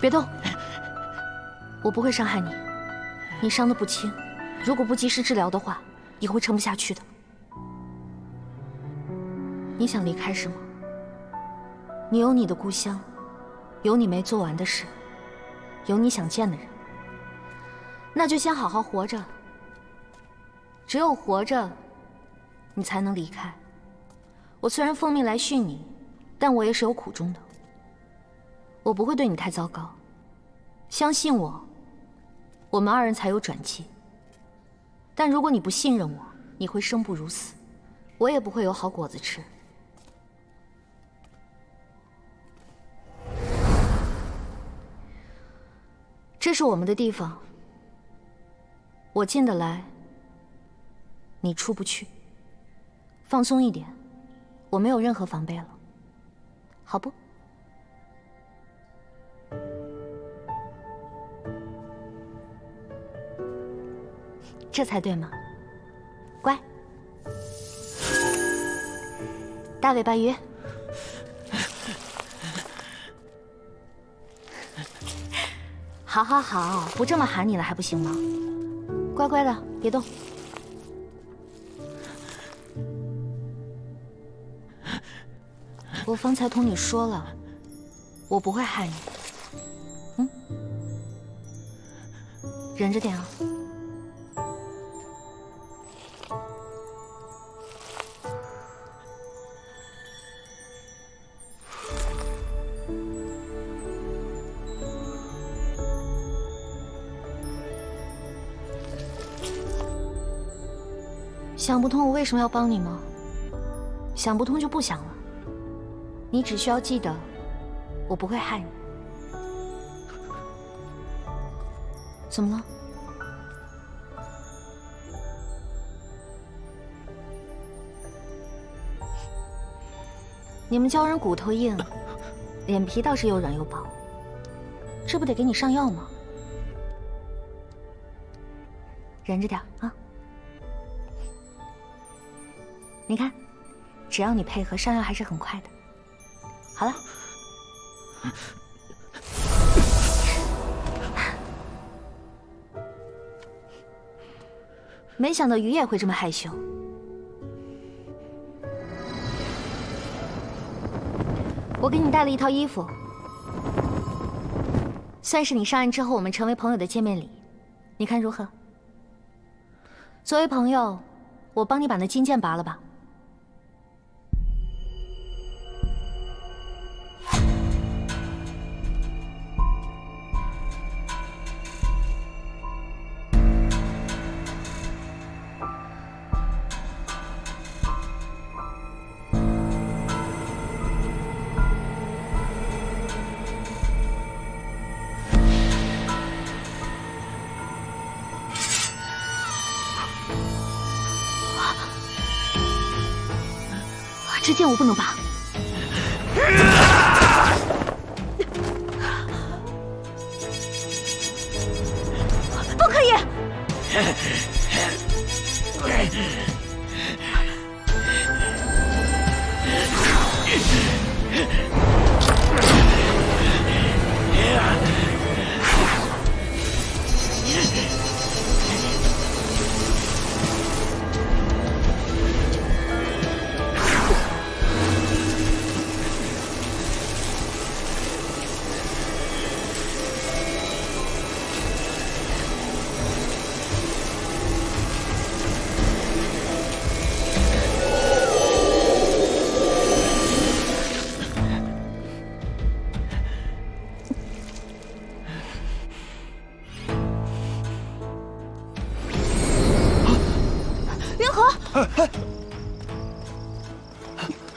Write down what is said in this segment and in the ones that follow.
别动，我不会伤害你。你伤得不轻，如果不及时治疗的话，你会撑不下去的。你想离开是吗？你有你的故乡，有你没做完的事，有你想见的人。那就先好好活着。只有活着，你才能离开。我虽然奉命来训你，但我也是有苦衷的。我不会对你太糟糕，相信我，我们二人才有转机。但如果你不信任我，你会生不如死，我也不会有好果子吃。这是我们的地方，我进得来，你出不去。放松一点，我没有任何防备了，好不？这才对嘛，乖。大尾巴鱼，好好好，不这么喊你了还不行吗？乖乖的，别动。我方才同你说了，我不会害你。忍着点啊。想不通我为什么要帮你吗？想不通就不想了。你只需要记得，我不会害你。怎么了？你们鲛人骨头硬，脸皮倒是又软又薄，这不得给你上药吗？忍着点啊！你看，只要你配合，上药还是很快的。好了，没想到鱼也会这么害羞。我给你带了一套衣服，算是你上岸之后我们成为朋友的见面礼，你看如何？作为朋友，我帮你把那金剑拔了吧。这剑我不能拔。不可以！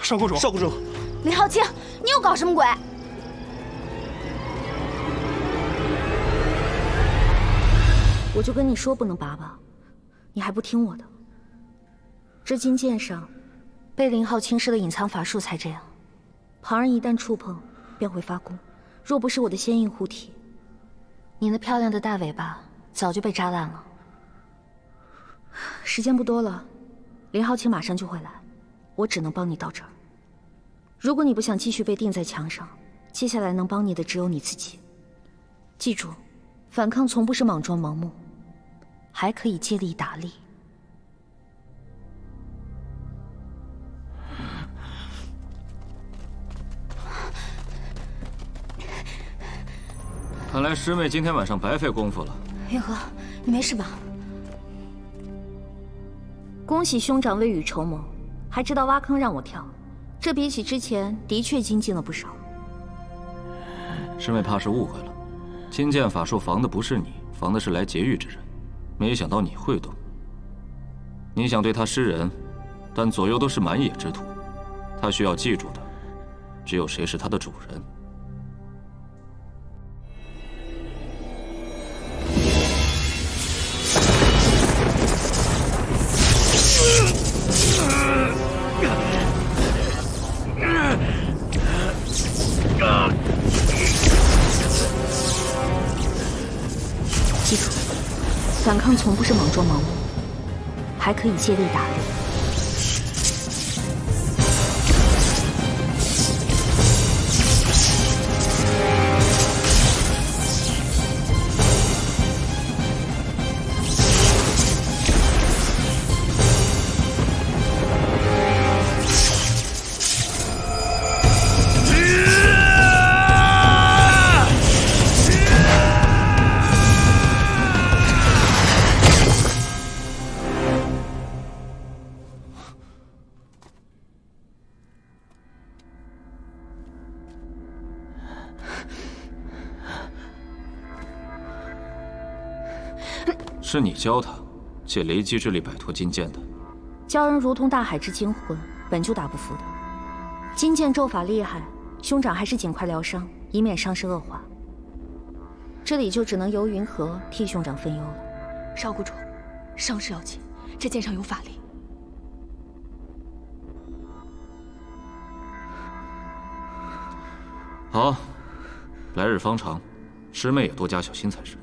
少公主，少公主，林浩清，你又搞什么鬼？我就跟你说不能拔吧，你还不听我的。这金剑上被林浩清施了隐藏法术才这样，旁人一旦触碰便会发功。若不是我的仙印护体，你那漂亮的大尾巴早就被扎烂了。时间不多了，林浩清马上就会来，我只能帮你到这儿。如果你不想继续被钉在墙上，接下来能帮你的只有你自己。记住，反抗从不是莽撞盲目，还可以借力打力。看来师妹今天晚上白费功夫了。云禾，你没事吧？恭喜兄长未雨绸缪，还知道挖坑让我跳，这比起之前的确精进了不少。师妹怕是误会了，金剑法术防的不是你，防的是来劫狱之人。没想到你会动。你想对他施人，但左右都是蛮野之徒，他需要记住的，只有谁是他的主人。记住，反抗从不是莽撞盲目，还可以借力打力。是你教他借雷击之力摆脱金剑的。教人如同大海之惊魂，本就打不服的。金剑咒法厉害，兄长还是尽快疗伤，以免伤势恶化。这里就只能由云禾替兄长分忧了。少谷主，伤势要紧，这剑上有法力。好，来日方长，师妹也多加小心才是。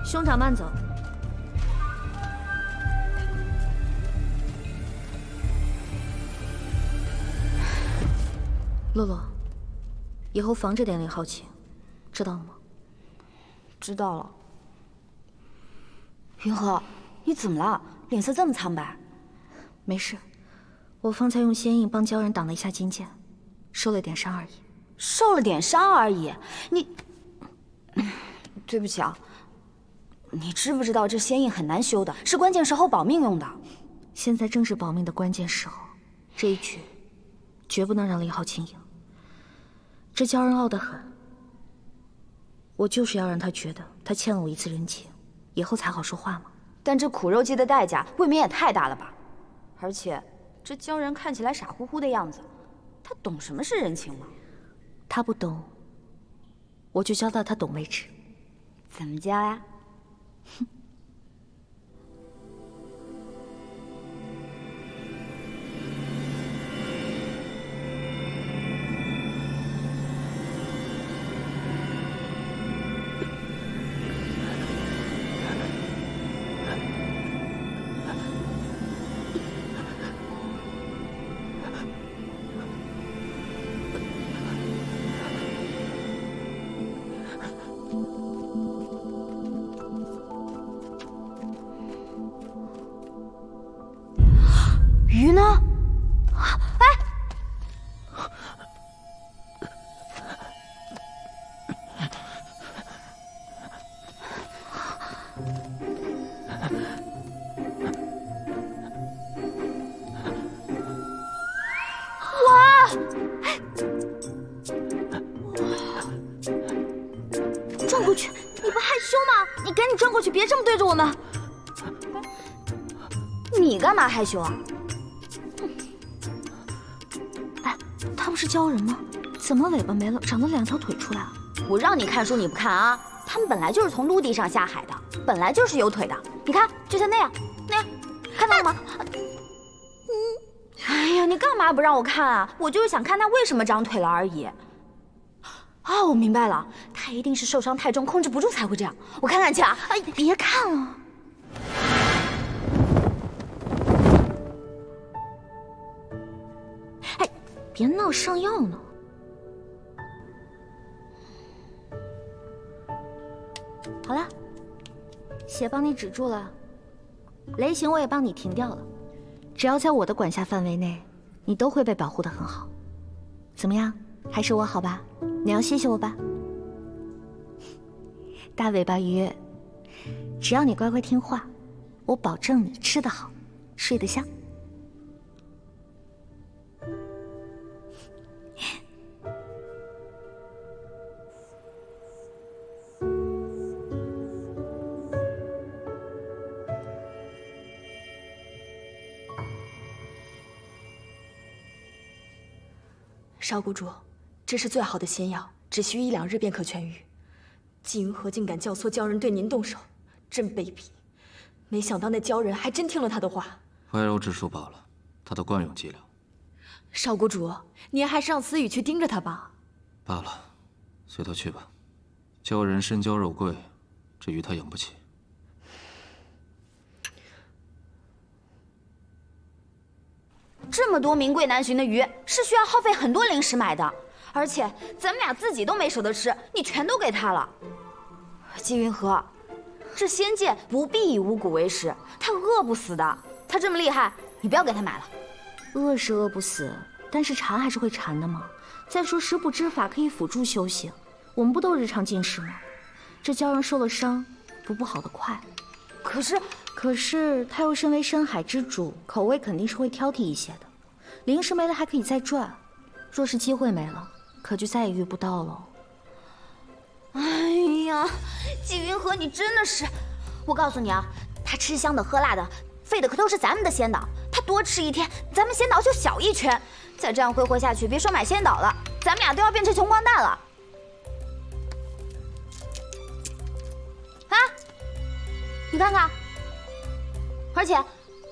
兄长慢走。洛洛，以后防着点林浩清，知道了吗？知道了。云禾，你怎么了？脸色这么苍白。没事，我方才用仙印帮鲛人挡了一下金剑，受了点伤而已。受了点伤而已，你……对不起啊。你知不知道这仙印很难修的，是关键时候保命用的。现在正是保命的关键时候，这一局绝不能让林浩清赢。这鲛人傲得很，我就是要让他觉得他欠了我一次人情，以后才好说话嘛。但这苦肉计的代价未免也太大了吧？而且这鲛人看起来傻乎乎的样子，他懂什么是人情吗？他不懂，我就教到他懂为止。怎么教呀？哼。鱼呢？哎！哇！转过去，你不害羞吗？你赶紧转过去，别这么对着我们。你干嘛害羞啊？他不是鲛人吗？怎么尾巴没了，长了2条腿出来了？我让你看书你不看啊！他们本来就是从陆地上下海的，本来就是有腿的。你看，就像那样，看到了吗？哎呀，你干嘛不让我看啊？我就是想看他为什么长腿了而已。哦，我明白了，他一定是受伤太重，控制不住才会这样。我看看去啊！哎，别看了。哎，别闹，上药呢。好了，血帮你止住了，雷刑我也帮你停掉了。只要在我的管辖范围内，你都会被保护得很好。怎么样？还是我好吧？你要谢谢我吧？大尾巴鱼，只要你乖乖听话，我保证你吃得好，睡得香。少谷主，这是最好的仙药，只需1、2日便可痊愈。季云河竟敢教唆鲛人对您动手，真卑鄙！没想到那鲛人还真听了他的话。怀柔之术罢了，他的惯用伎俩。少谷主，您还是让思雨去盯着他吧。罢了，随他去吧。鲛人身娇肉贵，这鱼他养不起。这么多名贵难寻的鱼，是需要耗费很多灵石买的，而且咱们俩自己都没舍得吃，你全都给他了。季云河，这仙界不必以五谷为食，他饿不死的。他这么厉害，你不要给他买了。饿是饿不死，但是馋还是会馋的嘛。再说食补之法可以辅助修行，我们不都日常进食吗？这鲛人受了伤，补不好的快。可是他又身为深海之主，口味肯定是会挑剔一些的。灵石没了还可以再赚，若是机会没了，可就再也遇不到了。哎呀，季云河，你真的是……我告诉你啊，他吃香的喝辣的，费的可都是咱们的仙岛。他多吃一天，咱们仙岛就小一圈。再这样挥霍下去，别说买仙岛了，咱们俩都要变成穷光蛋了。啊，你看看。而且，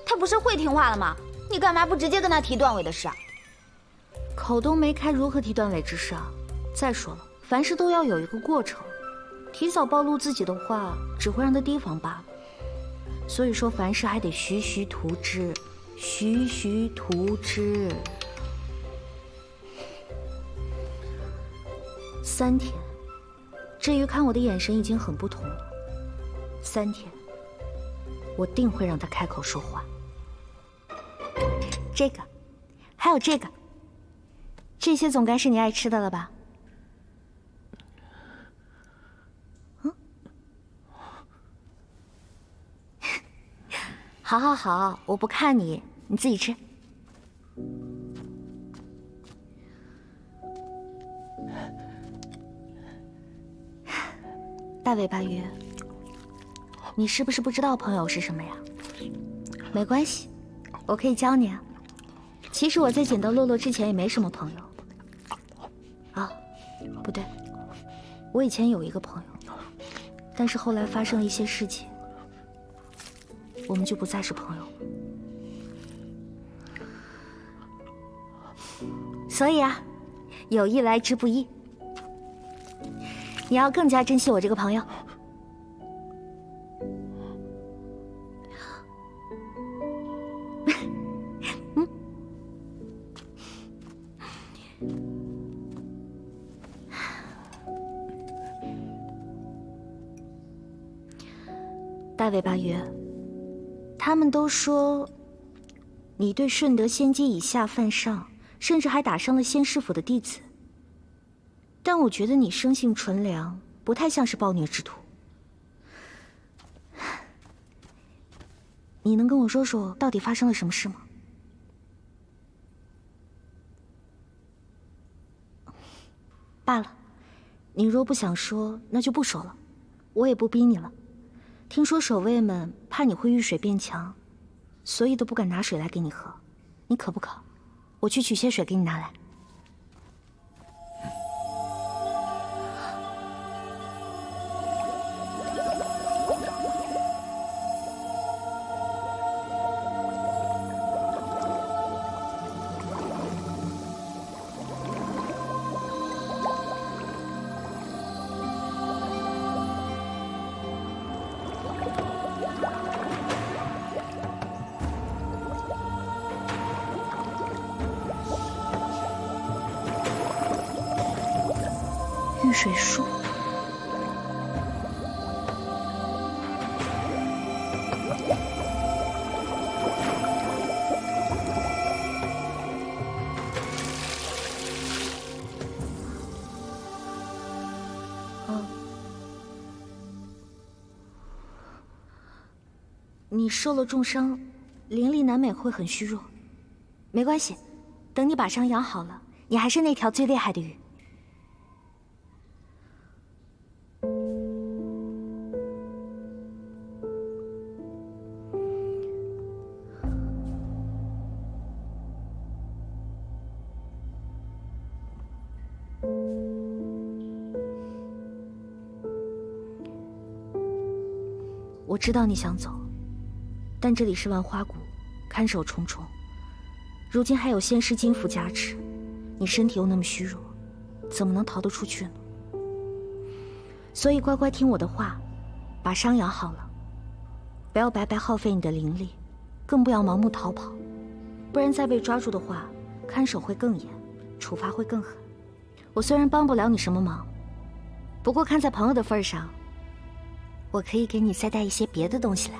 他不是会听话了吗？你干嘛不直接跟他提段尾的事啊？口都没开，如何提段尾之事啊？再说了，凡事都要有一个过程，提早暴露自己的话，只会让他提防罢了。所以说，凡事还得徐徐图之，徐徐图之。3天，这鱼看我的眼神已经很不同了。3天。我定会让他开口说话。这个，还有这个，这些总该是你爱吃的了吧？好，好，好，我不看你，你自己吃。大尾巴鱼，你是不是不知道朋友是什么呀？没关系，我可以教你啊。其实我在捡到洛洛之前也没什么朋友。啊，不对，我以前有一个朋友，但是后来发生了一些事情，我们就不再是朋友了。所以啊，友谊来之不易，你要更加珍惜我这个朋友。大尾巴鱼，他们都说你对顺德仙阶以下犯上，甚至还打伤了仙师府的弟子。但我觉得你生性纯良，不太像是暴虐之徒。你能跟我说说到底发生了什么事吗？罢了，你若不想说，那就不说了，我也不逼你了。听说守卫们怕你会遇水变强，所以都不敢拿水来给你喝。你渴不渴？我去取些水给你拿来。玉水树。你受了重伤，灵力难免会很虚弱。没关系，等你把伤养好了，你还是那条最厉害的鱼。我知道你想走，但这里是万花谷，看守重重。如今还有仙师金符加持，你身体又那么虚弱，怎么能逃得出去呢？所以乖乖听我的话，把伤养好了，不要白白耗费你的灵力，更不要盲目逃跑，不然再被抓住的话，看守会更严，处罚会更狠。我虽然帮不了你什么忙，不过看在朋友的份上，我可以给你再带一些别的东西来。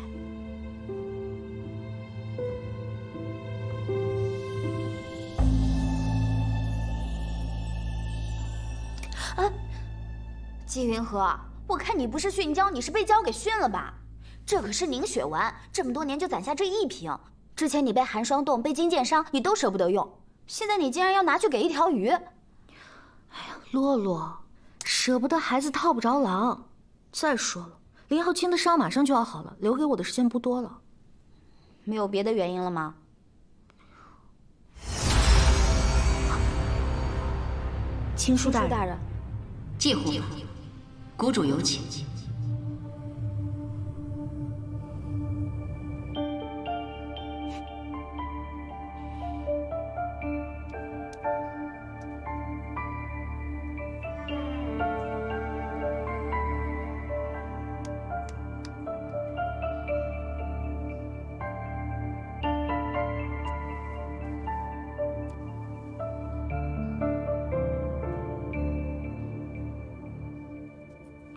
啊，季云禾，我看你不是训蛟，你是被蛟给训了吧？这可是凝血丸，这么多年就攒下这1瓶。之前你被寒霜冻、被金剑伤，你都舍不得用，现在你竟然要拿去给一条鱼。哎呀，洛洛，舍不得孩子套不着狼。再说了，林浩清的伤马上就要好了，留给我的时间不多了。没有别的原因了吗？青书大人，借户吧，谷主有请。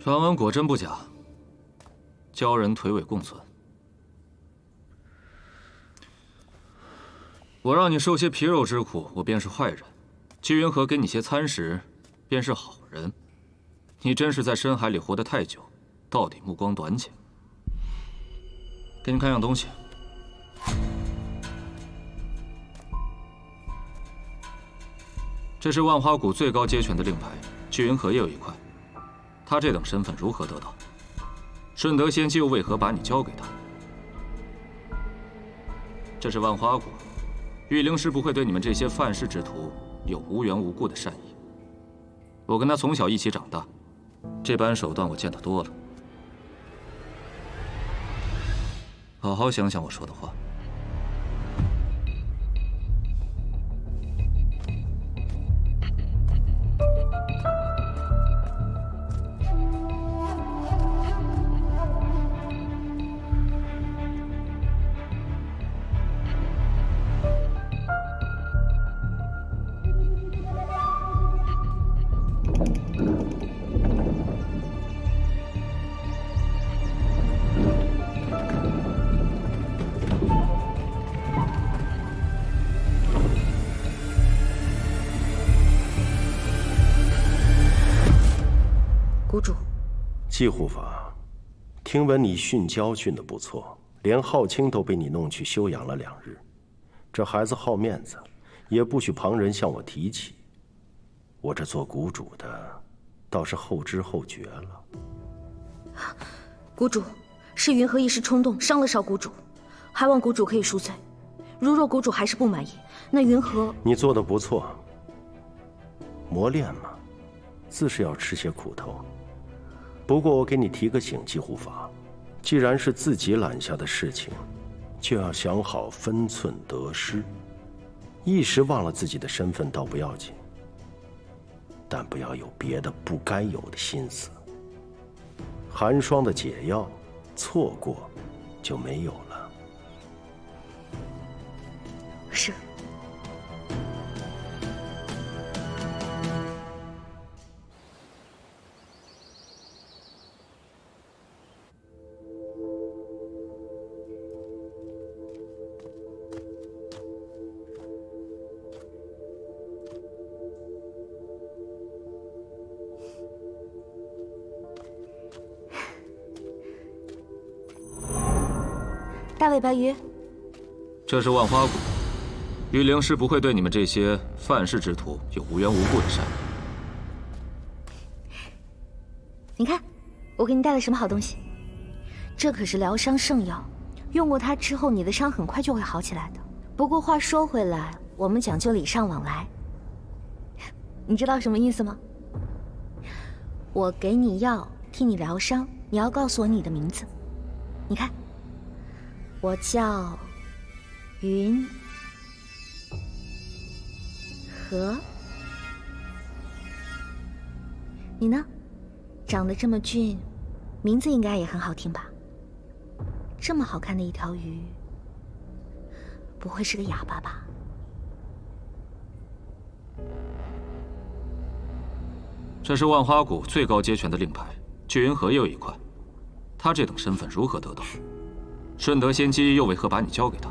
传闻果真不假，鲛人腿尾共存。我让你受些皮肉之苦，我便是坏人；季云禾给你些餐食，便是好人。你真是在深海里活得太久，到底目光短浅。给你看样东西。这是万花谷最高阶权的令牌，聚云河也有一块。他这等身份如何得到？顺德仙姬又为何把你交给他？这是万花谷，玉灵师不会对你们这些犯事之徒有无缘无故的善意。我跟他从小一起长大，这般手段我见得多了。好好想想我说的话。谷主，季护法，听闻你训教训得不错，连浩清都被你弄去休养了2日。这孩子好面子，也不许旁人向我提起。我这做谷主的，倒是后知后觉了。谷主，是云河一时冲动伤了少谷主，还望谷主可以赎罪。如若谷主还是不满意，那云河……你做得不错，磨练嘛，自是要吃些苦头。不过我给你提个醒，季护法，既然是自己揽下的事情，就要想好分寸得失。一时忘了自己的身份倒不要紧，但不要有别的不该有的心思。寒霜的解药，错过就没有了。是。大尾巴鱼，这是万花谷，玉灵师不会对你们这些犯事之徒有无缘无故的善意。你看，我给你带了什么好东西？这可是疗伤圣药，用过它之后，你的伤很快就会好起来的。不过话说回来，我们讲究礼尚往来，你知道什么意思吗？我给你药，替你疗伤，你要告诉我你的名字。你看。我叫云河，你呢？长得这么俊，名字应该也很好听吧？这么好看的一条鱼，不会是个哑巴吧？这是万花谷最高阶权的令牌，聚云河也有一块。他这等身份如何得到？顺德仙姬又为何把你交给他？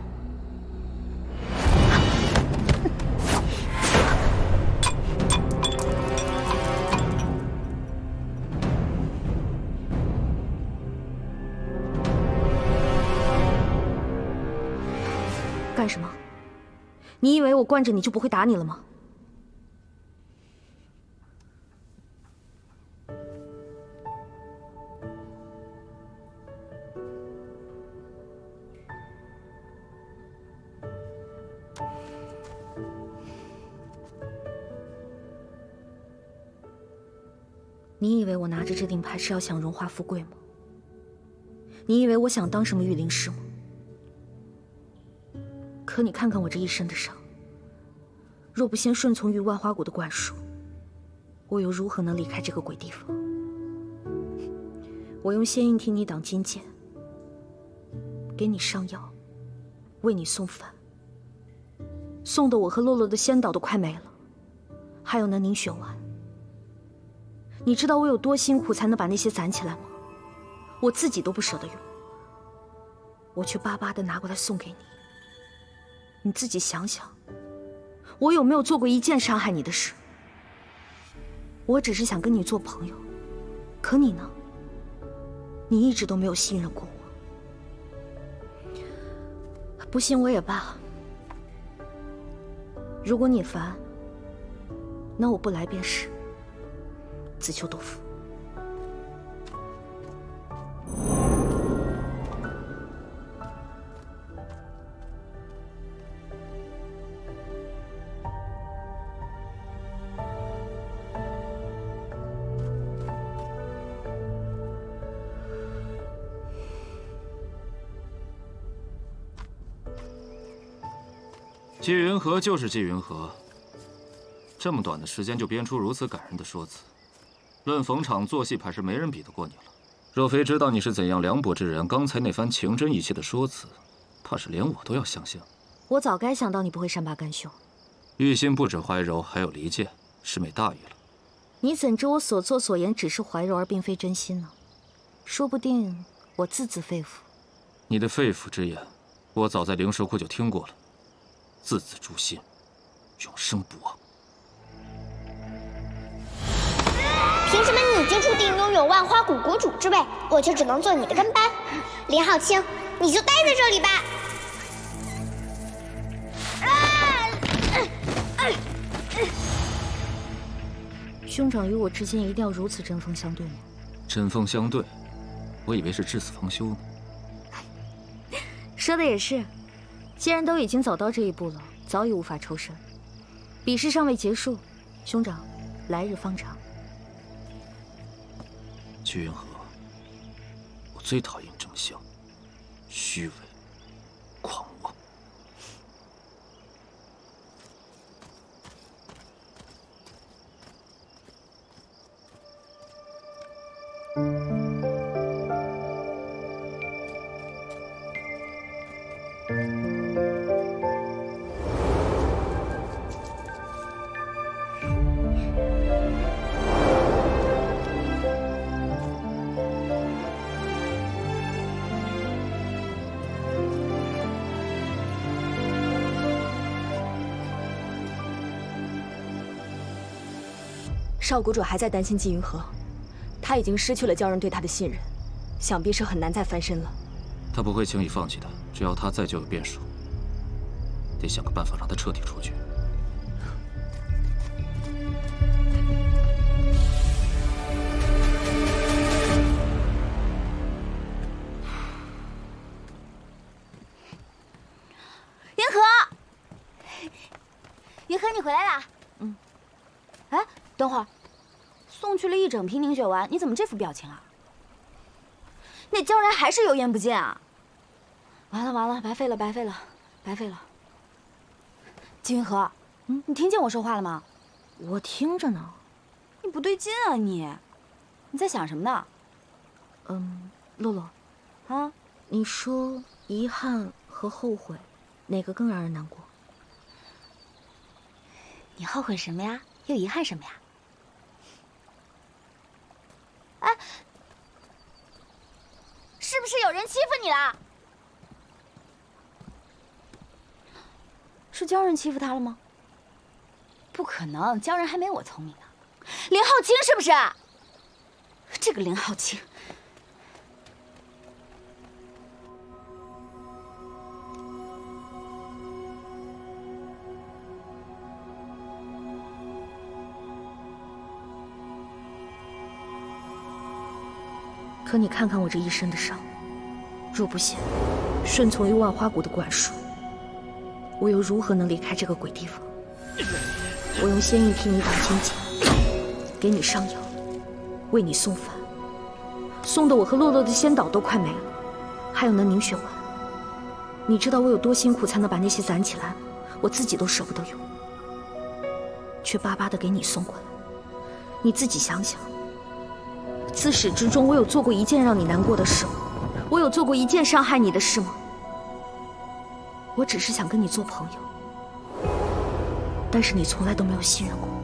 干什么？你以为我惯着你就不会打你了吗？你以为我拿着这令牌是要想荣华富贵吗？你以为我想当什么御灵师吗？可你看看我这一身的伤，若不先顺从于万花谷的管束，我又如何能离开这个鬼地方？我用仙运替你挡金剑，给你上药，为你送饭，送的我和洛洛的仙岛都快没了，还有那凝血丸。你知道我有多辛苦才能把那些攒起来吗？我自己都不舍得用，我却巴巴地拿过来送给你。你自己想想，我有没有做过一件伤害你的事？我只是想跟你做朋友，可你呢？你一直都没有信任过我。不信我也罢。如果你烦，那我不来便是。自求多福。纪云河就是纪云河，这么短的时间就编出如此感人的说辞，论逢场作戏，怕是没人比得过你了。若非知道你是怎样凉薄之人，刚才那番情真意切的说辞，怕是连我都要相信。我早该想到你不会善罢甘休。玉心不止怀柔，还有离间，师妹大意了。你怎知我所作所言只是怀柔，而并非真心呢？说不定我字字肺腑。你的肺腑之言，我早在灵蛇窟就听过了。字字诛心，永生不忘。凭什么你就注定拥有万花谷谷主之位，我却只能做你的跟班？林浩清，你就待在这里吧。兄长与我之间一定要如此针锋相对吗？针锋相对，我以为是至死方休呢。说的也是。既然都已经走到这一步了，早已无法抽身。比试尚未结束，兄长，来日方长。纪云河，我最讨厌正相、虚伪、狂妄。少谷主还在担心纪云河，他已经失去了鲛人对他的信任，想必是很难再翻身了。他不会轻易放弃的，只要他在就有变数，得想个办法让他彻底出局。云河，云河，你回来啦？嗯。哎，等会儿。送去了一整瓶凝血丸，你怎么这副表情啊？那鲛人还是油盐不进啊！完了完了，白费了白费了白费了。纪云河，你听见我说话了吗？我听着呢。你不对劲啊你！你在想什么呢？洛洛，啊，你说遗憾和后悔，哪个更让人难过？你后悔什么呀？又遗憾什么呀？哎，是不是有人欺负你了？是鲛人欺负他了吗？不可能，鲛人还没我聪明呢。林浩清是不是？这个林浩清。可你看看我这一身的伤，若不显顺从于万花谷的管束，我又如何能离开这个鬼地方？我用仙玉替你打千结，给你上药，为你送饭，送得我和洛洛的仙岛都快没了，还有那凝血丸。你知道我有多辛苦才能把那些攒起来吗？我自己都舍不得用，却巴巴的给你送过来。你自己想想。自始至终，我有做过一件让你难过的事吗？我有做过一件伤害你的事吗？我只是想跟你做朋友，但是你从来都没有信任过我。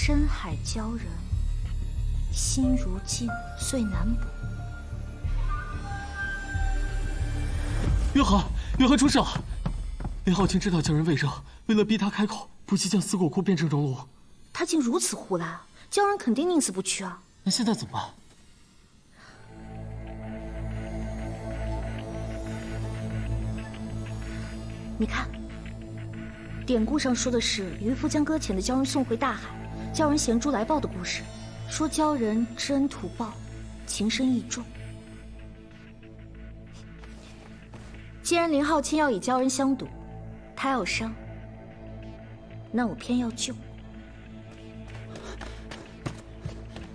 深海鲛人，心如镜，遂难补。云禾，云禾出事了！林浩清知道鲛人未扔，为了逼他开口，不惜将思果窟变成熔炉。他竟如此胡来，鲛人肯定宁死不屈啊！那现在怎么办？你看，典故上说的是渔夫将搁浅的鲛人送回大海，鲛人衔珠来报的故事，说鲛人知恩图报，情深义重。既然林浩清要以鲛人相赌，他要伤，那我偏要救。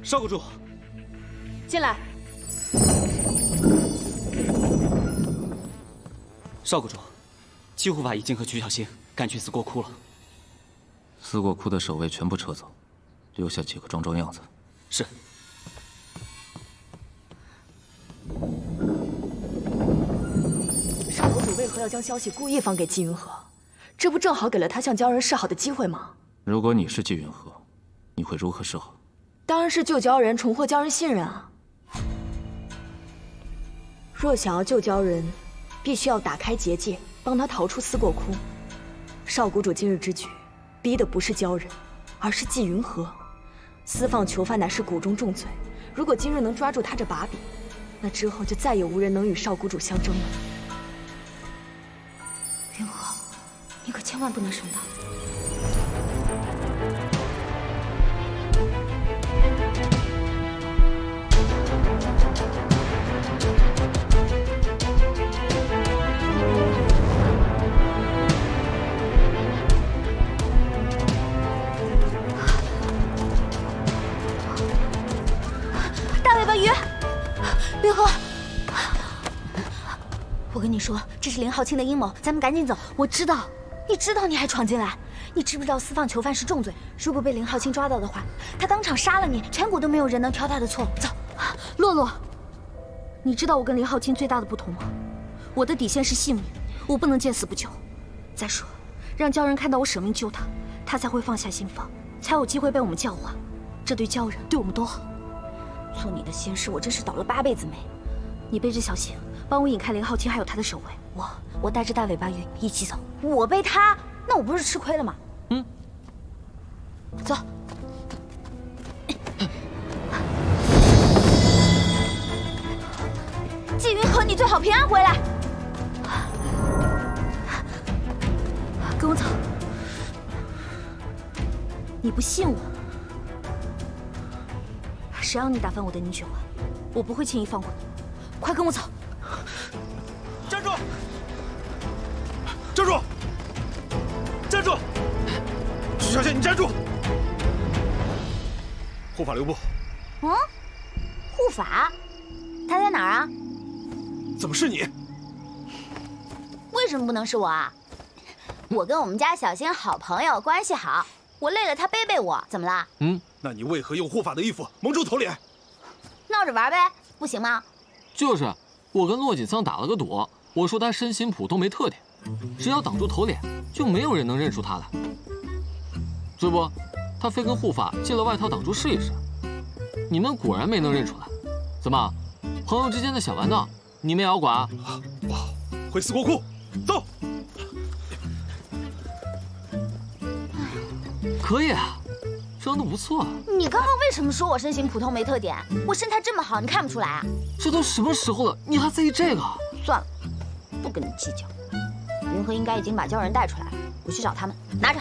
少谷主，进来。少谷主，七护法已经和曲小星赶去思过窟了。思过窟的守卫全部撤走，留下几个装样子。是。少谷主为何要将消息故意放给季云禾？这不正好给了他向鲛人示好的机会吗？如果你是季云禾，你会如何示好？当然是救鲛人，重获鲛人信任啊！若想要救鲛人，必须要打开结界，帮他逃出思过窟。少谷主今日之举，逼的不是鲛人，而是季云禾。私放囚犯乃是谷中重罪，如果今日能抓住他这把柄，那之后就再也无人能与少谷主相争了。云禾，你可千万不能上当！大尾巴鱼，云禾。我跟你说，这是林浩清的阴谋，咱们赶紧走。我知道，你知道你还闯进来？你知不知道私放囚犯是重罪？如果被林浩清抓到的话，他当场杀了你，全国都没有人能挑他的错。走，洛洛，你知道我跟林浩清最大的不同吗？我的底线是性命，我不能见死不救。再说，让鲛人看到我舍命救他，他才会放下心防，才有机会被我们教化。这对鲛人，对我们都好。做你的仙师，我真是倒了8辈子霉。你背着小心，帮我引开林浩清还有他的守卫。我带着大尾巴鱼一起走。我背他，那我不是吃亏了吗？嗯，走。季云禾，你最好平安回来。跟我走。你不信我？谁让你打翻我的凝血环？我不会轻易放过你。快跟我走！站住！站住！站住！曲小仙，你站住！护法留步。嗯，护法，他在哪儿啊？怎么是你？为什么不能是我啊？我跟我们家小仙好朋友，关系好，我累了他背背我，怎么了？那你为何用护法的衣服蒙住头脸？闹着玩呗，不行吗？就是，我跟洛锦桑打了个赌，我说他身形普通没特点，只要挡住头脸，就没有人能认出他来。这不，他非跟护法借了外套挡住试一试，你们果然没能认出来。怎么，朋友之间的小玩闹，你们也要管？回思过窟，走。可以啊，装得不错。你刚刚为什么说我身形普通没特点？我身材这么好，你看不出来啊？这都什么时候了，你还在意这个？算了，不跟你计较。云禾应该已经把鲛人带出来了，我去找他们，拿着。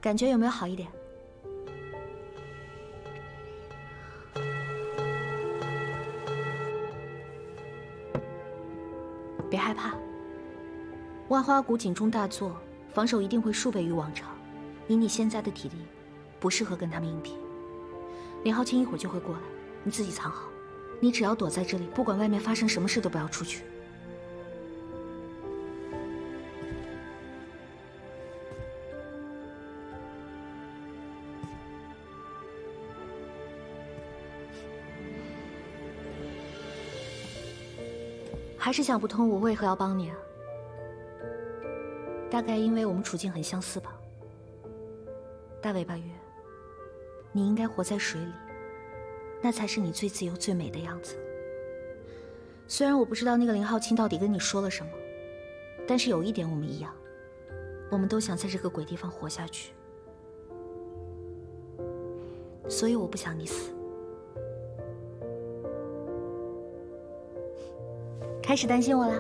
感觉有没有好一点？别害怕，万花谷井中大作，防守一定会数倍于往常。以你现在的体力，不适合跟他们硬拼。林浩清一会儿就会过来，你自己藏好。你只要躲在这里，不管外面发生什么事都不要出去。还是想不通我为何要帮你啊？大概因为我们处境很相似吧。大尾巴鱼，你应该活在水里，那才是你最自由最美的样子。虽然我不知道那个林浩清到底跟你说了什么，但是有一点我们一样，我们都想在这个鬼地方活下去。所以我不想你死。开始担心我啦？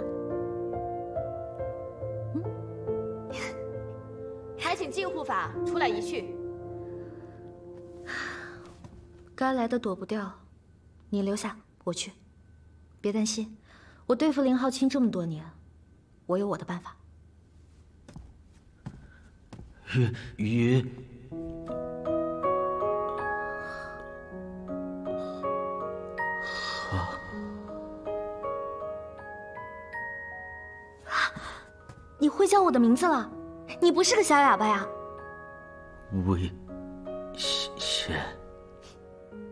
还请禁护法出来一叙。该来的躲不掉，你留下，我去。别担心，我对付林浩清这么多年，我有我的办法。鱼。你会叫我的名字了，你不是个小哑巴呀。危险。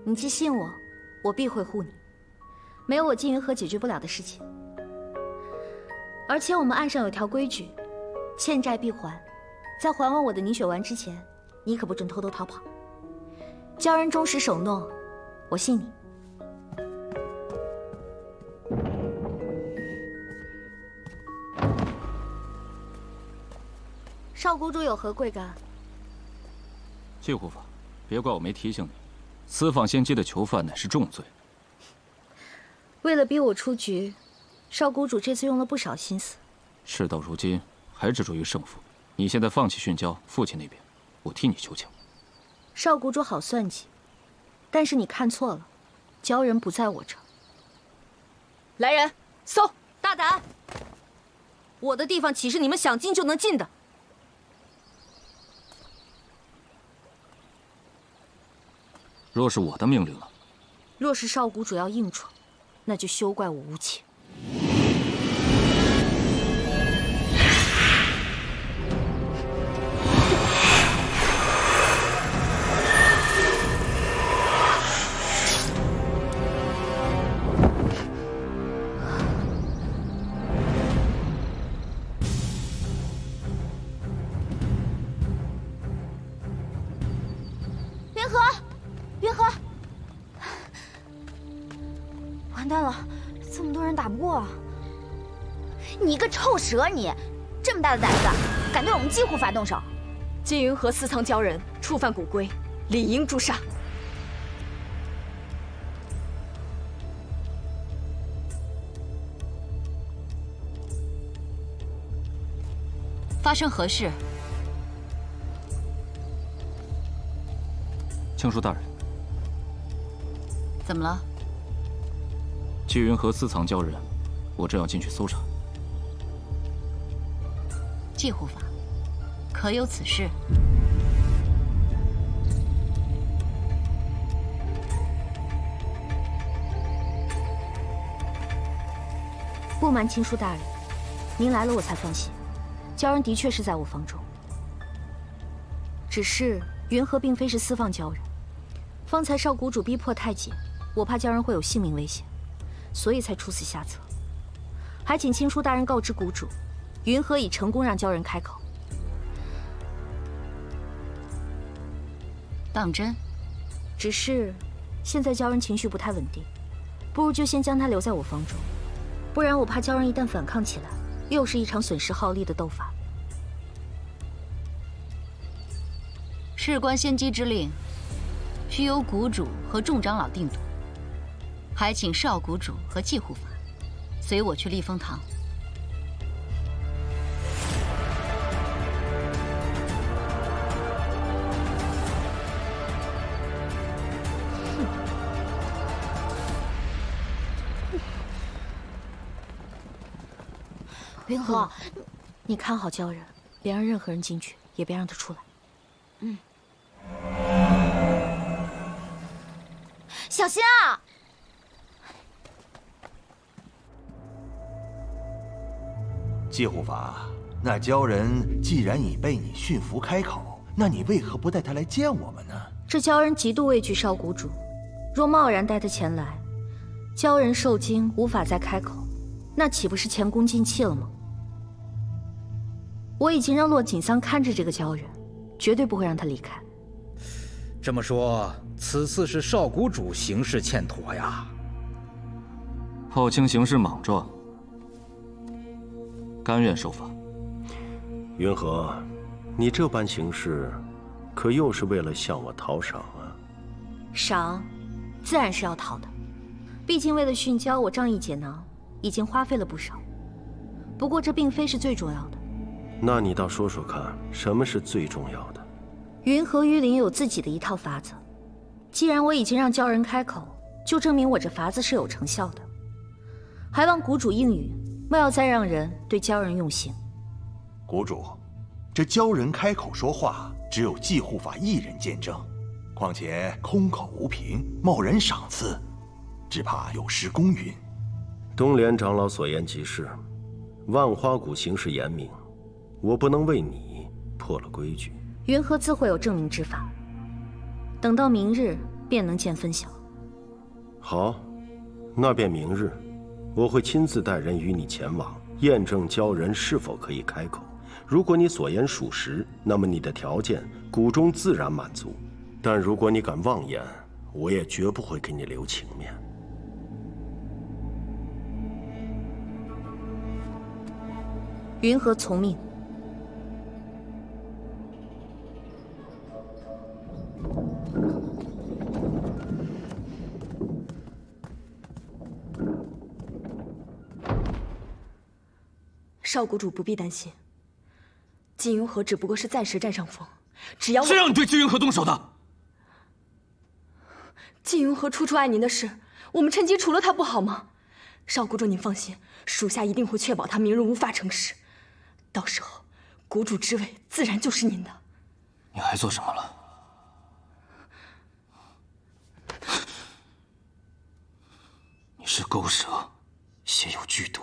你既信我，我必会护你。没有我金云河解决不了的事情。而且我们岸上有条规矩，欠债必还。在还完我的凝血丸之前，你可不准偷偷逃跑。鲛人忠实守诺，我信你。少谷主有何贵干？季护法，别怪我没提醒你，私访仙姬的囚犯乃是重罪。为了逼我出局，少谷主这次用了不少心思。事到如今，还执着于胜负。你现在放弃殉教，父亲那边，我替你求情。少谷主好算计，但是你看错了，鲛人不在我这儿。来人，搜！大胆！我的地方岂是你们想进就能进的？若是我的命令呢？若是少谷主要硬闯，那就休怪我无情。云河，完蛋了，这么多人打不过啊！你个臭蛇，你这么大的胆子，敢对我们季护法动手？金云河私藏鲛人，触犯古规，理应诛杀。发生何事？青书大人，怎么了？纪云河私藏鲛人，我正要进去搜查。季护法，可有此事？不瞒青书大人，您来了我才放心。鲛人的确是在我房中，只是云河并非是私放鲛人。方才少谷主逼迫太姐，我怕鲛人会有性命危险，所以才出此下策。还请青书大人告知谷主，云河已成功让鲛人开口。当真？只是现在鲛人情绪不太稳定，不如就先将他留在我房中，不然我怕鲛人一旦反抗起来，又是一场损失耗力的斗法。事关仙姬之令，需由谷主和众长老定夺，还请少谷主和季护法随我去立风堂。云河，你看好鲛人，别让任何人进去，也别让他出来。嗯。小心啊！季护法，那鲛人既然已被你驯服开口，那你为何不带他来见我们呢？这鲛人极度畏惧少谷主，若贸然带他前来，鲛人受惊无法再开口，那岂不是前功尽弃了吗？我已经让骆锦桑看着这个鲛人，绝对不会让他离开。这么说，此次是少谷主行事欠妥呀？后卿行事莽撞，甘愿受罚。云禾，你这般行事，可又是为了向我讨赏啊？赏，自然是要讨的。毕竟为了训教我仗义解囊，已经花费了不少。不过这并非是最重要的。那你倒说说看，什么是最重要的？云禾鱼鳞有自己的一套法子。既然我已经让鲛人开口，就证明我这法子是有成效的。还望谷主应允，莫要再让人对鲛人用刑。谷主，这鲛人开口说话，只有季护法一人见证，况且空口无凭，贸然赏赐，只怕有失公允。东莲长老所言极是，万花谷行事严明，我不能为你破了规矩。云禾自会有正明之法，等到明日便能见分晓。好，那便明日，我会亲自带人与你前往，验证鲛人是否可以开口。如果你所言属实，那么你的条件谷中自然满足；但如果你敢妄言，我也绝不会给你留情面。云禾从命。少谷主不必担心，季云禾只不过是暂时占上风，只要我……谁让你对季云禾动手的？季云禾处处爱您的事，我们趁机除了他不好吗？少谷主您放心，属下一定会确保他明日无法成事。到时候，谷主之位自然就是您的。你还做什么了？你是勾蛇，血有剧毒。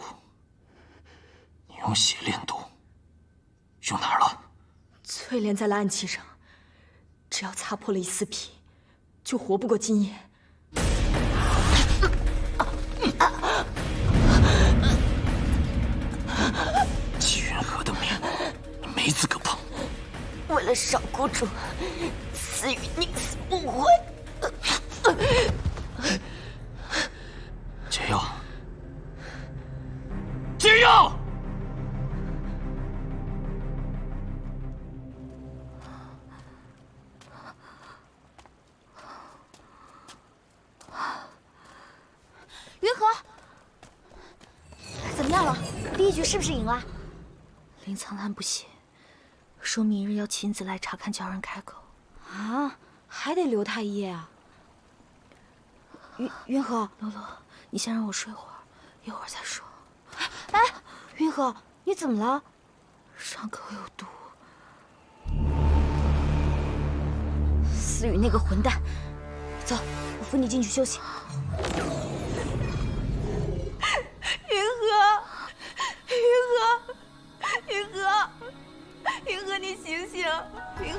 你用血炼毒，用哪儿了？淬炼在了暗器上，只要擦破了一丝皮，就活不过今夜。季云禾的命，你没资格碰。为了少谷主，思雨宁死不悔。解药，解药！云禾，怎么样了？第一局是不是赢了？林苍兰不写，说明日要亲自来查看鲛人开口。啊，还得留他一夜啊！云禾，罗罗，你先让我睡会儿，一会儿再说。哎，云禾，你怎么了？伤口有毒。思雨那个混蛋，走，我扶你进去休息。云禾，你醒醒！云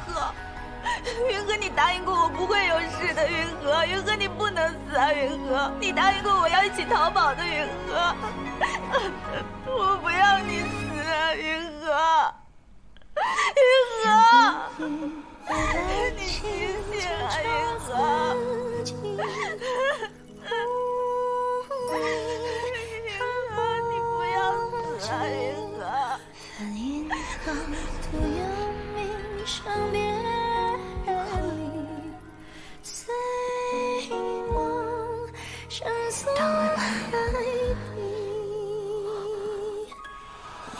禾，你答应过我不会有事的，云禾，你不能死啊，云禾，你答应过我要一起逃跑的，云禾，我不要你死啊，云禾，你醒醒啊，云禾！你不要死啊，云禾！当然吧，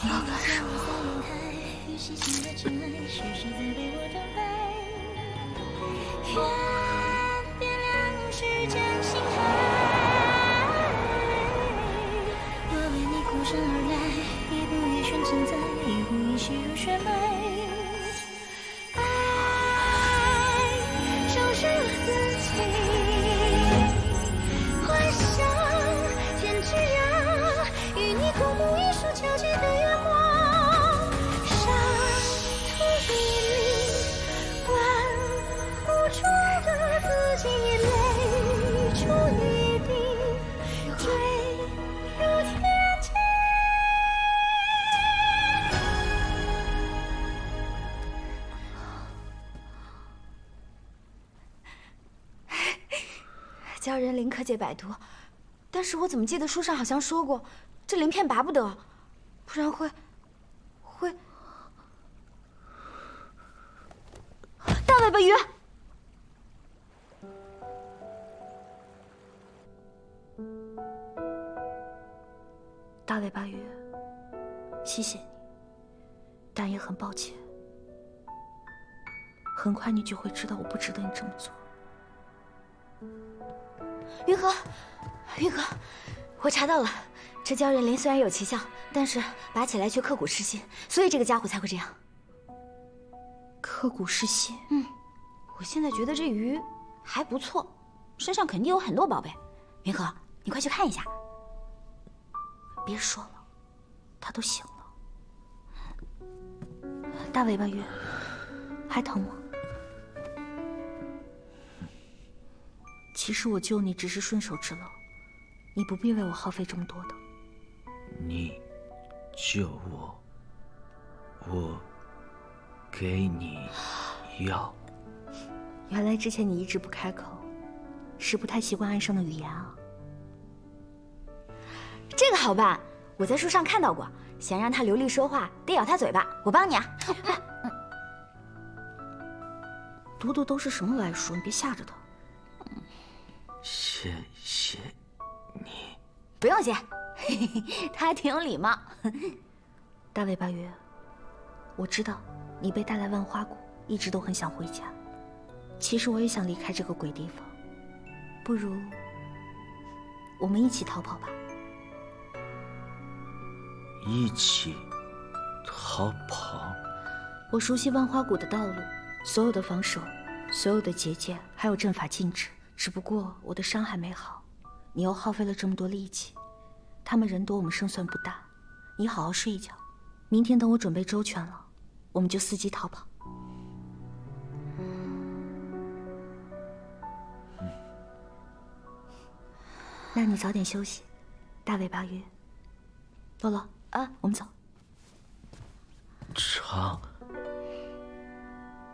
你要干什么？鲛人鳞可解百毒，但是我怎么记得书上好像说过，这鳞片拔不得，不然会。大尾巴鱼。大尾巴鱼，谢谢你，但也很抱歉。很快你就会知道我不值得你这么做。云禾，云禾，我查到了，这鲛人鳞虽然有奇效，但是拔起来却刻骨噬心，所以这个家伙才会这样。刻骨噬心。我现在觉得这鱼还不错，身上肯定有很多宝贝。云禾，你快去看一下。别说了，他都醒了。大尾巴鱼，还疼吗？其实我救你只是顺手之劳，你不必为我耗费这么多的。你救我，我给你药。原来之前你一直不开口，是不太习惯岸上的语言啊。这个好办，我在书上看到过，想让他流利说话，得咬他嘴巴。我帮你啊。读的都是什么歪书？你别吓着他。谢谢你。不用谢，他还挺有礼貌。大尾巴鱼，我知道你被带来万花谷，一直都很想回家。其实我也想离开这个鬼地方，不如我们一起逃跑吧。一起逃跑？我熟悉万花谷的道路，所有的防守，所有的结界，还有阵法禁制。只不过我的伤还没好，你又耗费了这么多力气，他们人多，我们胜算不大。你好好睡一觉，明天等我准备周全了，我们就伺机逃跑。那你早点休息，大尾巴鱼。洛洛，我们走。长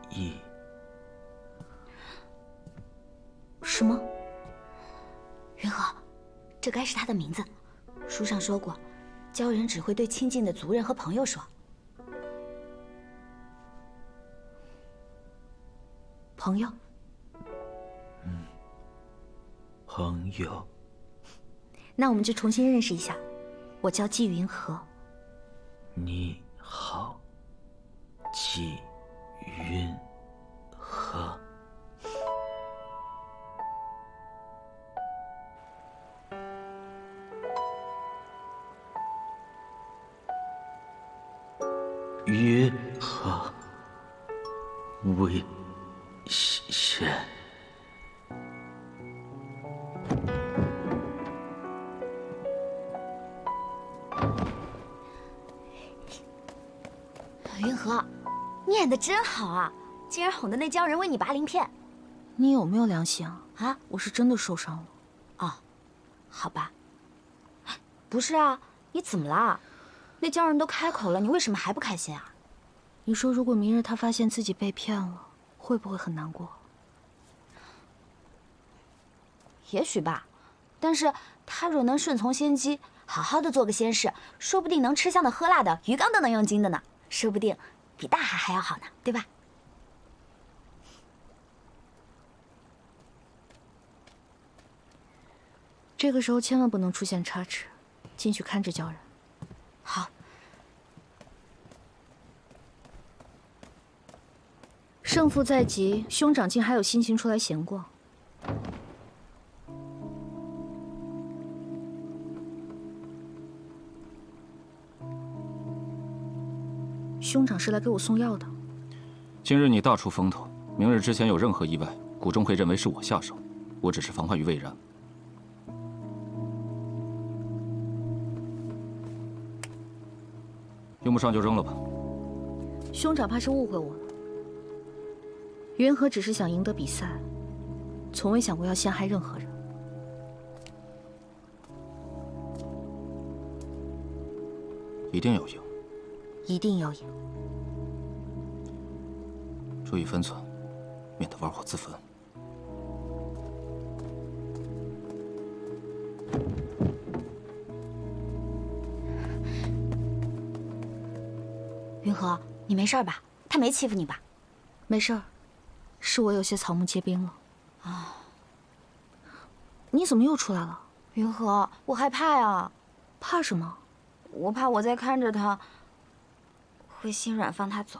意。什么？云禾，这该是他的名字。书上说过，鲛人只会对亲近的族人和朋友说。朋友？朋友。那我们就重新认识一下。我叫纪云禾。你好，纪云禾。云禾，危险。云禾，你演的真好啊，竟然哄得那鲛人为你拔鳞片。你有没有良心啊？啊，我是真的受伤了。哦，好吧。不是啊，你怎么了？那鲛人都开口了，你为什么还不开心啊？你说，如果明日他发现自己被骗了，会不会很难过？也许吧，但是他若能顺从先机，好好的做个仙士，说不定能吃香的喝辣的，鱼缸都能用金的呢，说不定比大海还要好呢，对吧？这个时候千万不能出现差池，进去看着鲛人。好。胜负在即，兄长竟还有心情出来闲逛。兄长是来给我送药的。今日你大出风头，明日之前有任何意外，谷中会认为是我下手，我只是防患于未然。用不上就扔了吧。兄长怕是误会我了。云禾只是想赢得比赛，从未想过要陷害任何人。一定要赢。一定要赢。注意分寸，免得玩火自焚。和，你没事吧？他没欺负你吧？没事儿，是我有些草木皆兵了。啊，你怎么又出来了？云和，我害怕呀。怕什么？我怕我再看着他，会心软放他走。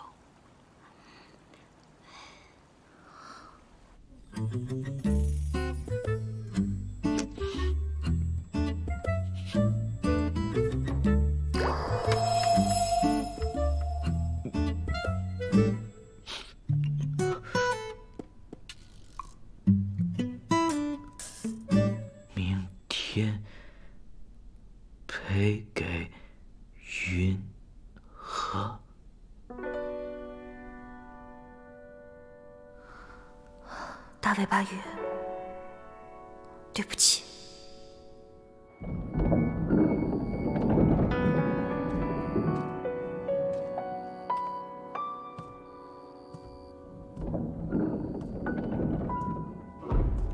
明天赔给云和。大尾巴鱼，对不起。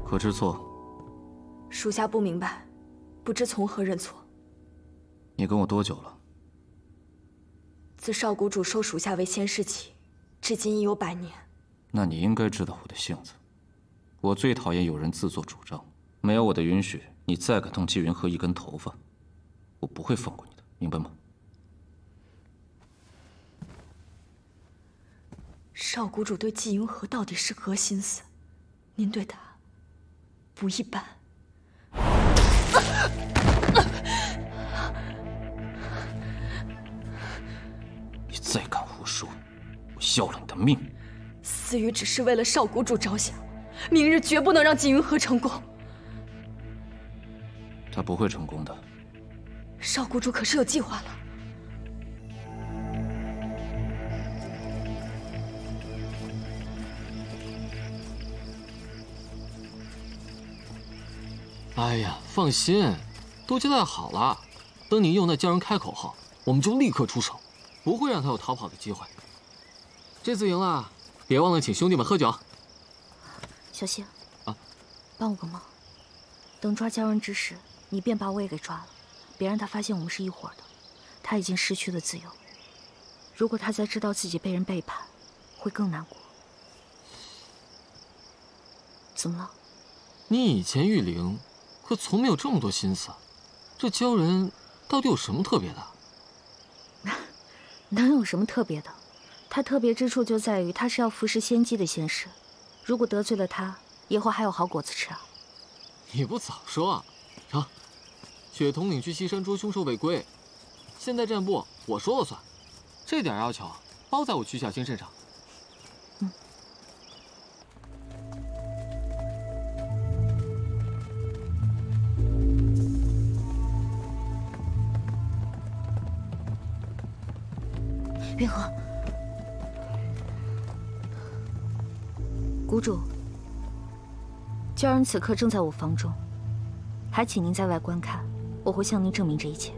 可知错？属下不明白，不知从何认错。你跟我多久了？自少谷主收属下为仙士起，至今已有100年。那你应该知道我的性子。我最讨厌有人自作主张，没有我的允许，你再敢动纪云和一根头发，我不会放过你的，明白吗？少谷主对纪云和到底是何心思？您对他不一般。你再敢胡说，我要了你的命！思雨只是为了少谷主着想，明日绝不能让纪云和成功。他不会成功的。少谷主可是有计划了？哎呀，放心，都交代好了。等你用那鲛人开口后，我们就立刻出手，不会让他有逃跑的机会。这次赢了，别忘了请兄弟们喝酒。小星，啊，帮我个忙，等抓鲛人之时，你便把我也给抓了，别让他发现我们是一伙的。他已经失去了自由，如果他再知道自己被人背叛，会更难过。怎么了？你以前御灵，可从没有这么多心思。这鲛人到底有什么特别的？能有什么特别的？他特别之处就在于他是要服食仙姬的仙士，如果得罪了他，以后还有好果子吃啊！你不早说啊！成，血统领去西山捉凶手违规，现在战部我说了算，这点要求包在我曲小星身上。云和，谷主，鲛人此刻正在我房中，还请您在外观看，我会向您证明这一切。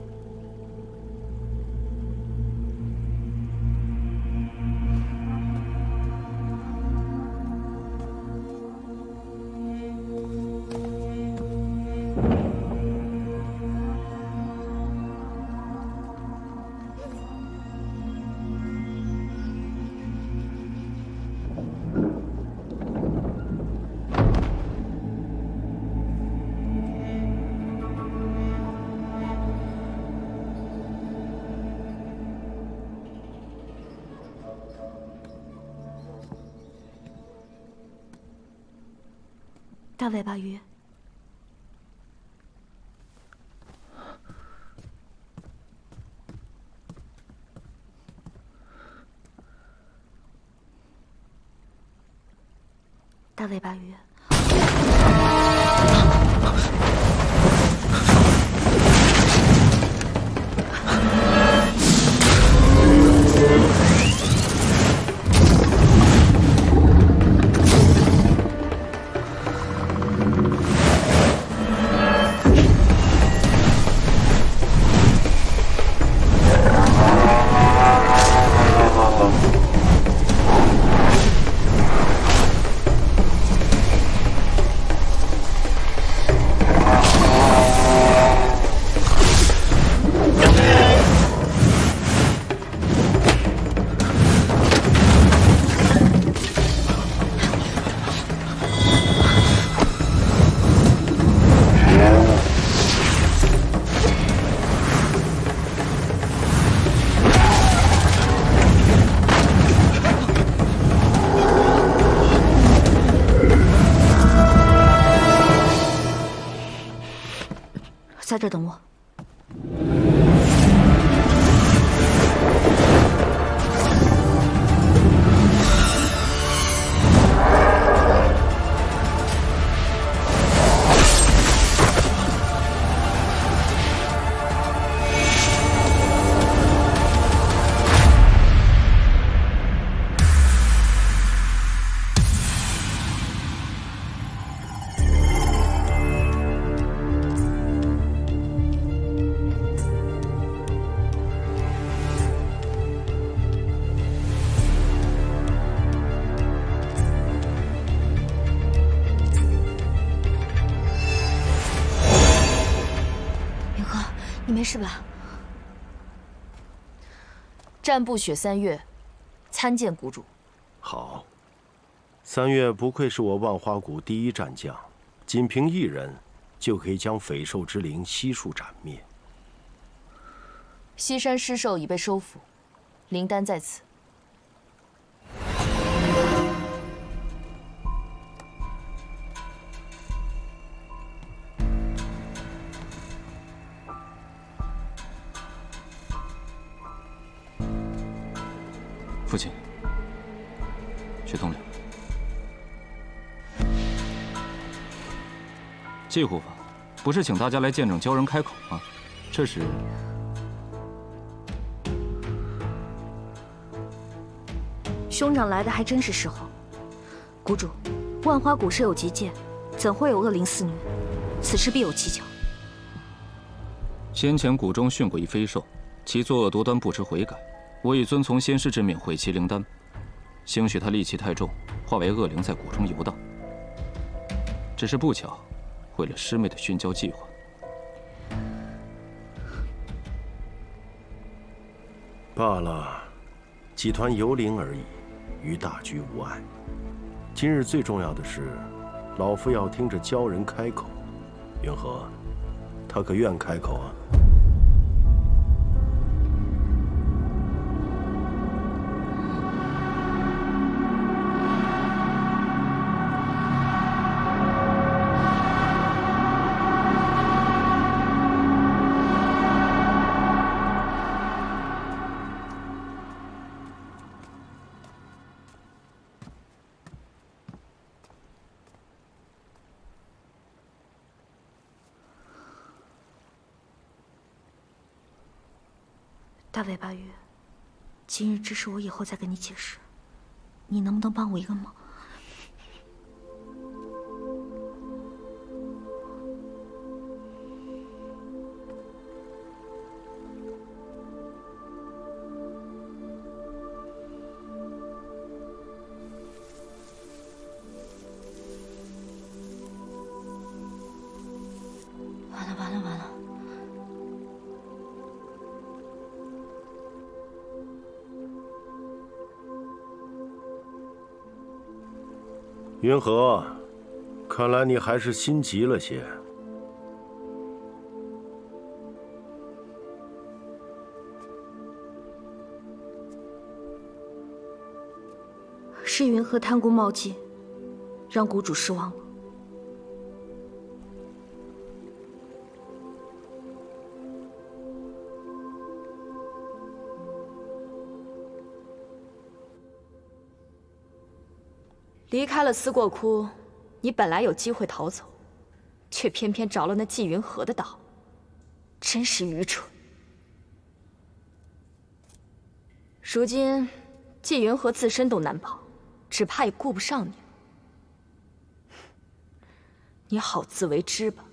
大尾巴鱼，大尾巴鱼。在这等我。你没事吧？战不雪3月，参见谷主。好，3月不愧是我万花谷第一战将，仅凭1人就可以将匪兽之灵悉数斩灭。西山尸兽已被收服，灵丹在此。父亲，去通灵。季护法，不是请大家来见证鲛人开口吗？这是……兄长来的还真是时候。谷主，万花谷设有结界，怎会有恶灵肆虐？此事必有蹊跷。先前谷中驯过一飞兽，其作恶多端，不知悔改。我已遵从先师之命毁其灵丹，兴许他戾气太重，化为恶灵在谷中游荡。只是不巧，毁了师妹的殉教计划。罢了，几团游灵而已，与大局无碍。今日最重要的是，老夫要听着鲛人开口。云禾，他可愿开口啊？大尾巴鱼，今日之事我以后再跟你解释，你能不能帮我一个忙？完了完了完了！云禾，看来你还是心急了些。是云禾贪功冒进，让谷主失望了。离开了思过窟，你本来有机会逃走，却偏偏着了那纪云禾的道，真是愚蠢。如今纪云禾自身都难保，只怕也顾不上你了。你好自为之吧。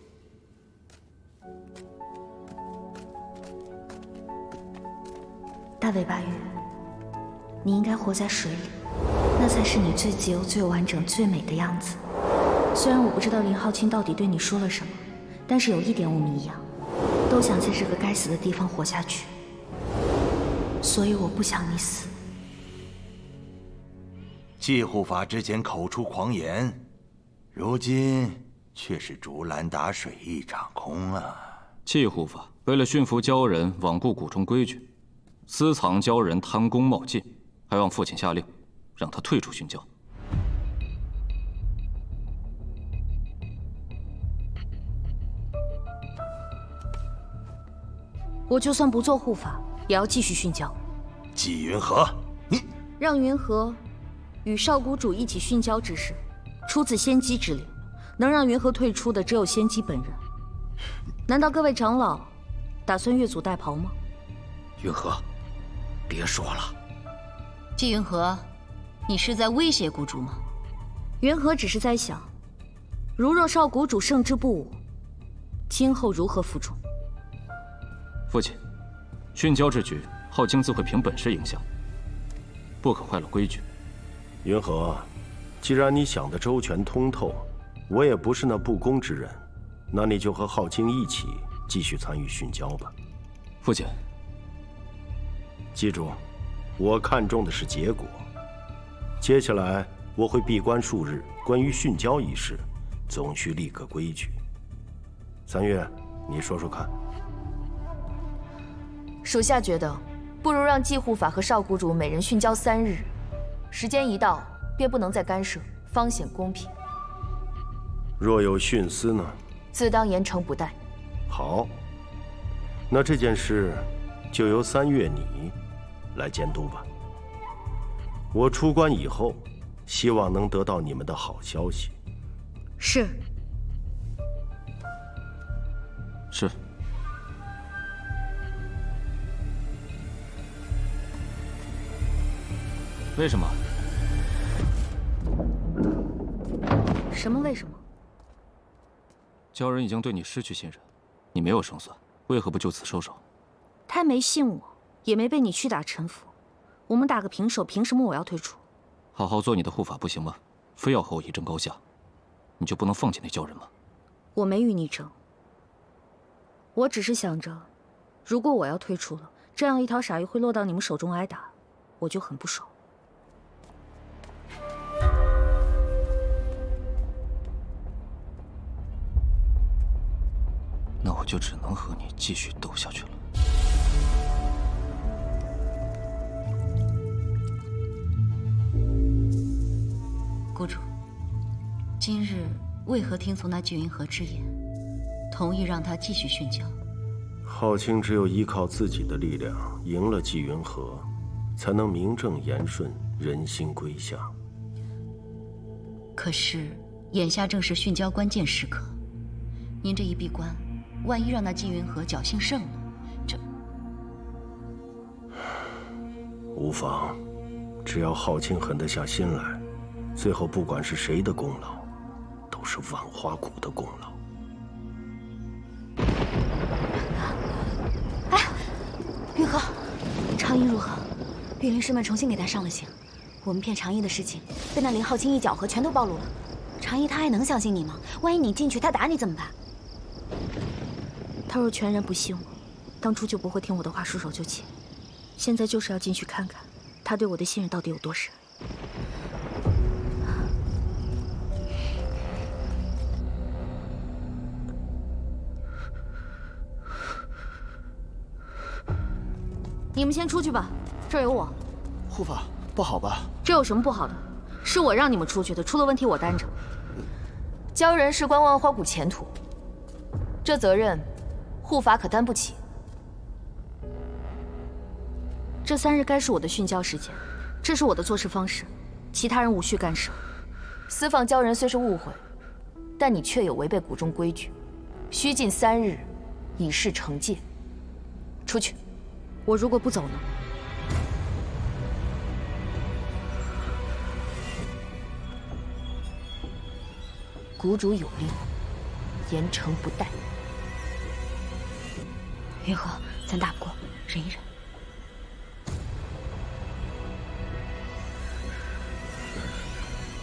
大尾巴鱼，你应该活在水里。那才是你最自由、最完整、最美的样子。虽然我不知道林浩清到底对你说了什么，但是有一点我们一样，都想在这个该死的地方活下去。所以我不想你死。季护法之前口出狂言，如今却是竹篮打水一场空啊！季护法为了驯服鲛人，罔顾谷中规矩，私藏鲛人贪功冒进，还望父亲下令。让他退出殉教。我就算不做护法，也要继续训教。纪云和，你让云和与少谷主一起训教之事，出自仙姬之令，能让云和退出的只有仙姬本人。难道各位长老打算越俎代庖吗？云和，别说了。纪云和，你是在威胁谷主吗？云和只是在想，如若少谷主胜之不武，今后如何服众？父亲，训教之举，浩清自会凭本事应下，不可坏了规矩。云和，既然你想得周全通透，我也不是那不公之人，那你就和浩清一起继续参与训教吧。父亲，记住，我看重的是结果。接下来我会闭关数日，关于训教一事，总需立个规矩。三月，你说说看。属下觉得，不如让季护法和少谷主每人训教3日，时间一到，便不能再干涉，方显公平。若有徇私呢？自当严惩不贷。好，那这件事就由3月你来监督吧。我出关以后，希望能得到你们的好消息。是。是。为什么？什么为什么？鲛人已经对你失去信任，你没有胜算，为何不就此收手？他没信我，也没被你屈打臣服，我们打个平手，凭什么我要退出？好好做你的护法不行吗？非要和我一争高下，你就不能放弃那鲛人吗？我没与你争，我只是想着，如果我要退出了，这样一条傻鱼会落到你们手中挨打，我就很不爽。那我就只能和你继续斗下去了。谷主，今日为何听从那纪云和之言，同意让他继续训教？浩清只有依靠自己的力量，赢了纪云和，才能名正言顺，人心归下。可是眼下正是训教关键时刻，您这一闭关，万一让那纪云和侥幸胜了，这……无妨，只要浩清狠得下心来，最后不管是谁的功劳，都是万花谷的功劳。哎，云和，长衣如何？御林师们重新给他上了刑，我们骗长衣的事情被那林浩清一搅和，全都暴露了。长衣他还能相信你吗？万一你进去，他打你怎么办？他若全然不信我，当初就不会听我的话束手就擒。现在就是要进去看看，他对我的信任到底有多深。你们先出去吧，这儿有我。护法，不好吧？这有什么不好的？是我让你们出去的，出了问题我担着。鲛人事关万花谷前途，这责任护法可担不起。这3日该是我的训教时间，这是我的做事方式，其他人无需干涉。私放鲛人虽是误会，但你确有违背谷中规矩，须禁3日，以示惩戒。出去。我如果不走呢？谷主有令，严惩不贷。云和，咱打不过，忍一忍。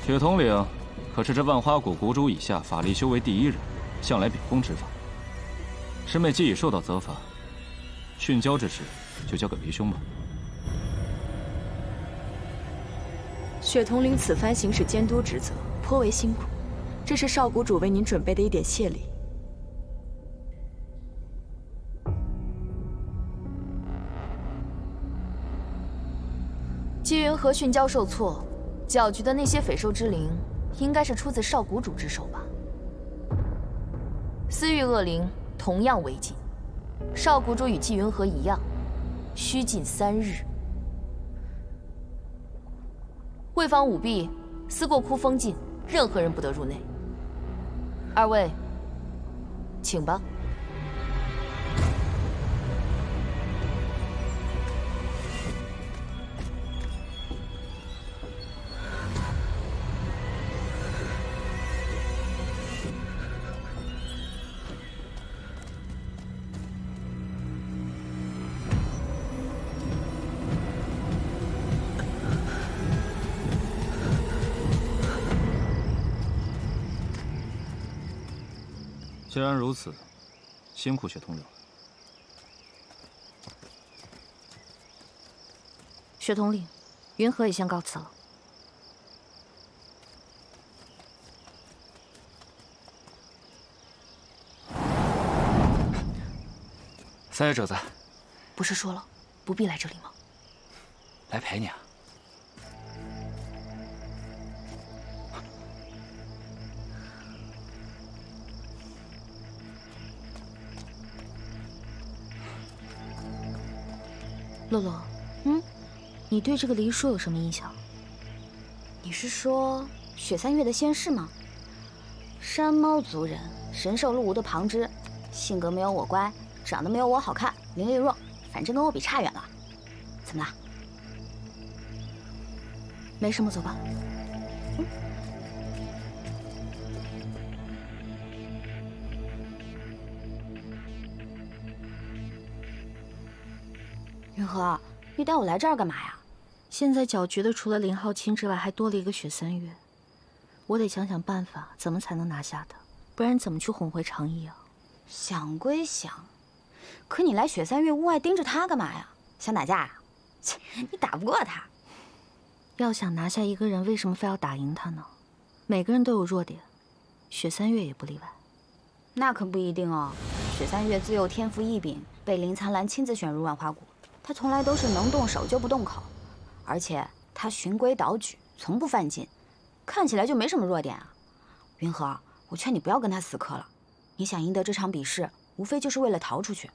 铁统领可是这万花谷谷主以下法力修为第1人，向来秉公执法。师妹既已受到责罚，训教之事就交给为兄吧。雪统领此番行使监督职责，颇为辛苦，这是少谷主为您准备的一点谢礼。纪云和训教受挫，搅局的那些匪兽之灵，应该是出自少谷主之手吧？私欲恶灵同样违禁，少谷主与纪云河一样，须禁3日。为防舞弊，思过窟封禁，任何人不得入内。二位，请吧。既然如此，辛苦雪统领了。雪统领，云河也先告辞了。三月褶子，不是说了不必来这里吗？来陪你啊。洛洛，你对这个黎叔有什么印象？你是说雪三月的仙世吗？山猫族人，神兽鹿无的旁支，性格没有我乖，长得没有我好看，灵力弱，反正跟我比差远了。怎么啦？没什么，走吧。云河，你带我来这儿干嘛呀？现在搅局的除了林浩清之外，还多了一个雪三月。我得想想办法，怎么才能拿下他，不然怎么去哄回长意啊？想归想，可你来雪三月屋外盯着他干嘛呀？想打架呀？切，你打不过他。要想拿下一个人，为什么非要打赢他呢？每个人都有弱点，雪三月也不例外。那可不一定哦。雪三月自幼天赋异禀，被林苍兰亲自选入万花谷。他从来都是能动手就不动口，而且他循规蹈矩，从不犯禁，看起来就没什么弱点啊。云河，我劝你不要跟他死磕了。你想赢得这场比试，无非就是为了逃出去。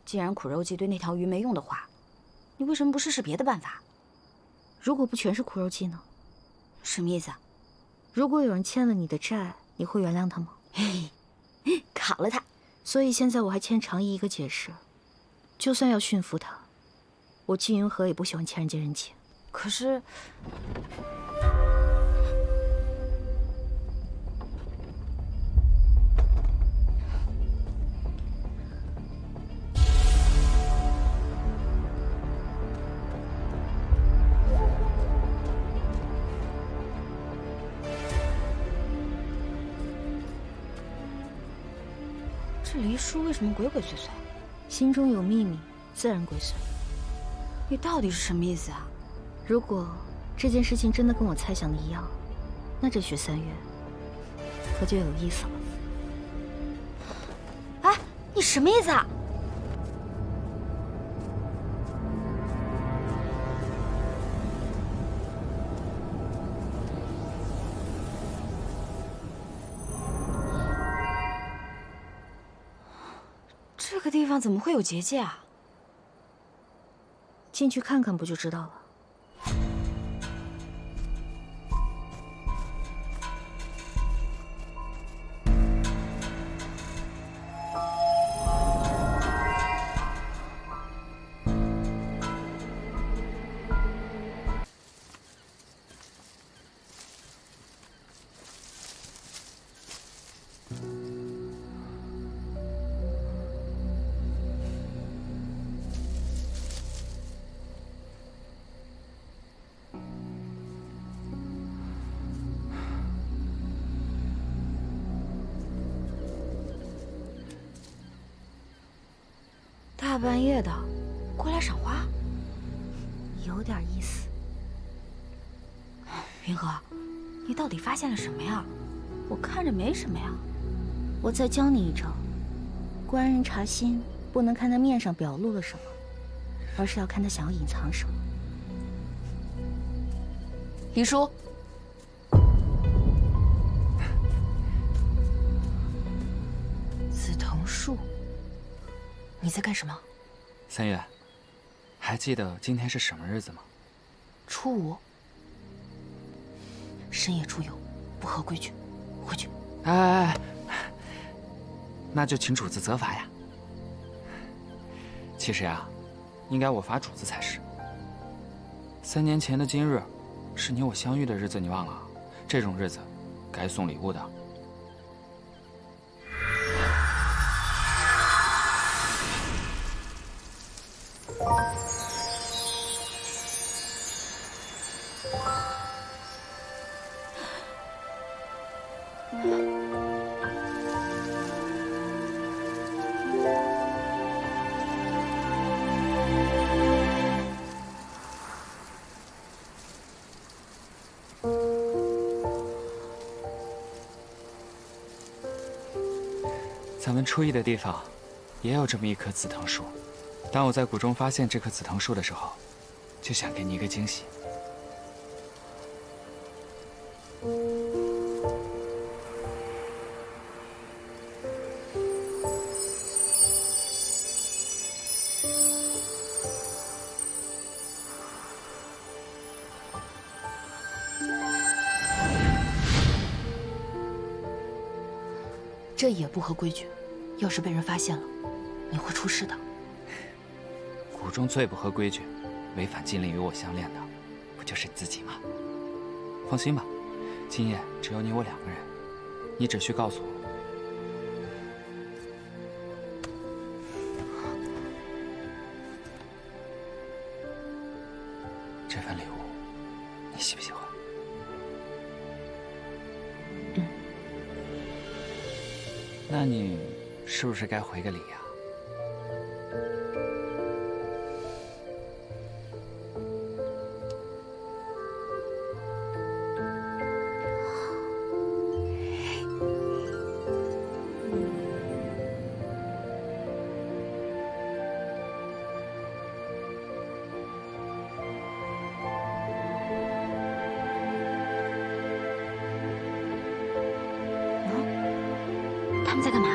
既然苦肉计对那条鱼没用的话，你为什么不试试别的办法？如果不全是苦肉计呢？什么意思啊？如果有人欠了你的债，你会原谅他吗？嘿，考了他。所以现在我还欠长意一个解释，就算要驯服他，我纪云河也不喜欢欠人家人情。可是，这黎叔为什么鬼鬼祟祟？心中有秘密，自然鬼祟。你到底是什么意思啊？如果这件事情真的跟我猜想的一样，那这雪三月可就有意思了。哎，你什么意思啊？这个地方怎么会有结界啊？进去看看不就知道了。大半夜的，过来赏花，有点意思。云河，你到底发现了什么呀？我看着没什么呀。我再教你一招，观人察心，不能看他面上表露了什么，而是要看他想要隐藏什么。黎叔，紫藤树。你在干什么？三月，还记得今天是什么日子吗？初五。深夜出游，不合规矩，回去。哎，那就请主子责罚呀。其实呀，应该我罚主子才是。3年前的今日，是你我相遇的日子，你忘了？这种日子，该送礼物的。咱们初一的地方，也有这么一棵紫藤树。当我在谷中发现这棵紫藤树的时候，就想给你一个惊喜。这也不合规矩，要是被人发现了，你会出事的。谷中最不合规矩、违反禁令与我相恋的，不就是你自己吗？放心吧，今夜只有你我2个人，你只需告诉我。这份礼物，你喜不喜欢？那你是不是该回个礼呀？他们在干嘛？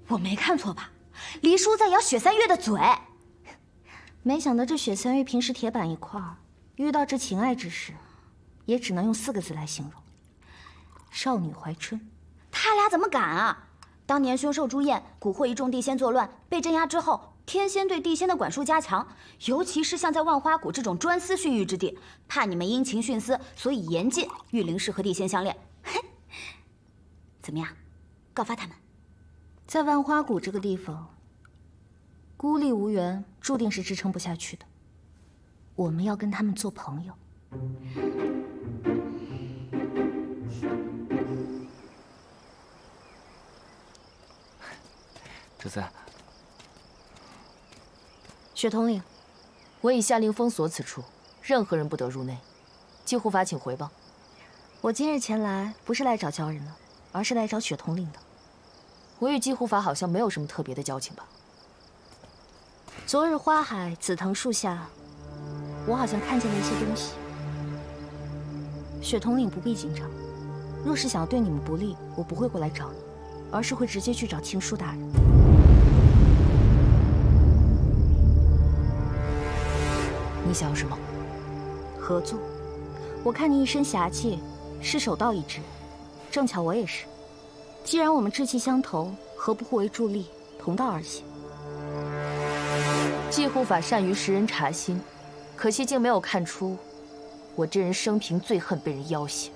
我没看错吧？黎叔在咬雪三月的嘴。没想到这雪三月平时铁板一块儿，遇到这情爱之事，也只能用4个字来形容：少女怀春。他俩怎么敢啊？当年凶兽朱燕蛊惑一众地仙作乱，被镇压之后，天仙对地仙的管束加强，尤其是像在万花谷这种专司训育之地，怕你们因情徇私，所以严禁御灵氏和地仙相恋。怎么样，告发他们？在万花谷这个地方，孤立无援，注定是支撑不下去的。我们要跟他们做朋友。主子，血统领，我已下令封锁此处，任何人不得入内。季护法，请回吧。我今日前来不是来找鲛人的，而是来找血统领的。我与季护法好像没有什么特别的交情吧？昨日花海紫藤树下，我好像看见了一些东西。血统领不必紧张，若是想要对你们不利，我不会过来找你，而是会直接去找青书大人。你想要什么？合作。我看你一身侠气，是手道一致，正巧我也是。既然我们志气相投，何不互为助力，同道而行？季护法善于识人察心，可惜竟没有看出我这人生平最恨被人要挟。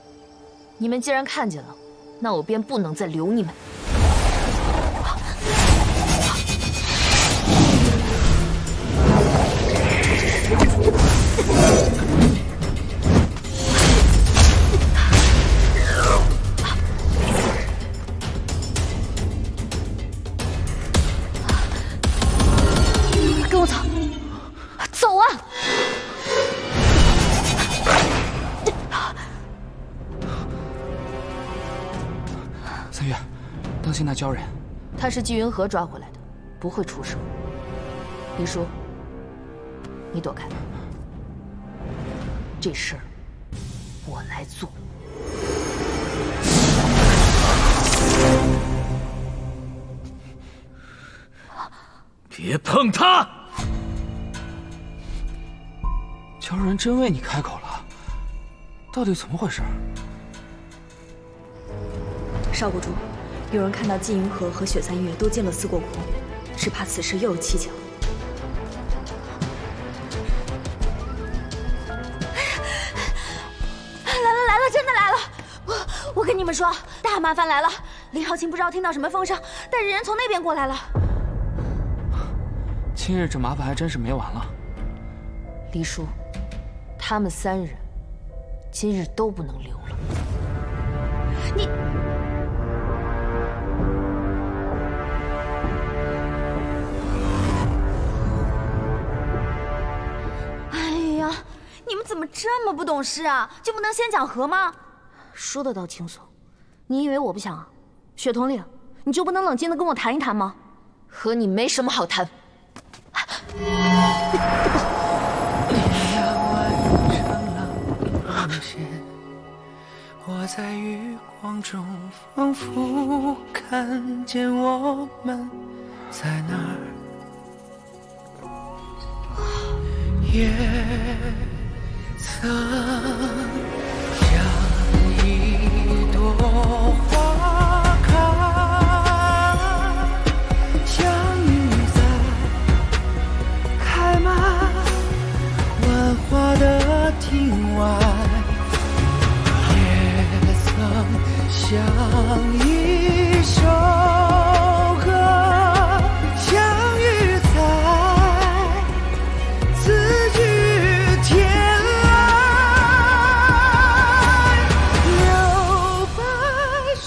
你们既然看见了，那我便不能再留你们。跟我走，走啊！三月，当心那鲛人。他是纪云河抓回来的，不会出手。黎叔，你躲开，这事儿我来做。别碰他！鲛人真为你开口了，到底怎么回事？少谷主，有人看到季云河和雪三月都进了思过窟，只怕此事又有蹊跷。来了，真的来了！我跟你们说，大麻烦来了。林浩清不知道听到什么风声，带着人从那边过来了。今日这麻烦还真是没完了。黎叔，他们3人今日都不能留了。你，哎呀，你们怎么这么不懂事啊？就不能先讲和吗？说的倒轻松，你以为我不想啊？雪统领，你就不能冷静的跟我谈一谈吗？和你没什么好谈。我在余光中仿佛看见我们在那儿，也曾像一朵花开，相遇在开满万花的庭外，像一首歌，相遇在此去天来，留白时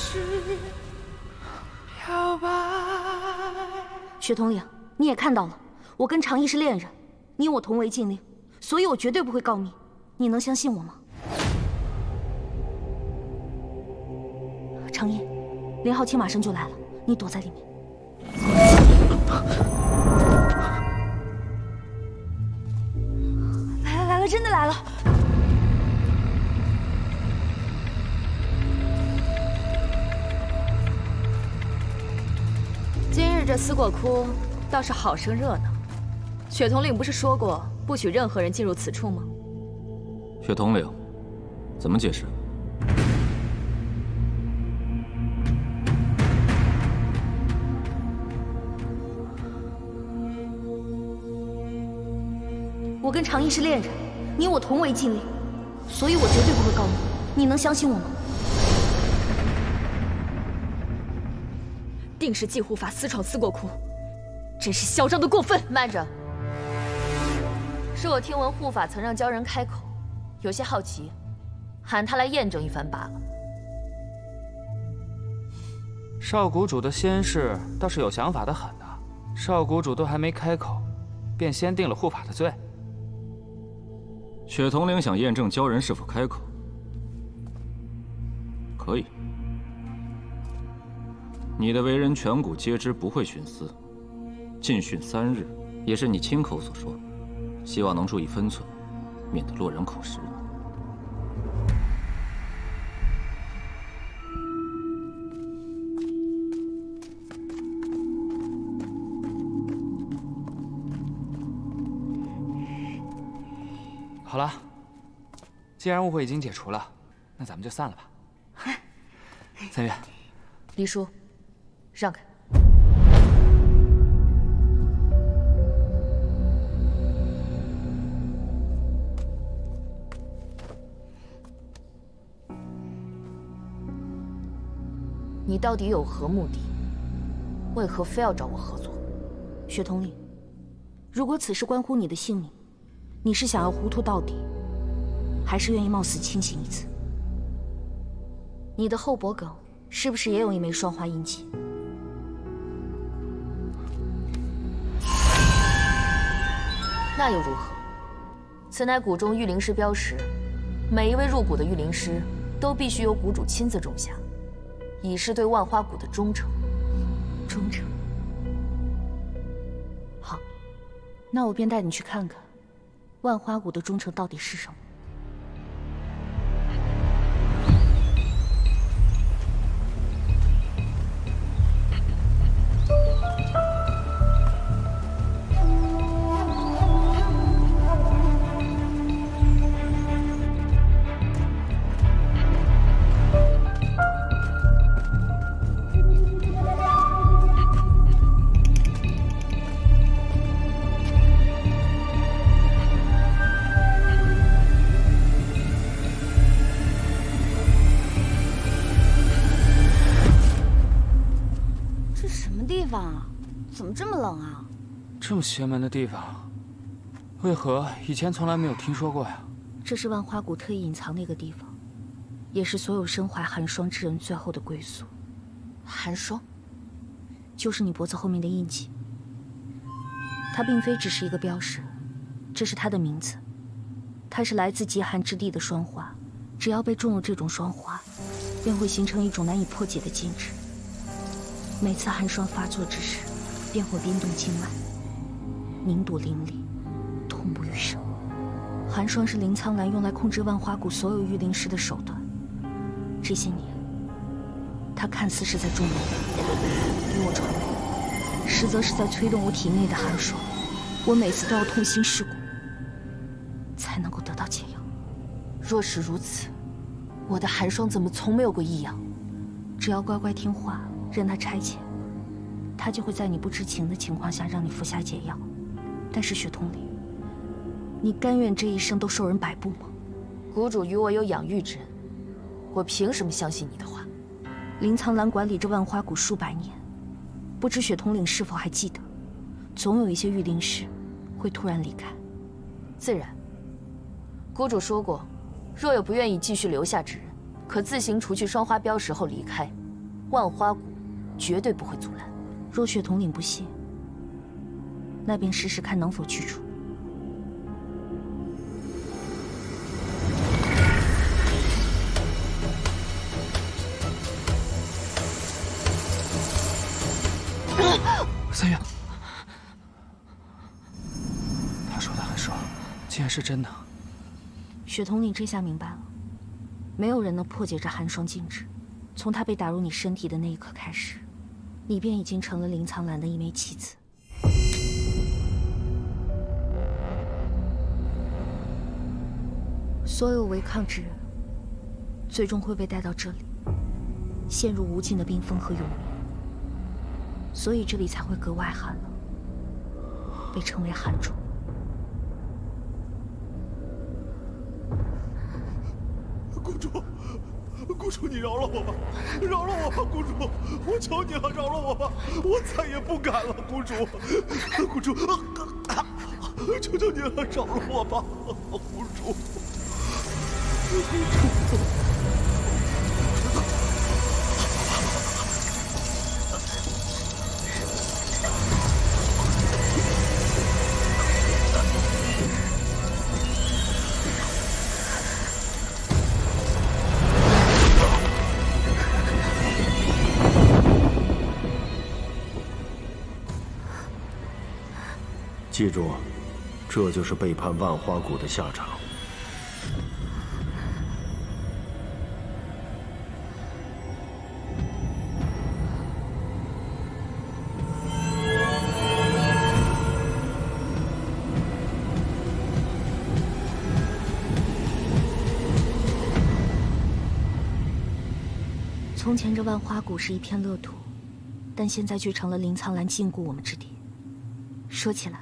漂白。雪统领，你也看到了，我跟长义是恋人，你我同为禁令，所以我绝对不会告密，你能相信我吗？长义，林浩清马上就来了，你躲在里面。来了，真的来了！今日这思过窟倒是好生热闹。雪统领不是说过不许任何人进入此处吗？雪统领，怎么解释？我跟长义是恋人，你我同为禁令，所以我绝对不会告密，你能相信我吗？定是季护法私闯思过窟，真是嚣张的过分！慢着，是我听闻护法曾让鲛人开口，有些好奇，喊他来验证一番罢了。少谷主的仙事倒是有想法的很啊，少谷主都还没开口，便先定了护法的罪。雪统领想验证鲛人是否开口，可以。你的为人全谷皆知，不会徇私。禁训3日，也是你亲口所说，希望能注意分寸，免得落人口实。好了，既然误会已经解除了，那咱们就散了吧。三月，黎叔，让开。你到底有何目的？为何非要找我合作？雪统领，如果此事关乎你的性命，你是想要糊涂到底，还是愿意冒死清醒一次？你的后脖梗是不是也有一枚双花印记？那又如何？此乃谷中御灵师标识，每一位入谷的御灵师都必须由谷主亲自种下，以示对万花谷的忠诚。忠诚。好，那我便带你去看看万花谷的忠诚到底是什么？怎么这么冷啊？这么邪门的地方，为何以前从来没有听说过呀？这是万花谷特意隐藏的一个地方，也是所有身怀寒霜之人最后的归宿。寒霜，就是你脖子后面的印记。它并非只是一个标识，这是它的名字。它是来自极寒之地的霜花，只要被种入这种霜花，便会形成一种难以破解的禁制。每次寒霜发作之时，便会冰冻经脉，凝堵灵力，痛不欲生。寒霜是林苍兰用来控制万花谷所有御灵师的手段。这些年，他看似是在种灵力，给我传播，实则是在催动我体内的寒霜。我每次都要痛心噬骨，才能够得到解药。若是如此，我的寒霜怎么从没有过异样？只要乖乖听话，任他差遣，他就会在你不知情的情况下让你服下解药。但是雪通灵，你甘愿这一生都受人摆布吗？谷主与我有养育之恩，我凭什么相信你的话？林苍兰管理着万花谷数百年，不知雪通灵是否还记得，总有一些御灵师会突然离开。自然，谷主说过，若有不愿意继续留下之人，可自行除去霜花标识后离开。万花谷绝对不会阻拦。若雪统领不信，那便试试看能否去除。三月，他说的寒霜，竟然是真的。雪统领这下明白了，没有人能破解这寒霜禁制。从他被打入你身体的那一刻开始，你便已经成了林苍兰的一枚棋子。所有违抗之人，最终会被带到这里，陷入无尽的冰封和永眠。所以这里才会格外寒冷，被称为寒中。公主。公主，你饶了我吧，饶了我吧，公主，我求你了，饶了我吧，我再也不敢了，公主，公主，求求你了，饶了我吧，公主，公主。记住，这就是背叛万花谷的下场。从前这万花谷是一片乐土，但现在却成了林苍兰禁锢我们之地。说起来，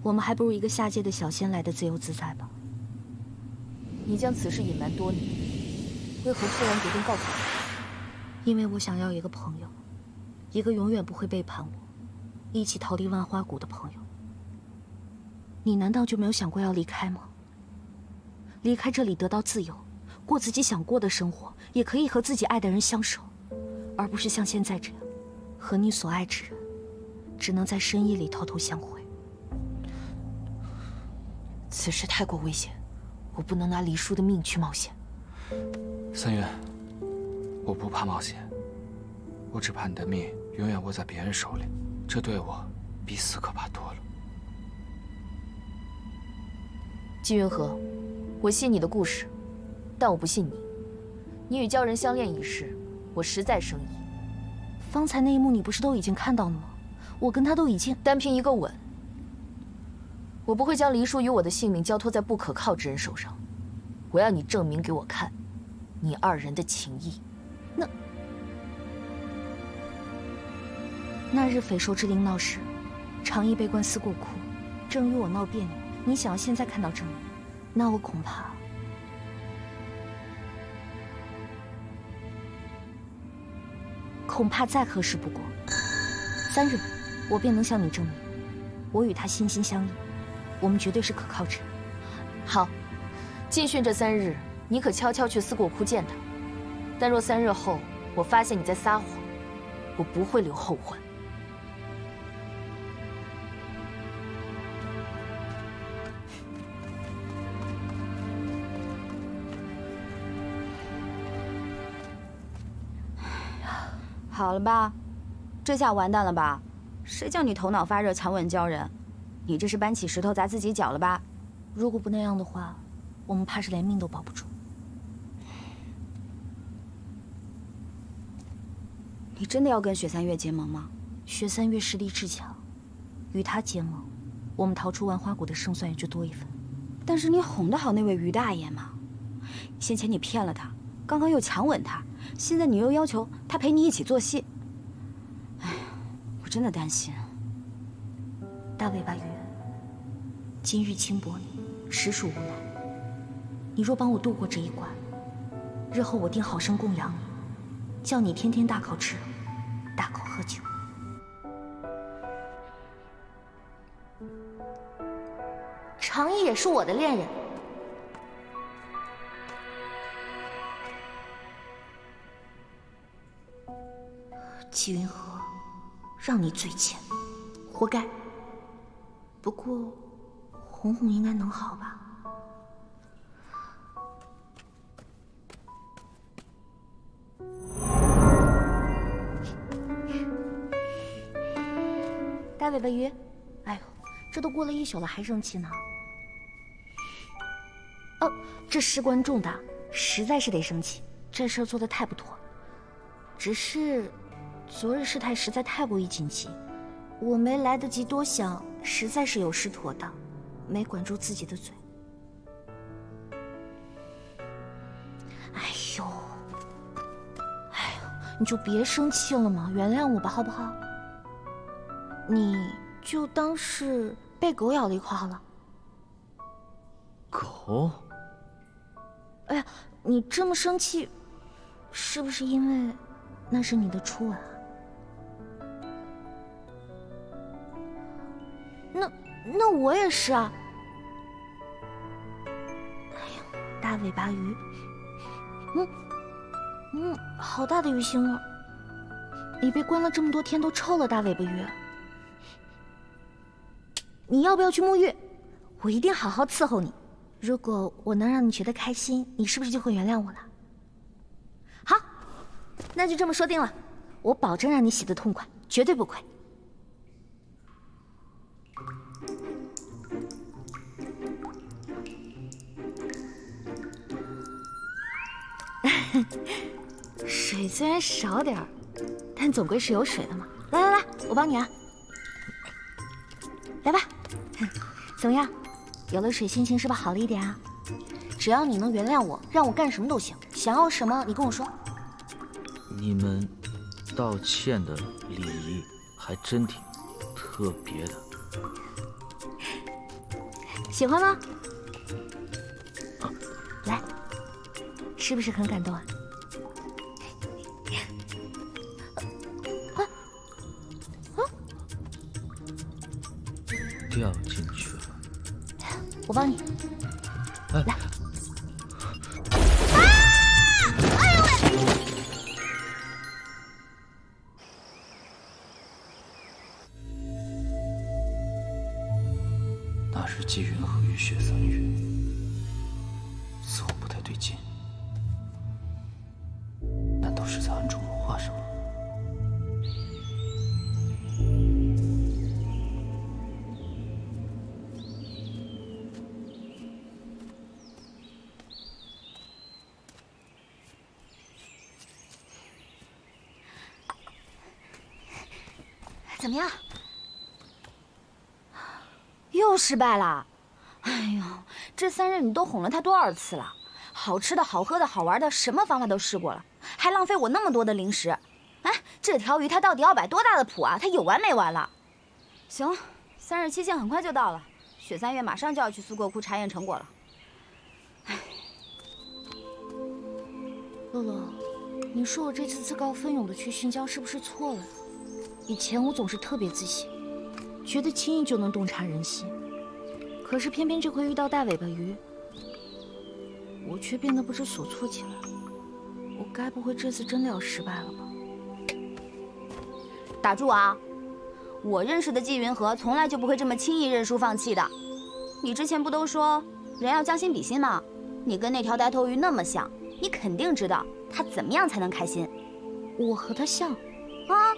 我们还不如一个下界的小仙来的自由自在吧。你将此事隐瞒多年，为何突然决定告诉我？因为我想要一个朋友，一个永远不会背叛我，一起逃离万花谷的朋友。你难道就没有想过要离开吗？离开这里，得到自由，过自己想过的生活，也可以和自己爱的人相守，而不是像现在这样，和你所爱之人只能在深夜里偷偷相会。此事太过危险，我不能拿黎叔的命去冒险。三月，我不怕冒险，我只怕你的命永远握在别人手里，这对我比死可怕多了。季云和，我信你的故事，但我不信你。你与鲛人相恋一事，我实在生疑。方才那一幕你不是都已经看到了吗？我跟他都已经单凭一个吻，我不会将黎叔与我的性命交托在不可靠之人手上。我要你证明给我看，你二人的情谊。那日匪首之灵闹事，长义被关思过窟，正与我闹别扭。你想要现在看到证明，那我恐怕再合适不过。3日，我便能向你证明，我与他心心相印，我们绝对是可靠之人。好，禁训这3日，你可悄悄去思过窟见他。但若3日后我发现你在撒谎，我不会留后患。好了吧，这下完蛋了吧？谁叫你头脑发热强吻鲛人？你这是搬起石头砸自己脚了吧？如果不那样的话，我们怕是连命都保不住。你真的要跟雪三月结盟吗？雪三月实力至强，与他结盟，我们逃出万花谷的胜算也就多一分。但是你哄得好那位于大爷吗？先前你骗了他，刚刚又强吻他，现在你又要求他陪你一起做戏。哎呀，我真的担心。大尾巴鱼，今日轻薄你，实属无奈。你若帮我度过这一关，日后我定好生供养你，叫你天天大口吃肉，大口喝酒。长义也是我的恋人。纪云和，让你罪欠，活该。不过，哄哄应该能好吧？大尾巴鱼，哎呦，这都过了1宿了还生气呢？哦，这事关重大，实在是得生气。这事儿做得太不妥了。只是，昨日事态实在太过于紧急，我没来得及多想，实在是有失妥当，没管住自己的嘴。哎呦，你就别生气了嘛，原谅我吧，好不好？你就当是被狗咬了一口好了。狗？哎呀，你这么生气，是不是因为那是你的初吻啊？那我也是啊。哎呀，大尾巴鱼，好大的鱼腥味儿！你被关了这么多天都臭了，大尾巴鱼。你要不要去沐浴？我一定好好伺候你。如果我能让你觉得开心，你是不是就会原谅我了？好，那就这么说定了。我保证让你洗得痛快，绝对不亏。水虽然少点儿，但总归是有水的嘛。来，我帮你啊。来吧，怎么样？有了水，心情是不是好了一点啊？只要你能原谅我，让我干什么都行。想要什么，你跟我说。你们道歉的礼仪还真挺特别的。喜欢吗？来，是不是很感动啊？掉进去了，我帮你。来。哎呦喂！那日纪云和与雪三月，似乎不太对劲。难道是在暗中谋划什么？怎么样？又失败了。哎呦，这3日你都哄了他多少次了？好吃的、好喝的、好玩的，什么方法都试过了，还浪费我那么多的零食。哎，这条鱼它到底要摆多大的谱啊？它有完没完了？行，3日期限很快就到了，雪3月马上就要去苏国库查验成果了。哎，洛洛，你说我这次自告奋勇的去殉教是不是错了？以前我总是特别自信，觉得轻易就能洞察人心，可是偏偏这回遇到大尾巴鱼，我却变得不知所措起来。我该不会这次真的要失败了吧？打住啊！我认识的纪云和从来就不会这么轻易认输放弃的。你之前不都说人要将心比心吗？你跟那条呆头鱼那么像，你肯定知道它怎么样才能开心。我和它像啊，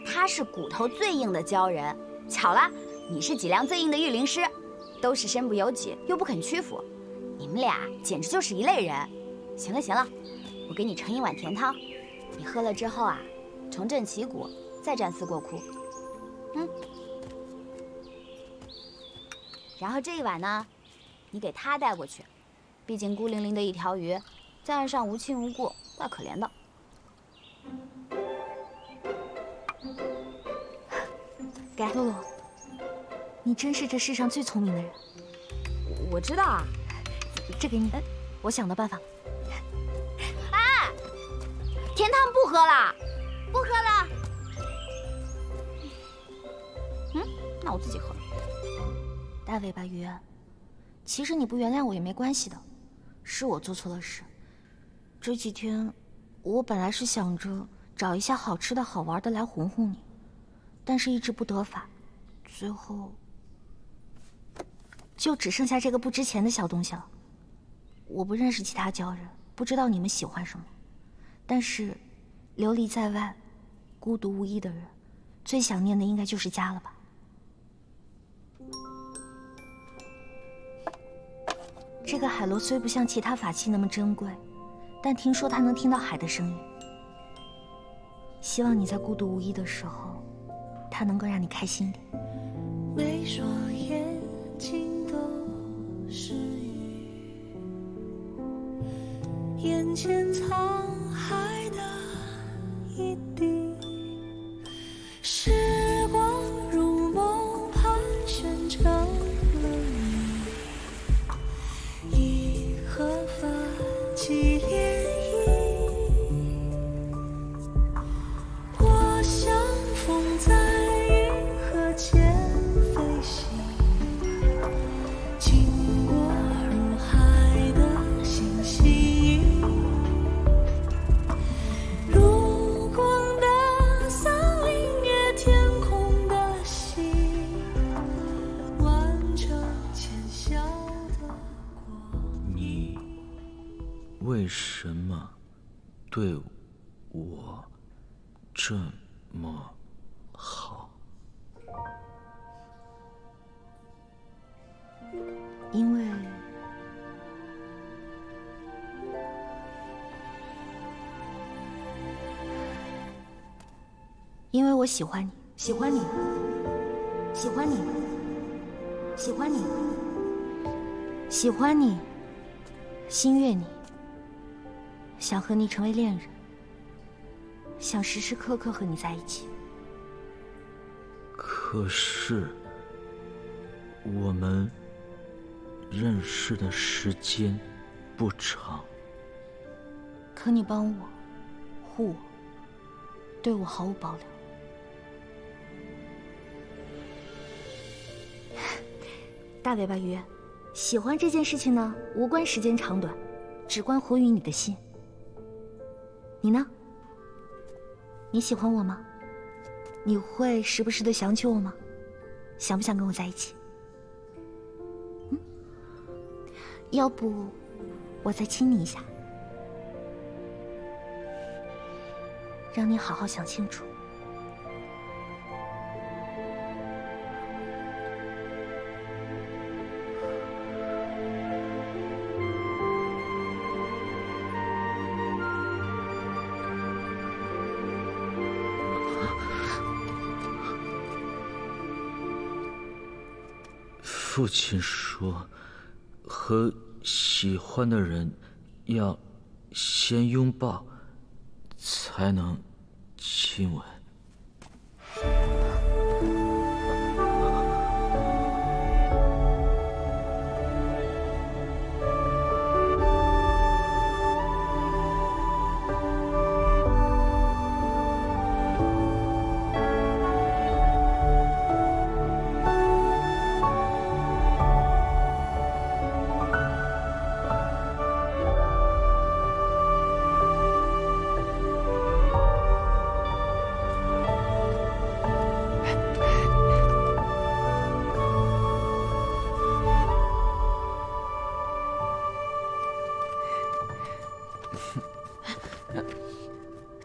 他是骨头最硬的鲛人，巧了，你是脊梁最硬的御灵师，都是身不由己又不肯屈服，你们俩简直就是一类人。行了行了，我给你盛一碗甜汤，你喝了之后啊，重振旗鼓，再战四国窟。然后这一碗呢，你给他带过去，毕竟孤零零的一条鱼，在岸上无亲无故，怪可怜的。给洛洛，你真是这世上最聪明的人。我知道啊，这给你，我想到办法了。哎，甜汤不喝了，不喝了。那我自己喝了。大尾巴鱼，其实你不原谅我也没关系的，是我做错了事。这几天，我本来是想着找一下好吃的好玩的来哄哄你，但是一直不得法，最后就只剩下这个不值钱的小东西了。我不认识其他鲛人，不知道你们喜欢什么，但是流离在外、孤独无依的人，最想念的应该就是家了吧。这个海螺虽不像其他法器那么珍贵，但听说它能听到海的声音。希望你在孤独无依的时候，它能够让你开心点。每双眼睛都是雨，眼前沧海的一滴，时光如梦盘旋成了你，一盒发髻涟漪，我像风在银河间飞行，经过入海的星星，路光的森林也天空的心，完成浅笑的你为什么对我这么好？因为我喜欢你，喜欢你，喜欢你，喜欢你，喜欢你，心悦你，想和你成为恋人，想时时刻刻和你在一起。可是我们认识的时间不长，可你帮我，护我，对我毫无保留。大尾巴鱼，喜欢这件事情呢，无关时间长短，只关乎于你的心。你呢？你喜欢我吗？你会时不时的想起我吗？想不想跟我在一起？要不我再亲你一下，让你好好想清楚。父亲说，和喜欢的人要先拥抱，才能亲吻。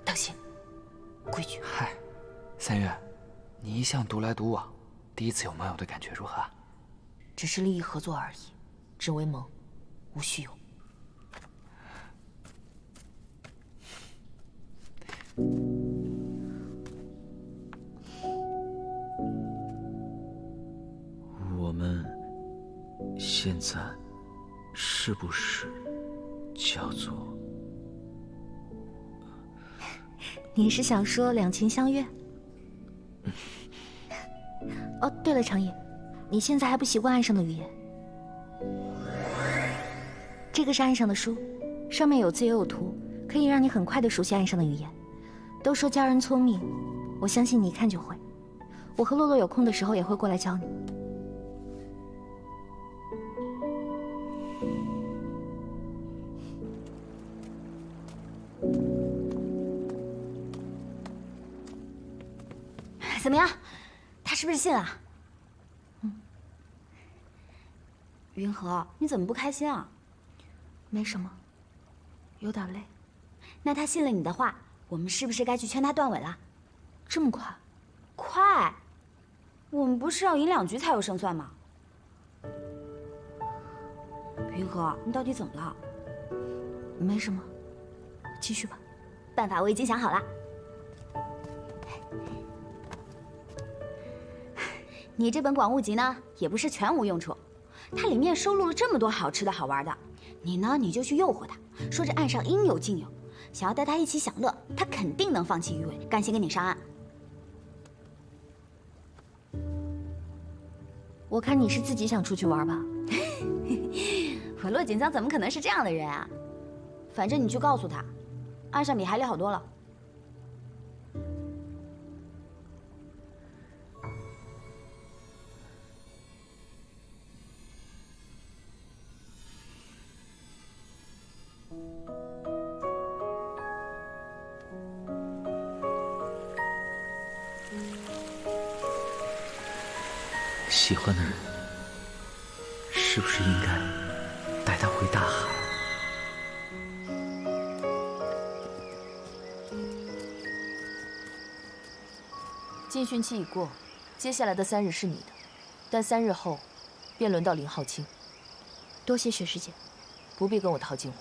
当心，规矩。嗨，三月，你一向独来独往，第一次有盟友的感觉如何？只是利益合作而已，只为盟，无虚有。我们现在是不是叫做？你是想说两情相悦？哦，对了，长野，你现在还不习惯岸上的语言。这个是岸上的书，上面有字也有图，可以让你很快的熟悉岸上的语言。都说教人聪明，我相信你一看就会。我和洛洛有空的时候也会过来教你。怎么样？他是不是信了？云禾，你怎么不开心啊？没什么，有点累。那他信了你的话，我们是不是该去劝他断尾了？这么快？快！我们不是要赢2局才有胜算吗？云禾，你到底怎么了？没什么，继续吧。办法我已经想好了。你这本广物集呢，也不是全无用处，它里面收录了这么多好吃的好玩的，你就去诱惑他，说这岸上应有尽有，想要带他一起享乐，他肯定能放弃鱼尾，甘心跟你上岸。我看你是自己想出去玩吧。我骆锦江怎么可能是这样的人啊？反正你去告诉他，岸上比海里好多了。喜欢的人，是不是应该带他回大海？禁训期已过，接下来的3日是你的，但3日后，便轮到林浩清。多谢雪师姐，不必跟我套近乎。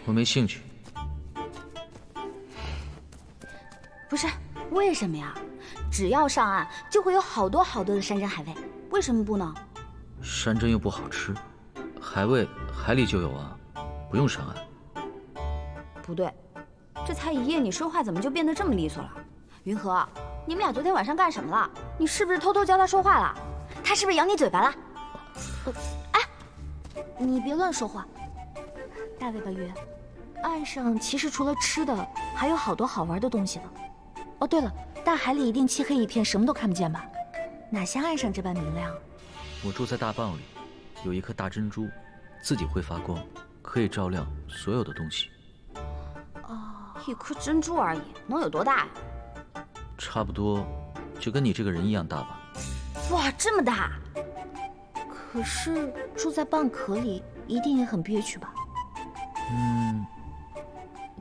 我没兴趣。不是，为什么呀？只要上岸，就会有好多好多的山珍海味，为什么不呢？山珍又不好吃，海味海里就有啊，不用上岸。不对，这才一夜，你说话怎么就变得这么利索了？云禾，你们俩昨天晚上干什么了？你是不是偷偷教他说话了？他是不是咬你嘴巴了？哎，你别乱说话。大尾巴鱼，岸上其实除了吃的，还有好多好玩的东西呢。哦，对了，大海里一定漆黑一片，什么都看不见吧？哪像岸上这般明亮？我住在大蚌里，有一颗大珍珠，自己会发光，可以照亮所有的东西。哦，一颗珍珠而已，能有多大呀？差不多，就跟你这个人一样大吧。哇，这么大！可是住在蚌壳里，一定也很憋屈吧？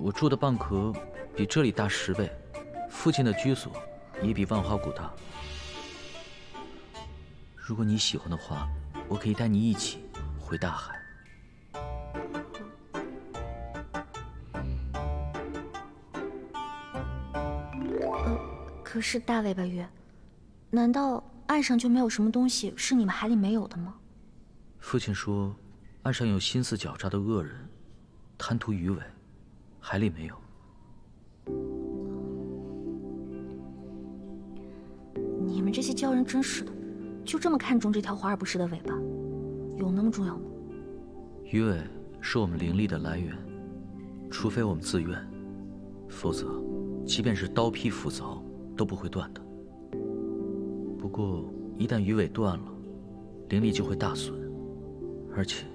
我住的蚌壳比这里大10倍，附近的居所也比万花谷大。如果你喜欢的话，我可以带你一起回大海。可是大尾巴鱼，难道岸上就没有什么东西是你们海里没有的吗？父亲说，岸上有心思狡诈的恶人，贪图鱼尾，海里没有。你们这些鲛人真是的，就这么看重这条华而不实的尾巴，有那么重要吗？鱼尾是我们灵力的来源，除非我们自愿，否则，即便是刀劈斧凿都不会断的。不过，一旦鱼尾断了，灵力就会大损，而且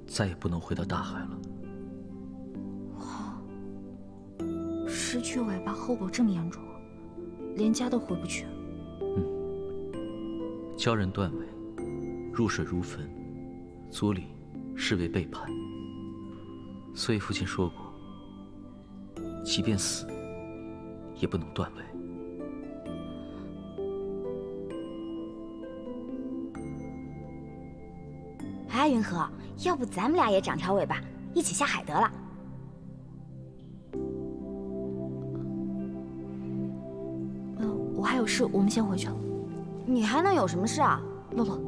再也不能回到大海了。失去尾巴后果这么严重，连家都回不去。鲛人断尾，入水如焚，族里视为背叛。所以父亲说过，即便死，也不能断尾。哎，云禾，要不咱们俩也长条尾巴，一起下海得了。我还有事，我们先回去了。你还能有什么事啊，洛洛？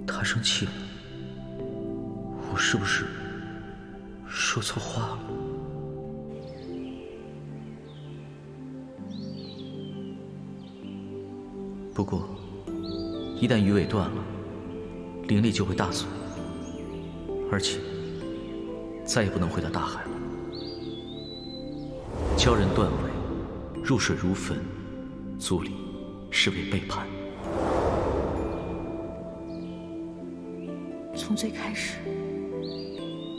他生气了，我是不是说错话了？不过，一旦鱼尾断了，灵力就会大损，而且再也不能回到大海了。鲛人断尾，入水如焚，族里视为背叛。从最开始，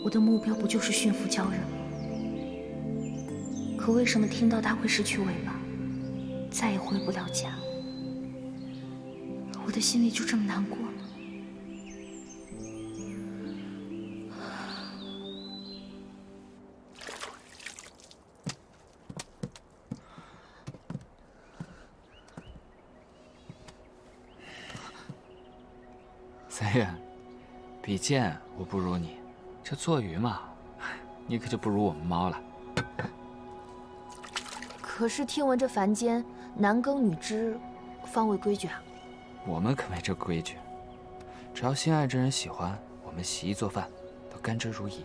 我的目标不就是驯服鲛人吗？可为什么听到他会失去尾巴，再也回不了家，我的心里就这么难过呢？三月，比剑我不如你，这做鱼嘛，你可就不如我们猫了。可是听闻这凡间男耕女织，方为规矩啊。我们可没这规矩，只要心爱之人喜欢，我们洗衣做饭都甘之如饴。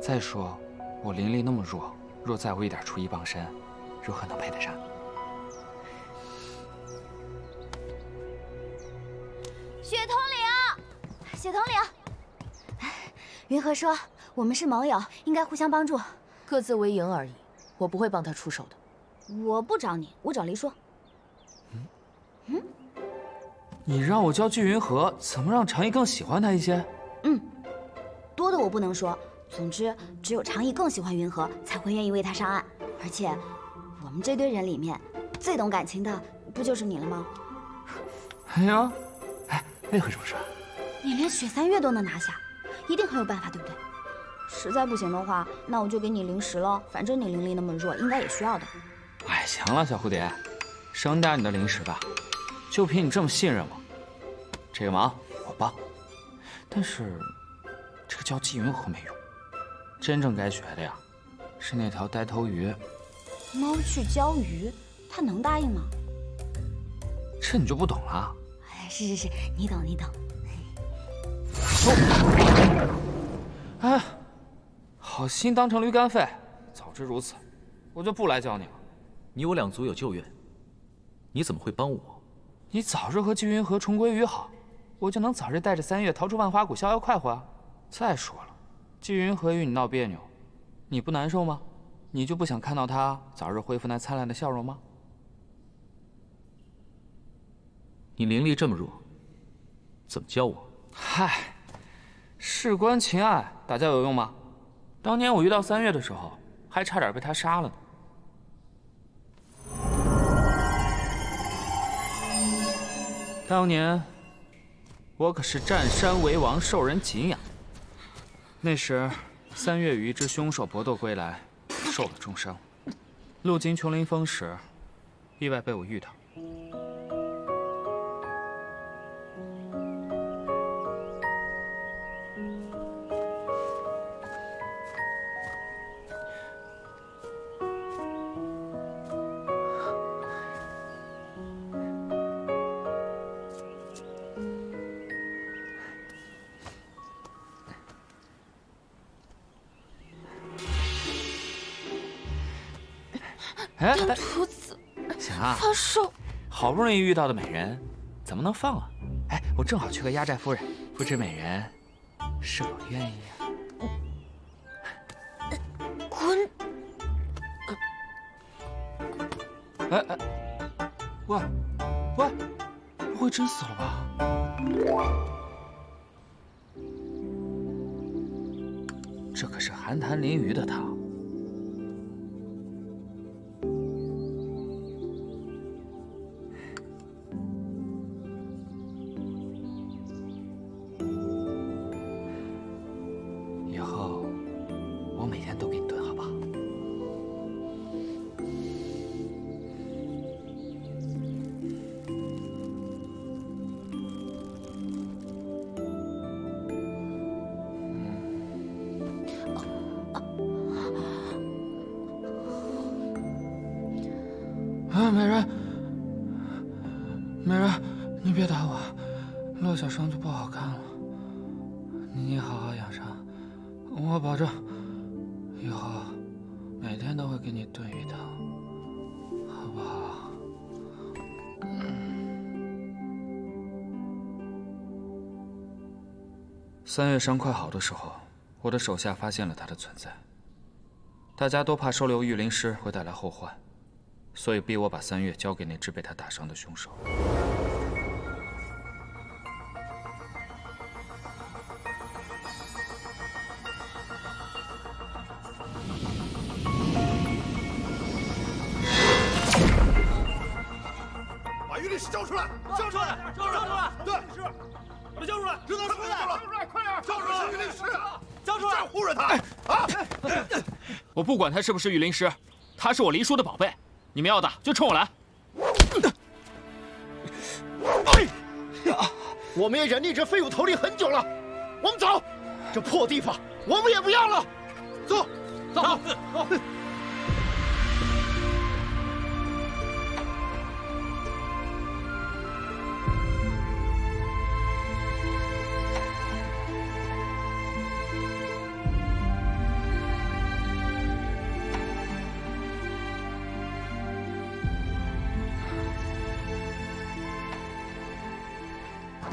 再说，我灵力那么弱，若再无一点厨艺傍身，如何能配得上你？雪统领，雪统领，云禾说我们是盟友，应该互相帮助，各自为营而已，我不会帮他出手的。我不找你，我找黎硕。你让我教具云禾怎么让长意更喜欢他一些？多的我不能说。总之，只有长意更喜欢云禾，才会愿意为他上岸。而且，我们这堆人里面最懂感情的，不就是你了吗？哎呀，为何这么说？你连雪三月都能拿下，一定很有办法，对不对？实在不行的话，那我就给你零食了。反正你灵力那么弱，应该也需要的。哎，行了，小蝴蝶，省点你的零食吧。就凭你这么信任我，这个忙我帮。但是，这个教季云禾没用，真正该学的呀，是那条呆头鱼。猫去教鱼，他能答应吗？这你就不懂了。哎，是，你懂。哎，好心当成驴肝肺，早知如此，我就不来教你了。你我两族有旧怨，你怎么会帮我？你早日和季云禾重归于好，我就能早日带着三月逃出万花谷，逍遥快活啊！再说了，季云禾与你闹别扭，你不难受吗？你就不想看到他早日恢复那灿烂的笑容吗？你灵力这么弱，怎么教我？嗨，事关情爱，打架有用吗？当年我遇到三月的时候，还差点被他杀了呢。当年，我可是占山为王，受人敬仰，那时，3月与一只凶手搏斗归来，受了重伤。路经琼林峰时，意外被我遇到。哎，徒子，行啊，放手！好不容易遇到的美人，怎么能放啊？哎，我正好缺个压寨夫人，不知美人是否愿意啊？滚！哎，喂，不会真死了吧？这可是寒潭淋雨的他。以后我每天都给你炖，好不好？啊，美人，你别打我，落下伤就不好看了。你好好养伤，我保证，以后每天都会给你炖鱼汤，好不好？3月伤快好的时候，我的手下发现了他的存在。大家都怕收留御灵师会带来后患，所以逼我把3月交给那只被他打伤的凶手。把御灵师交出来！交出来！对，把他交出来！知道什么了？快点！交出来！御灵师，交出来！护着他！啊！我不管他是不是御灵师，他是我黎叔的宝贝。你们要的就冲我来！我们也忍你这废物头领很久了，我们走，这破地方我们也不要了，走。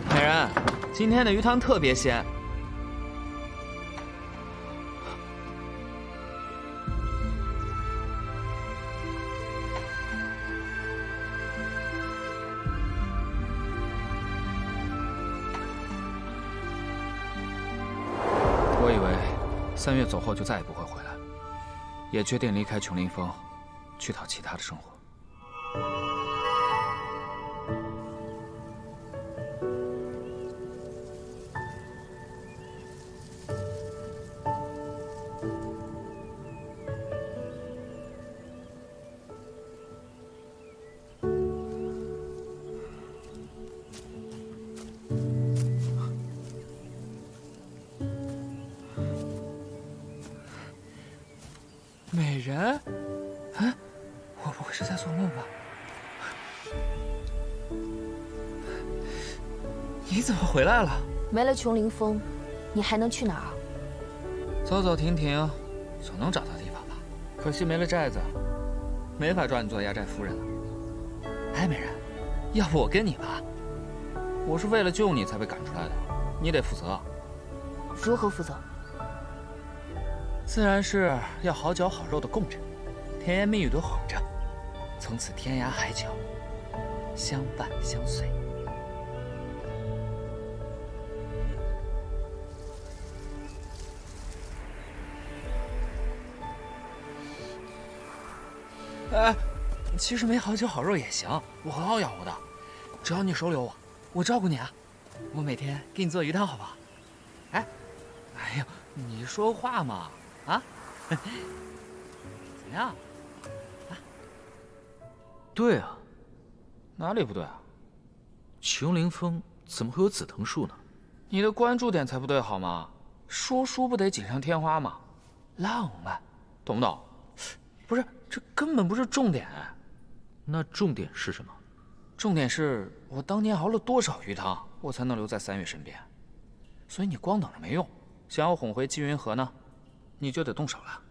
美人，今天的鱼汤特别鲜。我以为3月走后就再也不会回来，也决定离开琼林峰，去讨其他的生活。美人，啊，我不会是在做梦吧？你怎么回来了？没了琼林峰，你还能去哪儿？走走停停，总能找到地方吧。可惜没了寨子，没法抓你做压寨夫人了。哎，美人，要不我跟你吧？我是为了救你才被赶出来的，你得负责。如何负责？自然是要好酒好肉的供着，甜言蜜语的哄着，从此天涯海角，相伴相随。哎，其实没好酒好肉也行，我很好养活的，只要你收留我，我照顾你啊。我每天给你做鱼汤，好不好？哎呦，你说话嘛，啊？怎么样？对啊，哪里不对啊？琼林峰怎么会有紫藤树呢？你的关注点才不对好吗？说书不得锦上添花吗？浪漫，懂不懂？不是，这根本不是重点。那重点是什么？重点是我当年熬了多少鱼汤，我才能留在三月身边。所以你光等着没用，想要哄回季云河呢，你就得动手了。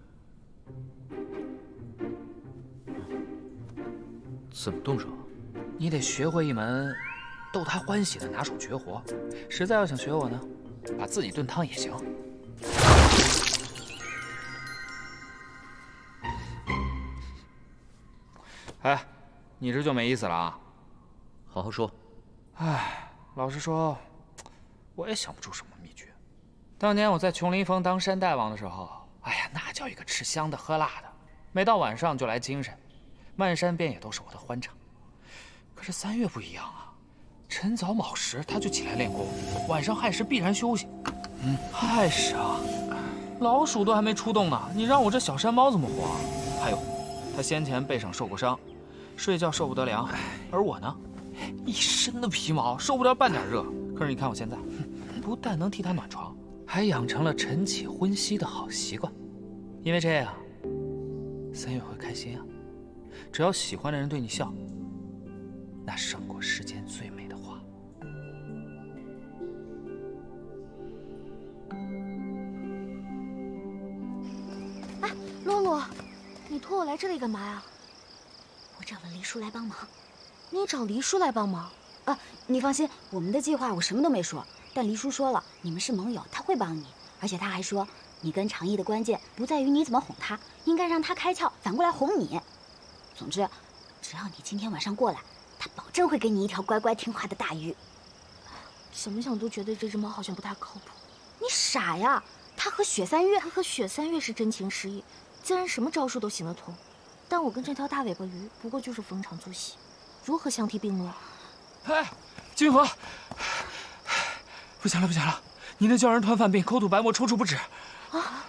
怎么动手？你得学会一门逗他欢喜的拿手绝活。实在要想学我呢，把自己炖汤也行。哎，你这就没意思了啊！好好说。哎，老实说，我也想不出什么秘诀。当年我在琼林峰当山大王的时候，哎呀，那叫一个吃香的喝辣的，每到晚上就来精神，漫山遍野都是我的欢场。可是三月不一样啊，晨早卯时他就起来练功，晚上亥时必然休息。亥时啊，老鼠都还没出动呢，你让我这小山猫怎么活啊？还有，他先前背上受过伤，睡觉受不得凉，而我呢，一身的皮毛，受不了半点热。可是你看我现在，不但能替他暖床，还养成了晨起昏息的好习惯。因为这样，三月会开心啊。只要喜欢的人对你笑，那胜过世间最美的花。哎，洛洛，你托我来这里干嘛呀？我找了黎叔来帮忙。你找黎叔来帮忙？啊，你放心，我们的计划我什么都没说，但黎叔说了，你们是盟友，他会帮你，而且他还说，你跟长意的关键不在于你怎么哄他，应该让他开窍，反过来哄你。总之，只要你今天晚上过来，他保证会给你一条乖乖听话的大鱼。怎么想都觉得这只猫好像不太靠谱。你傻呀，他和雪三月是真情实意，自然什么招数都行得通。但我跟这条大尾巴鱼不过就是逢场作戏，如何相提并论？哎，金河，不行了不行了，你那叫人团犯病，口吐白沫，抽搐不止。啊！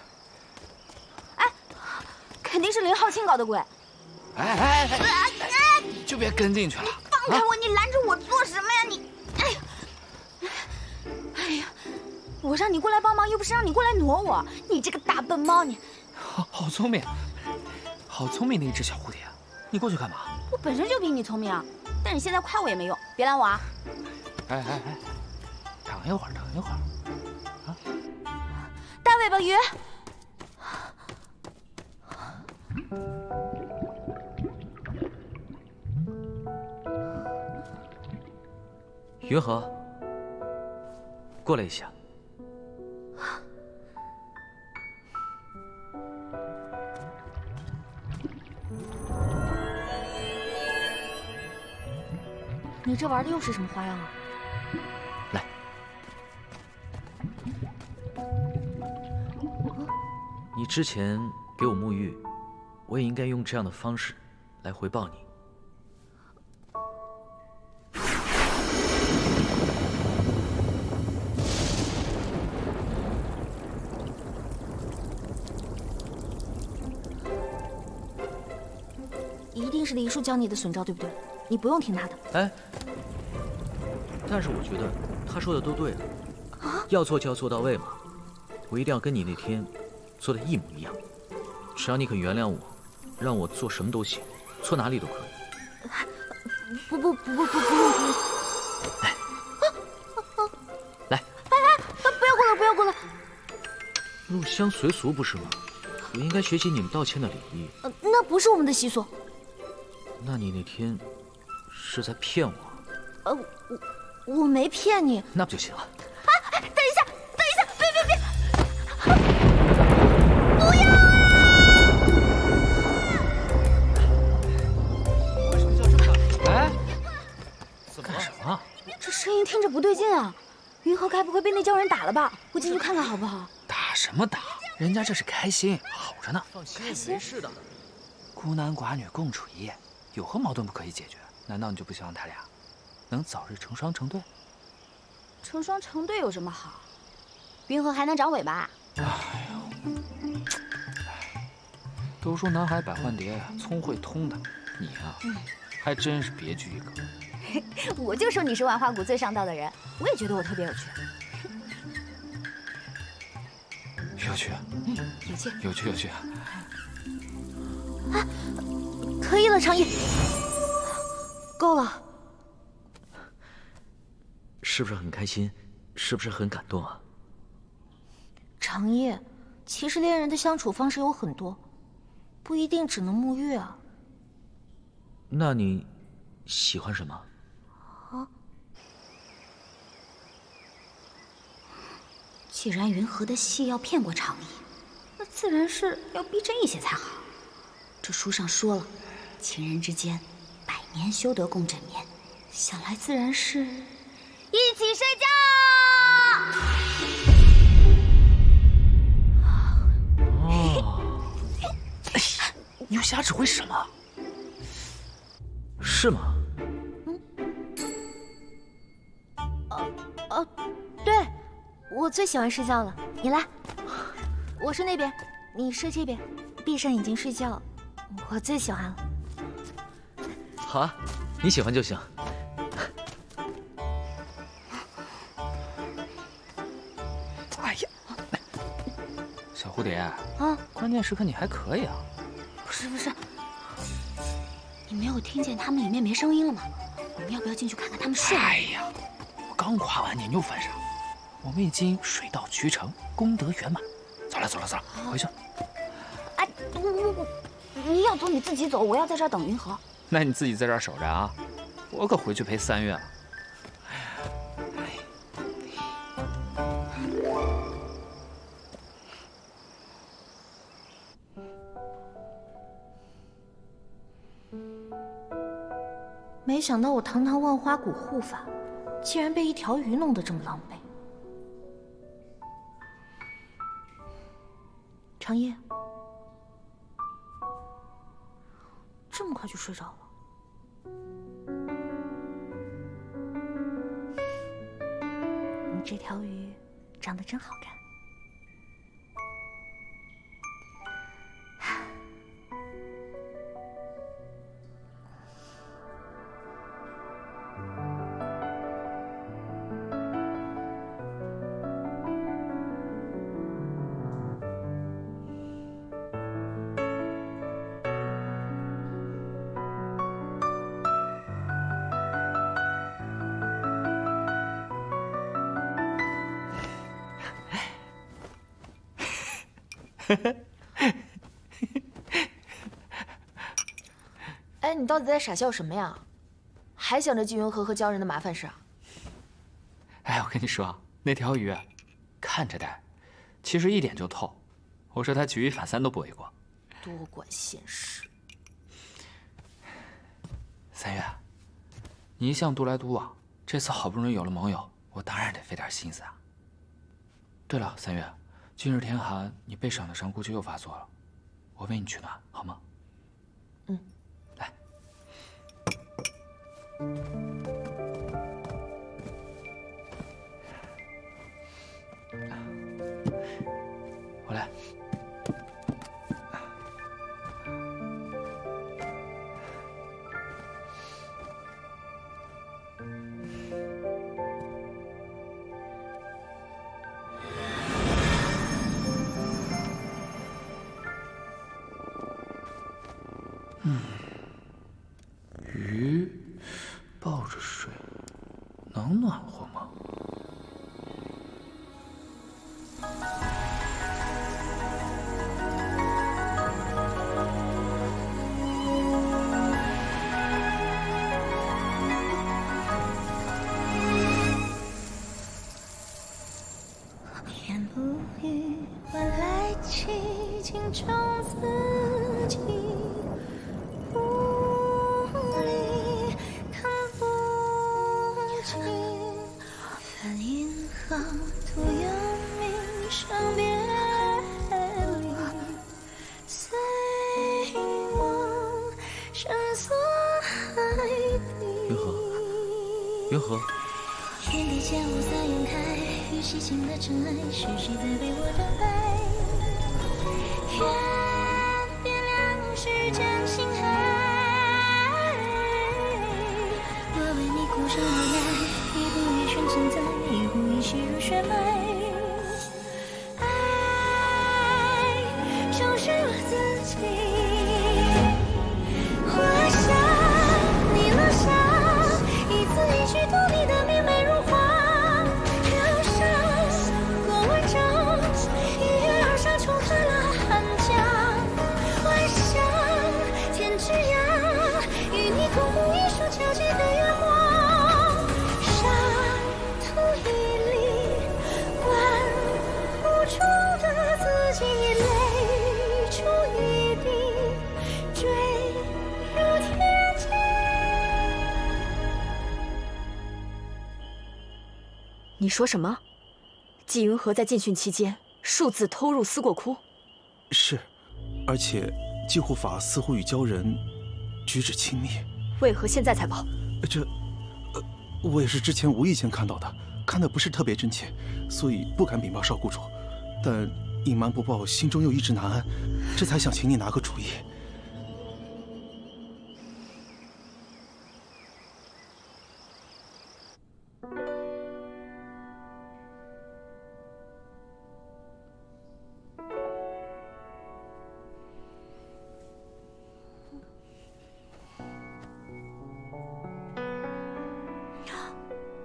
哎，肯定是林浩清搞的鬼。哎，你就别跟进去了。放开我！你拦着我做什么呀？你，哎呀，我让你过来帮忙，又不是让你过来挪我。你这个大笨猫，你，好聪明，好聪明的一只小蝴蝶。你过去干嘛？我本身就比你聪明啊，但你现在夸我也没用，别拦我啊！哎，等一会儿啊！大尾巴鱼。云河，过来一下。你这玩的又是什么花样啊？来，你之前给我沐浴，我也应该用这样的方式来回报你。一定是黎叔教你的损招，对不对？你不用听他的。哎，但是我觉得他说的都对的，要做就要做到位嘛。我一定要跟你那天做的一模一样。只要你肯原谅我，让我做什么都行，错哪里都可以。不用。来，不要过来！入乡随俗不是吗？我应该学习你们道歉的礼仪。那不是我们的习俗。那你那天是在骗我？我没骗你。那不就行了？等一下，别！不要为什么叫这么大声？哎，干什么？这声音听着不对劲啊！云河该不会被那鲛人打了吧？我进去看看好不好？打什么打？人家这是开心，好着呢。放心，没事的。孤男寡女共处一夜，有何矛盾不可以解决？难道你就不希望他俩能早日成双成对？成双成对有什么好？云河还能长尾巴？都说南海百幻蝶聪慧通的，你啊，还真是别具一格。我就说你是万花谷最上道的人，我也觉得我特别有趣。有趣，有趣，有趣，有趣。啊，可以了，长夜，够了。是不是很开心？是不是很感动啊？长夜，其实恋人的相处方式有很多，不一定只能沐浴啊。那你喜欢什么？啊？既然云河的戏要骗过长夜，那自然是要逼真一些才好。这书上说了，情人之间100年修得共枕眠，想来自然是一起睡觉。哦，你又瞎指挥什么？是吗？对，我最喜欢睡觉了。你来，我睡那边，你睡这边，闭上眼睛睡觉，我最喜欢了。好啊，你喜欢就行。哎呀，小蝴蝶啊，关键时刻你还可以啊。不是，你没有听见他们里面没声音了吗？我们要不要进去看看他们睡了？哎呀，我刚夸完你，你又犯傻。我们已经水到渠成，功德圆满。走了，回去。哎，你要走你自己走，我要在这儿等云河。那你自己在这儿守着啊，我可回去陪3月了。没想到我堂堂万花谷护法，竟然被一条鱼弄得这么狼狈。长夜，这么快就睡着了？你这条鱼长得真好看。哎，你到底在傻笑什么呀？还想着纪云河和鲛人的麻烦事啊？哎，我跟你说，那条鱼看着呆，其实一点就透。我说他举一反三都不为过。多管闲事。3月，你一向独来独往，这次好不容易有了盟友，我当然得费点心思啊。对了，3月，今日天寒，你背上的伤估计又发作了，我为你取暖好吗？嗯，来。我来。鱼抱着睡，能暖和吗？言不语，换来寂静中自己。徒有名伤别离，随我深锁海底。云河，天地间无色晕开，与细情的尘埃，是谁在为我等待？愿变凉世间心海。我为你苦守无奈，一步一圈存在，一呼一吸入血脉。爱就是我自己。画下你落下，一字一句读你的明媚如画。飘上过万丈，一跃而上冲破了寒江。幻想天之涯，与你共舞一束皎洁的月光。沙土一粒，管不住的自己，泪出一滴，坠入天际。你说什么？纪云河在禁训期间数次偷入思过窟？是，而且纪护法似乎与鲛人举止亲密。为何现在才报？我也是之前无意间看到的，看得不是特别真切，所以不敢禀报少谷主。但隐瞒不报，心中又一直难安，这才想请你拿个主意。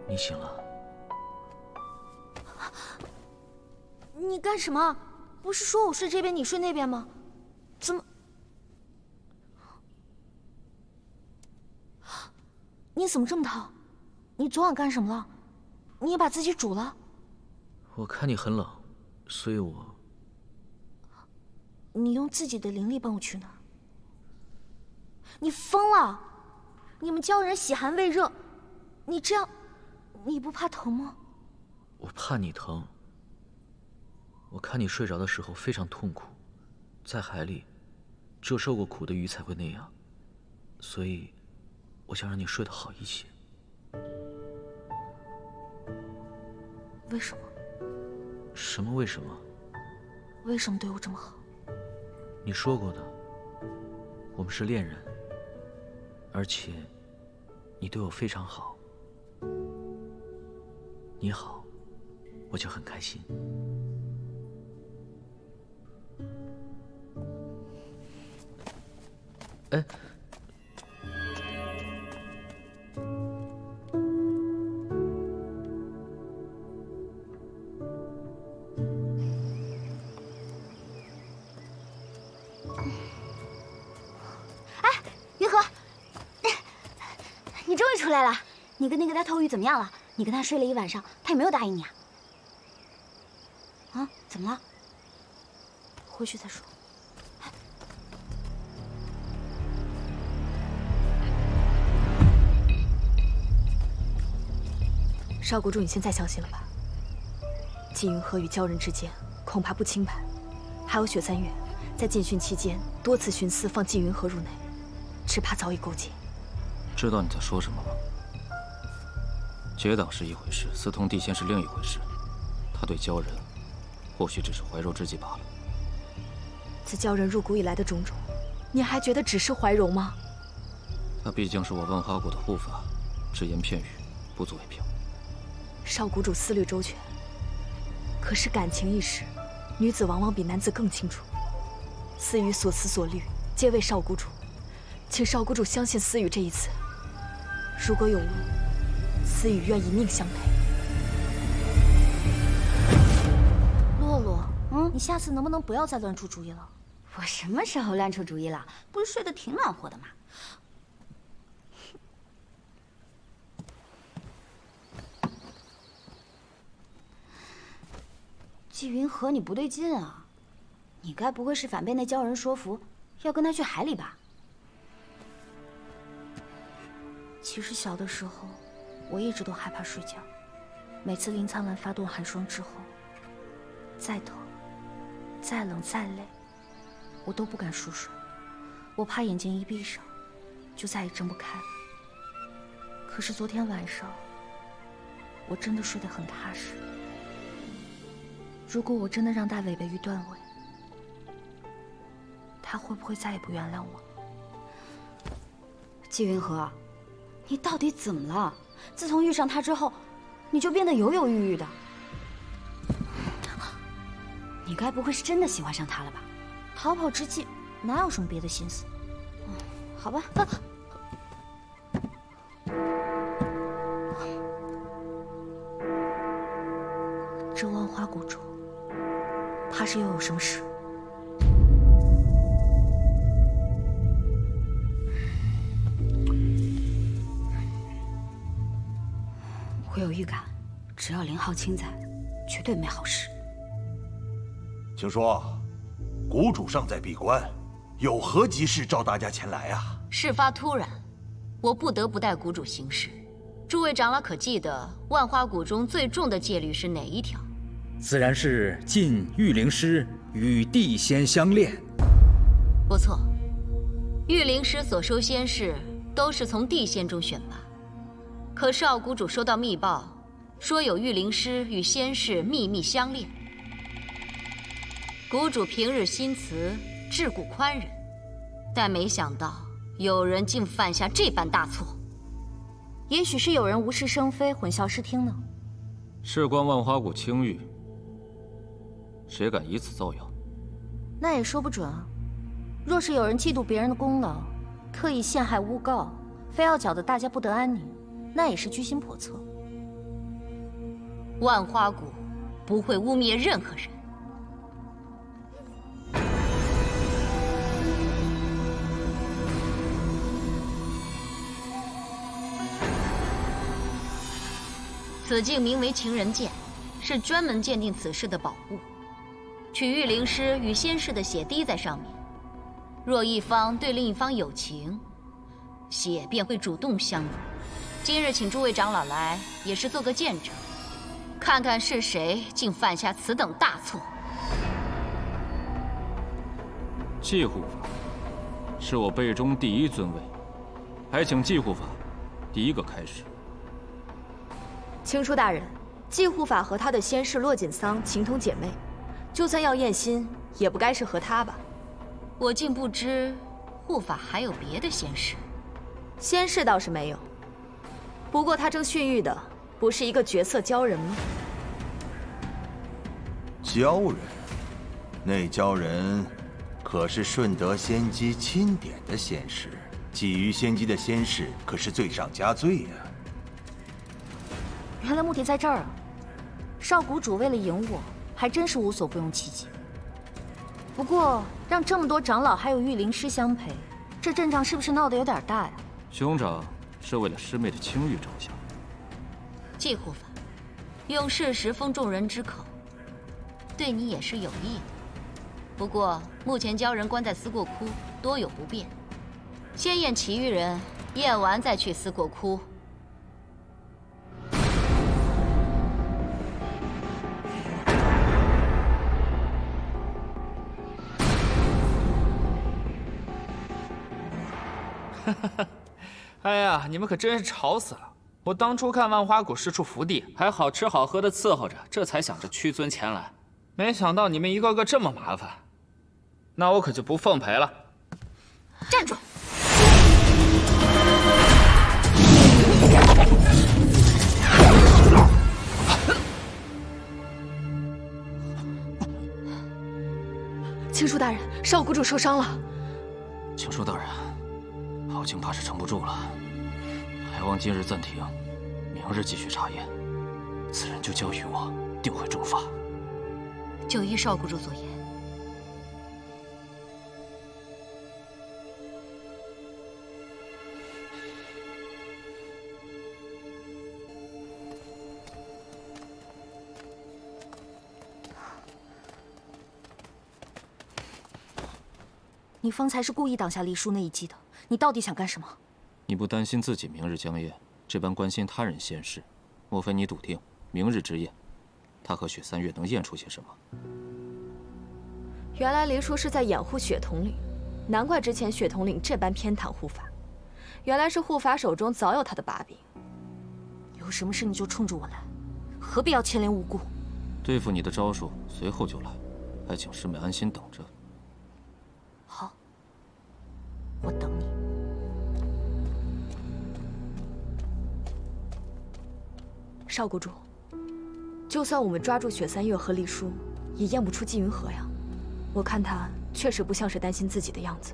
你醒了？你干什么？不是说我睡这边，你睡那边吗？怎么？你怎么这么烫？你昨晚干什么了？你也把自己煮了？我看你很冷，所以我……你用自己的灵力帮我取暖？你疯了！你们鲛人喜寒畏热，你这样，你不怕疼吗？我怕你疼。我看你睡着的时候非常痛苦，在海里，只有受过苦的鱼才会那样，所以我想让你睡得好一些。为什么？什么为什么？为什么对我这么好？你说过的，我们是恋人，而且你对我非常好。你好，我就很开心。哎，云河，你终于出来了。你跟那个大头鱼怎么样了？你跟他睡了一晚上，他有没有答应你啊？啊？怎么了？回去再说。少谷主，你现在相信了吧？纪云河与鲛人之间恐怕不清白，还有雪三月在禁训期间多次徇私放纪云河入内，只怕早已勾结。知道你在说什么吗？结党是一回事，私通地仙是另一回事。他对鲛人，或许只是怀柔之计罢了。自鲛人入谷以来的种种，你还觉得只是怀柔吗？他毕竟是我万花谷的护法，只言片语，不足为凭。少谷主思虑周全，可是感情一事，女子往往比男子更清楚。思雨所思所虑，皆为少谷主，请少谷主相信思雨这一次。如果有误，思雨愿以命相赔。洛洛，你下次能不能不要再乱出主意了？我什么时候乱出主意了？不是睡得挺暖和的吗？纪云河，你不对劲啊！你该不会是反被那鲛人说服，要跟他去海里吧？其实小的时候，我一直都害怕睡觉。每次林苍兰发动寒霜之后，再疼、再冷、再累，我都不敢熟睡。我怕眼睛一闭上，就再也睁不开了。可是昨天晚上，我真的睡得很踏实。如果我真的让大尾巴鱼断尾，他会不会再也不原谅我？季云和，你到底怎么了？自从遇上他之后，你就变得犹犹豫豫的。你该不会是真的喜欢上他了吧？逃跑之际，哪有什么别的心思？好吧。这万花谷主，怕是又有什么事。我有预感，只要林浩清在，绝对没好事。请说，谷主尚在闭关，有何急事召大家前来啊？事发突然，我不得不带谷主行事。诸位长老可记得万花谷中最重的戒律是哪一条？自然是禁御灵师与地仙相恋。不错，御灵师所收仙士都是从地仙中选拔。可少谷主收到密报，说有御灵师与仙士秘密相恋。谷主平日心慈，至古宽仁，但没想到有人竟犯下这般大错。也许是有人无事生非，混淆视听呢。事关万花谷清誉，谁敢以此造谣？那也说不准啊。若是有人嫉妒别人的功劳，特意陷害诬告，非要搅得大家不得安宁，那也是居心叵测。万花谷不会污蔑任何人。此镜名为情人剑，是专门鉴定此事的宝物。取御灵师与仙士的血滴在上面，若一方对另一方有情，血便会主动相融。今日请诸位长老来，也是做个见证，看看是谁竟犯下此等大错。祭护法是我辈中第一尊位，还请祭护法第一个开始。青出大人，祭护法和他的仙士骆锦桑情同姐妹，就算要验心，也不该是和他吧？我竟不知护法还有别的仙士。仙士倒是没有，不过他正训育的不是一个绝色鲛人吗？鲛人？那鲛人可是顺德仙姬钦点的仙士，觊觎仙姬的仙士可是罪上加罪呀。原来目的在这儿啊！少谷主为了赢我，还真是无所不用其极。不过让这么多长老还有御灵师相陪，这阵仗是不是闹得有点大呀？兄长是为了师妹的清誉着想。祭护法，用事实封众人之口，对你也是有益的。不过目前鲛人关在思过窟，多有不便，先验其余人，验完再去思过窟。哎呀，你们可真是吵死了！我当初看万花谷是处福地，还好吃好喝的伺候着，这才想着屈尊前来。没想到你们一个个这么麻烦，那我可就不奉陪了。站住！青书大人，少谷主受伤了。请说大人。好情怕是撑不住了，还望今日暂停，明日继续查验。此人就交于我，定会重罚。就依少谷主所言。你方才是故意挡下黎叔那一击的。你到底想干什么？你不担心自己明日将验，这般关心他人仙事，莫非你笃定明日之验，他和雪三月能验出些什么？原来黎叔是在掩护雪统领，难怪之前雪统领这般偏袒护法，原来是护法手中早有他的把柄。有什么事你就冲着我来，何必要牵连无辜？对付你的招数随后就来，还请师妹安心等着。好。我等你。少谷主，就算我们抓住雪三月和黎叔，也验不出纪云河呀。我看他确实不像是担心自己的样子。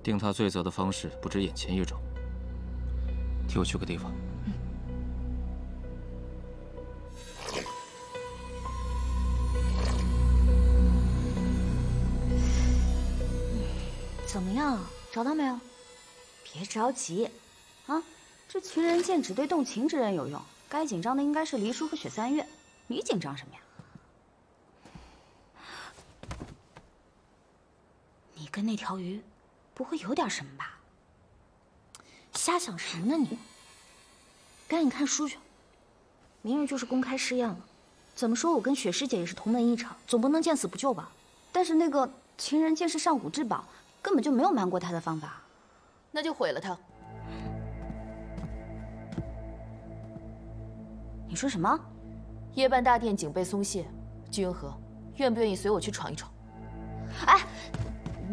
定他罪责的方式不止眼前一种。替我去个地方。怎么样，找到没有？别着急，啊，这情人剑只对动情之人有用，该紧张的应该是黎叔和雪三月，你紧张什么呀？你跟那条鱼，不会有点什么吧？瞎想什么呢你？赶紧看书去，明日就是公开试验了。怎么说，我跟雪师姐也是同门一场，总不能见死不救吧？但是那个情人剑是上古至宝，根本就没有瞒过他的方法。那就毁了他。你说什么？夜半大殿警备松懈，季云河，愿不愿意随我去闯一闯？哎，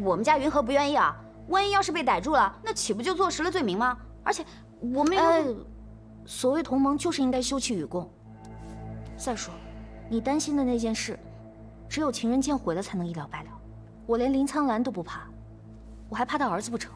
我们家云河不愿意啊！万一要是被逮住了，那岂不就坐实了罪名吗？而且我们所谓同盟就是应该休戚与共。再说，你担心的那件事，只有情人剑毁了才能一了百了。我连林苍兰都不怕，我还怕他儿子不成？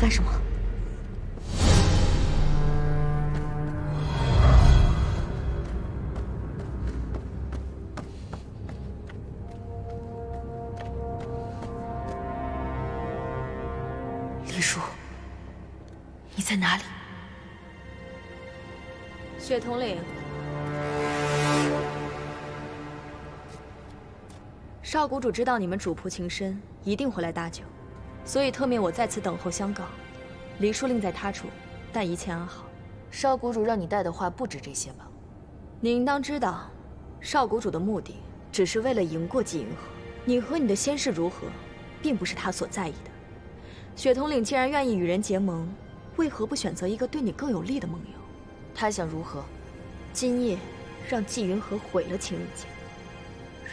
干什么？黎叔，你在哪里？雪统领，少谷主知道你们主仆情深，一定会来搭救。所以特命我在此等候相告，黎叔另在他处，但一切安好。少谷主让你带的话不止这些吧？你应当知道，少谷主的目的只是为了赢过季云河。你和你的先世如何，并不是他所在意的。雪统领既然愿意与人结盟，为何不选择一个对你更有利的盟友？他想如何？今夜让季云河毁了情人剑，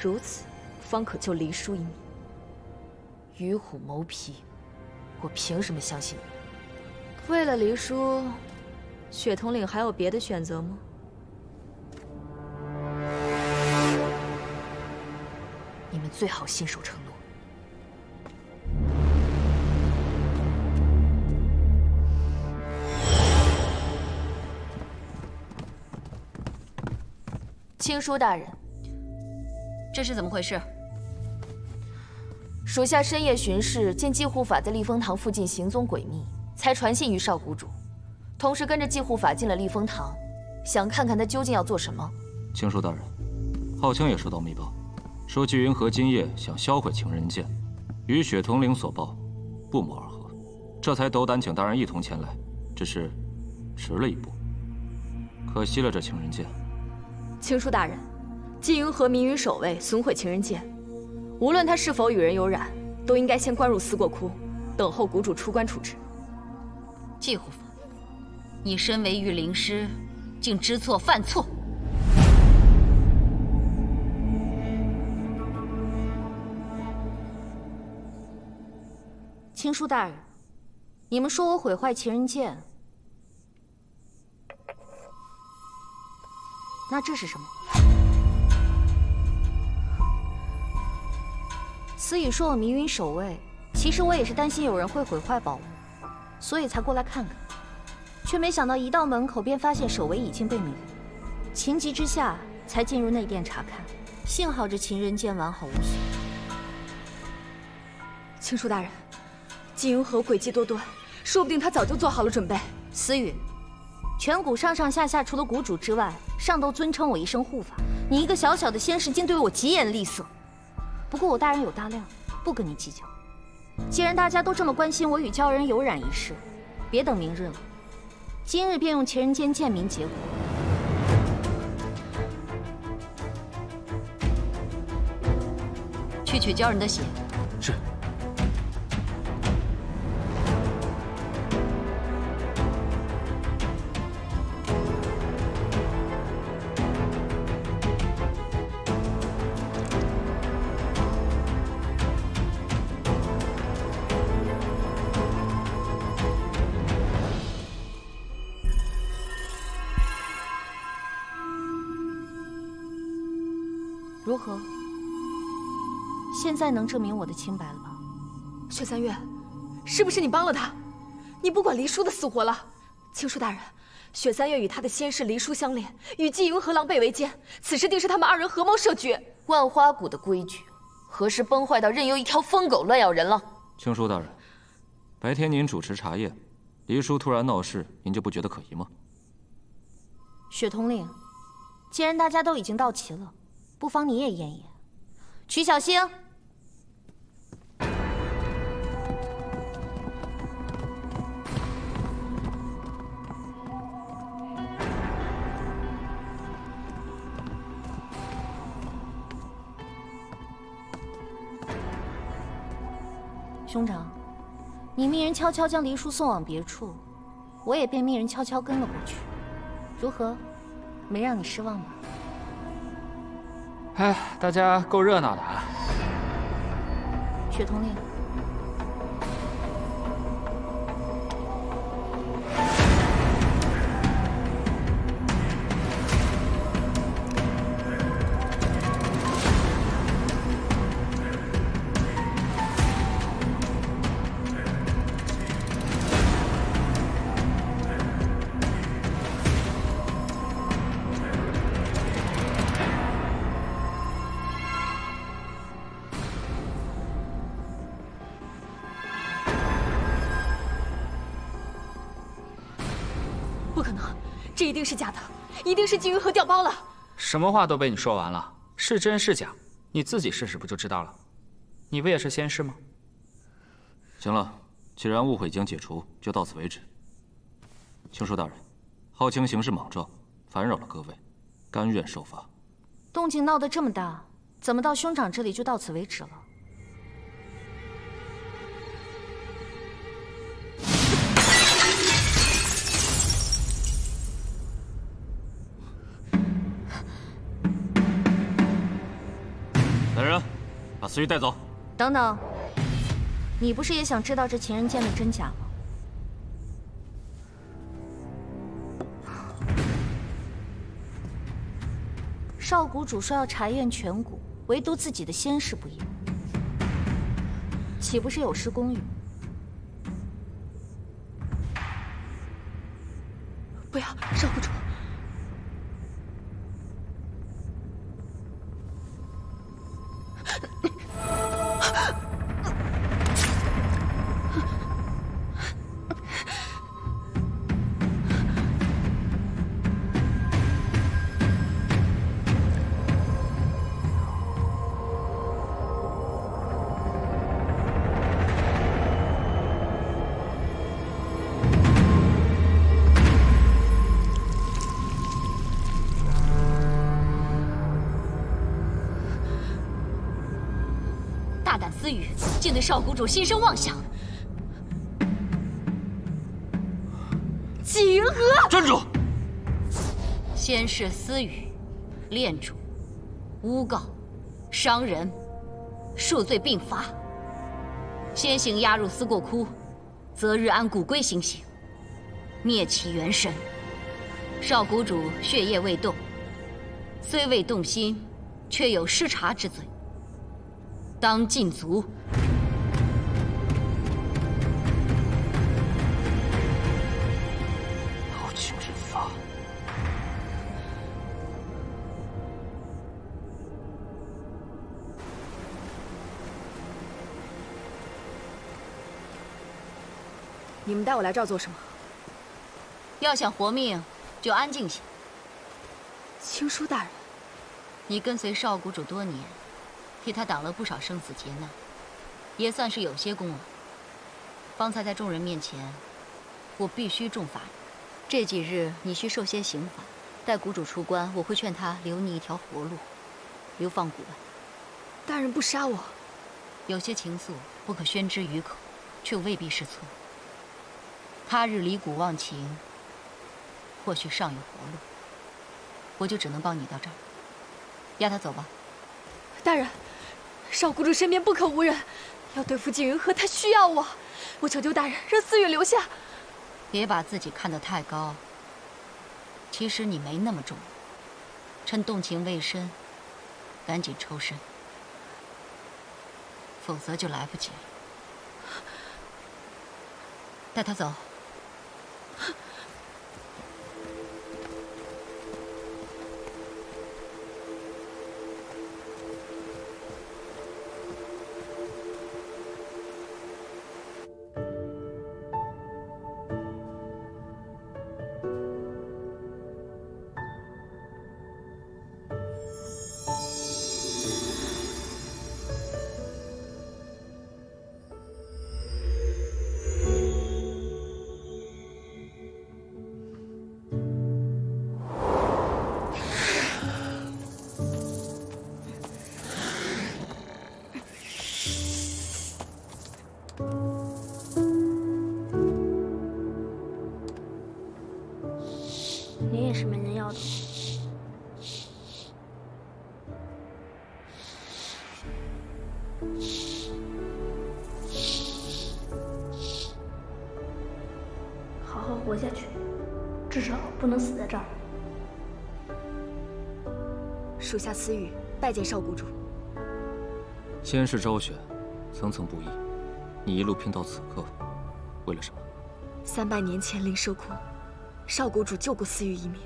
如此方可救黎叔一命。与虎谋皮，我凭什么相信你？为了黎叔，雪统领还有别的选择吗？你们最好信守承诺。青书大人，这是怎么回事？属下深夜巡视，见季护法在立风堂附近行踪诡秘，才传信于少谷主，同时跟着季护法进了立风堂，想看看他究竟要做什么。青书大人，浩清也收到密报，说季云河今夜想销毁情人剑，与雪统领所报不谋而合，这才斗胆请大人一同前来，只是迟了一步，可惜了这情人剑。青书大人，季云河迷于守卫，损毁情人剑。无论他是否与人有染，都应该先关入思过窟，等候谷主出关处置。季护法，你身为御灵师，竟知错犯错！青书大人，你们说我毁坏情人剑，那这是什么？司仪说我迷云守卫，其实我也是担心有人会毁坏宝物，所以才过来看看，却没想到一到门口便发现守卫已经被迷晕，情急之下才进入内殿查看，幸好这情人剑完好无损。青书大人，季云和诡计多端，说不定他早就做好了准备。思雨，全谷上上下下除了谷主之外，尚都尊称我一声护法。你一个小小的仙士，竟对我疾言厉色。不过我大人有大量，不跟你计较。既然大家都这么关心我与鲛人有染一事，别等明日了，今日便用情人剑见明结果。去取鲛人的血。是。如何？现在能证明我的清白了吧？雪三月，是不是你帮了他？你不管黎叔的死活了？青叔大人，雪三月与他的先世黎叔相恋，与季云和狼狈为奸，此事定是他们二人合谋设局。万花谷的规矩，何时崩坏到任由一条疯狗乱咬人了？青叔大人，白天您主持茶宴，黎叔突然闹事，您就不觉得可疑吗？雪统领，既然大家都已经到齐了，不妨你也验一验。曲小星，兄长，你命人悄悄将黎叔送往别处，我也便命人悄悄跟了过去。如何？没让你失望吧？哎，大家够热闹的啊！雪统领，不可能，这一定是假的，一定是季云和调包了。什么话都被你说完了，是真是假，你自己试试不就知道了？你不也是仙师吗？行了，既然误会已经解除，就到此为止。青叔大人，浩清行事莽撞，烦扰了各位，甘愿受罚。动静闹得这么大，怎么到兄长这里就到此为止了？来人，把思雨带走。等等，你不是也想知道这情人剑的真假吗？少谷主说要查验全谷，唯独自己的仙士不验，岂不是有失公允？不要，少谷主。大胆私语，竟对少谷主心生妄想！季云和，站住！先是私语、恋主、诬告、伤人，数罪并罚。先行押入思过窟，择日按古规行刑，灭其元神。少谷主血液未动，虽未动心，却有失察之罪，当禁足。劳情之法。你们带我来这儿做什么？要想活命，就安静些。青书大人，你跟随少谷主多年，替他挡了不少生死劫难，也算是有些功劳。方才在众人面前，我必须重罚你。这几日你需受些刑罚，待谷主出关，我会劝他留你一条活路，流放谷外。大人不杀我，有些情愫不可宣之于口，却未必是错。他日离谷忘情，或许尚有活路。我就只能帮你到这儿，押他走吧。大人，少谷主身边不可无人，要对付纪云鹤，他需要我。我求求大人，让思雨留下。别把自己看得太高，其实你没那么重要。趁动情未深，赶紧抽身，否则就来不及了。带他走。你也是没人要的。好好活下去，至少不能死在这儿。属下思雨拜见少谷主。仙世昭选，层层不易，你一路拼到此刻，为了什么？300年前灵蛇窟，少谷主救过思雨一命。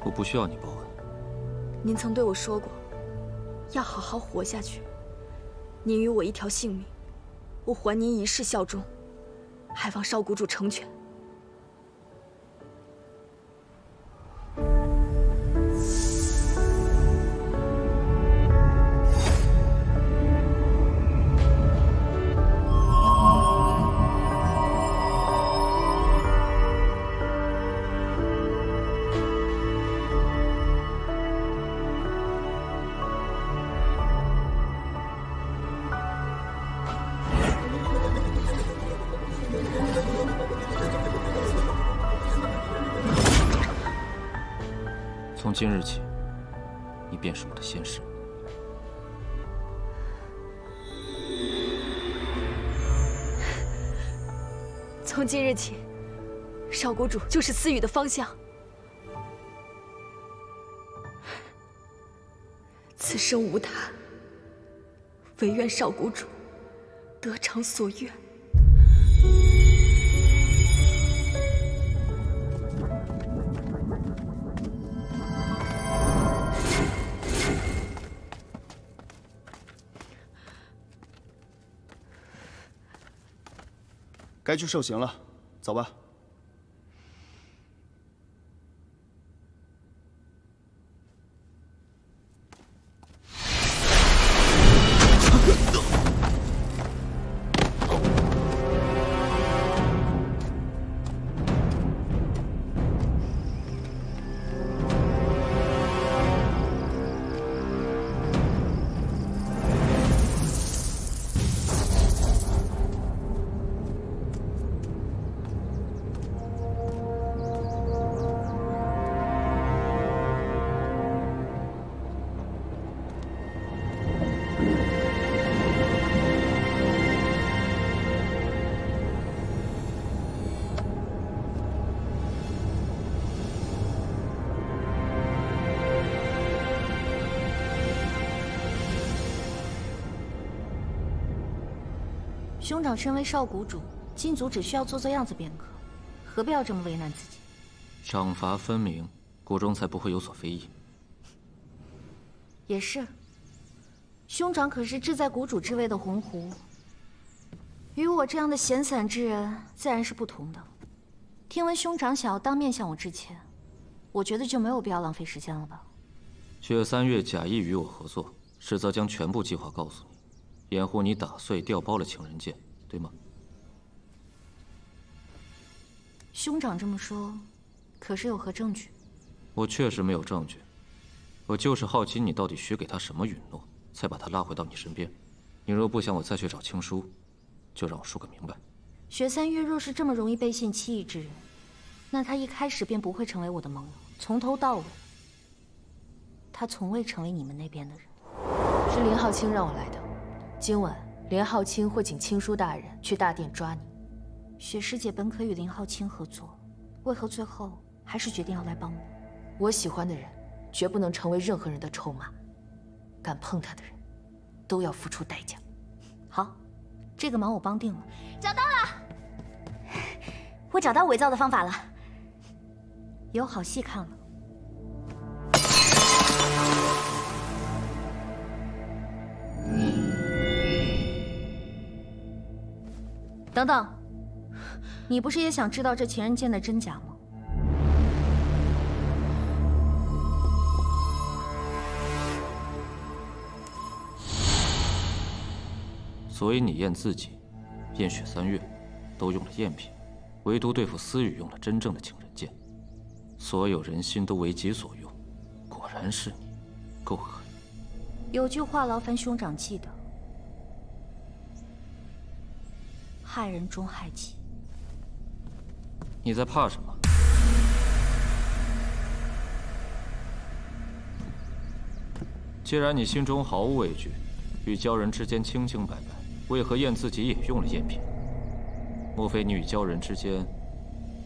我不需要你报恩。您曾对我说过，要好好活下去。您予我一条性命，我还您一世效忠，还望少谷主成全。从今日起，你便是我的仙世。从今日起，少谷主就是思雨的方向。此生无他，唯愿少谷主得偿所愿。该去受刑了，走吧。兄长身为少谷主，金族只需要做做样子便可，何必要这么为难自己？赏罚分明，谷中才不会有所非议。也是，兄长可是志在谷主之位的鸿鹄，与我这样的闲散之人自然是不同的。听闻兄长想要当面向我致歉，我觉得就没有必要浪费时间了吧。雪三月假意与我合作，实则将全部计划告诉你，掩护你打碎调包了情人剑，对吗？兄长这么说，可是有何证据？我确实没有证据，我就是好奇你到底许给他什么允诺，才把他拉回到你身边。你若不想我再去找青书，就让我说个明白。雪三月若是这么容易被信弃义之人，那他一开始便不会成为我的盟友，从头到尾，他从未成为你们那边的人。是林浩清让我来的，今晚林浩清会请青书大人去大殿抓你。雪师姐本可与林浩清合作，为何最后还是决定要来帮我？我喜欢的人，绝不能成为任何人的筹码。敢碰他的人，都要付出代价。好，这个忙我帮定了。找到了，我找到伪造的方法了，有好戏看了。等等，你不是也想知道这情人剑的真假吗？所以你验自己，验雪三月，都用了赝品，唯独对付思雨用了真正的情人剑。所有人心都为己所用，果然是你，够狠。有句话劳烦兄长记得：害人终害己。你在怕什么？既然你心中毫无畏惧，与鲛人之间清清白白，为何验自己也用了赝品？莫非你与鲛人之间，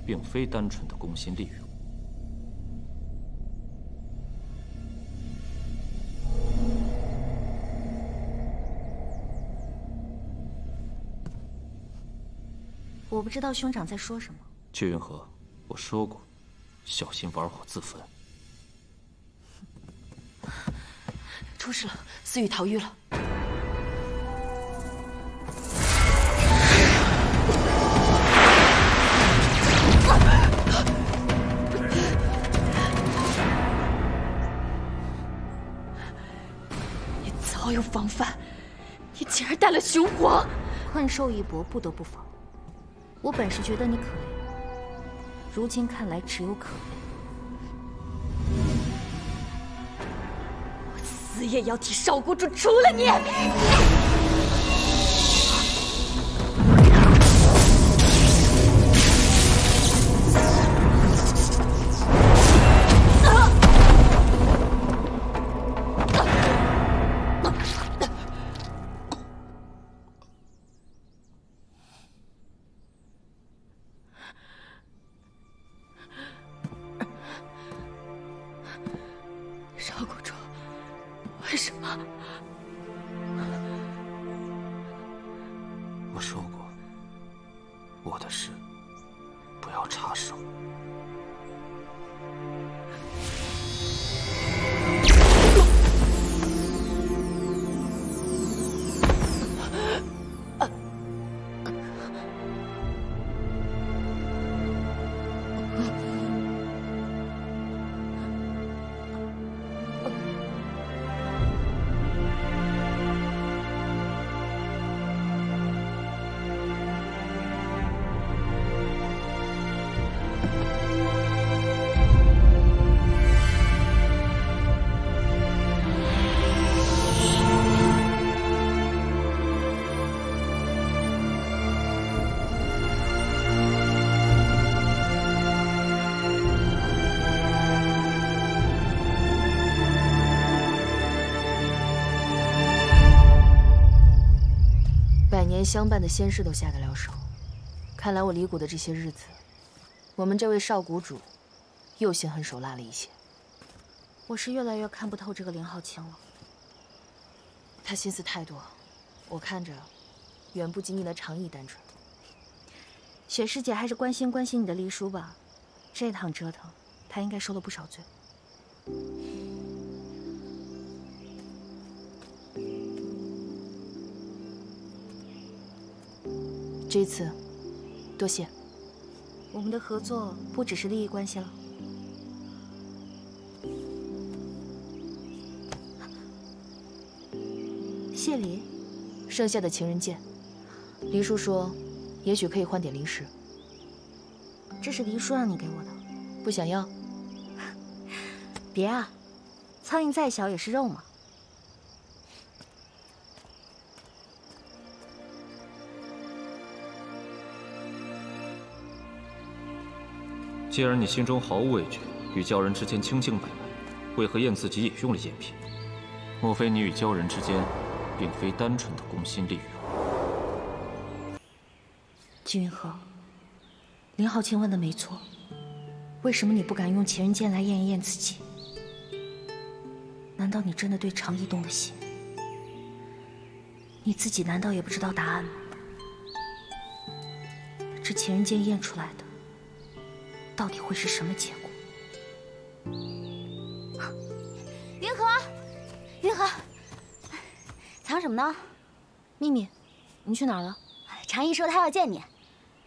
并非单纯的攻心利用？我不知道兄长在说什么。阙云河，我说过，小心玩火自焚。出事了，思雨逃狱了。你早有防范，你竟然带了雄黄！困兽一搏，不得不防。我本是觉得你可怜，如今看来只有可悲。我死也要替少谷主除了你！少谷主，为什么？我说过，我的事不要插手。百年相伴的仙士都下得了手，看来我离谷的这些日子，我们这位少谷主又心狠手辣了一些。我是越来越看不透这个林浩清了。他心思太多，我看着远不及你的长意单纯。雪师姐还是关心关心你的离叔吧，这趟折腾，他应该受了不少罪。这一次，多谢。我们的合作不只是利益关系了。谢礼，剩下的情人剑，黎叔说，也许可以换点零食。这是黎叔让你给我的，不想要？别啊，苍蝇再小也是肉嘛。既然你心中毫无畏惧，与鲛人之间清清白白，为何验自己也用了眼皮？莫非你与鲛人之间，并非单纯的攻心利用？季云河，林浩清问的没错，为什么你不敢用情人剑来验一验自己？难道你真的对长意动了心？你自己难道也不知道答案吗？这情人剑验出来的，到底会是什么结果？云河，云河，藏什么呢？秘密，你去哪儿了？长意说他要见你。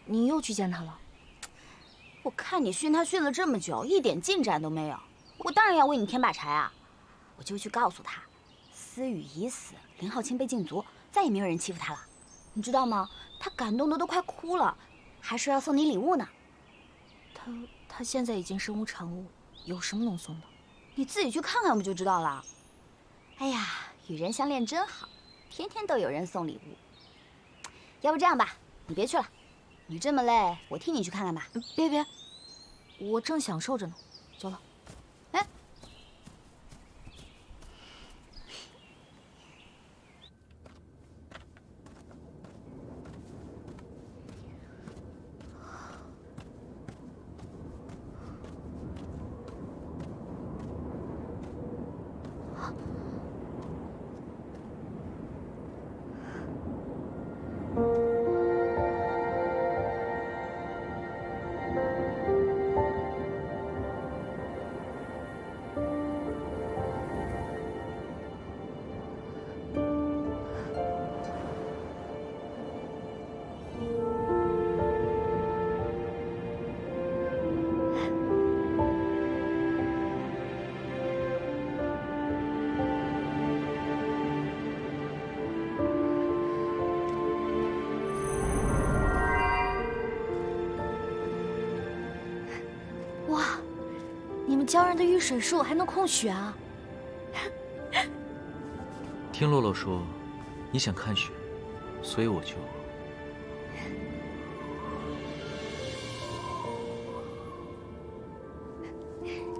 你又去见他了？我看你训他训了这么久，一点进展都没有，我当然要为你添把柴啊！我就去告诉他，思雨已死，林浩清被禁足，再也没有人欺负他了。你知道吗？他感动的都快哭了，还说要送你礼物呢。他现在已经身无长物，有什么能送的？你自己去看看不就知道了。哎呀，与人相恋真好，天天都有人送礼物。要不这样吧，你别去了，你这么累，我替你去看看吧。别，我正享受着呢。走了。哎。鲛人的御水术还能控雪啊！听洛洛说，你想看雪，所以我就……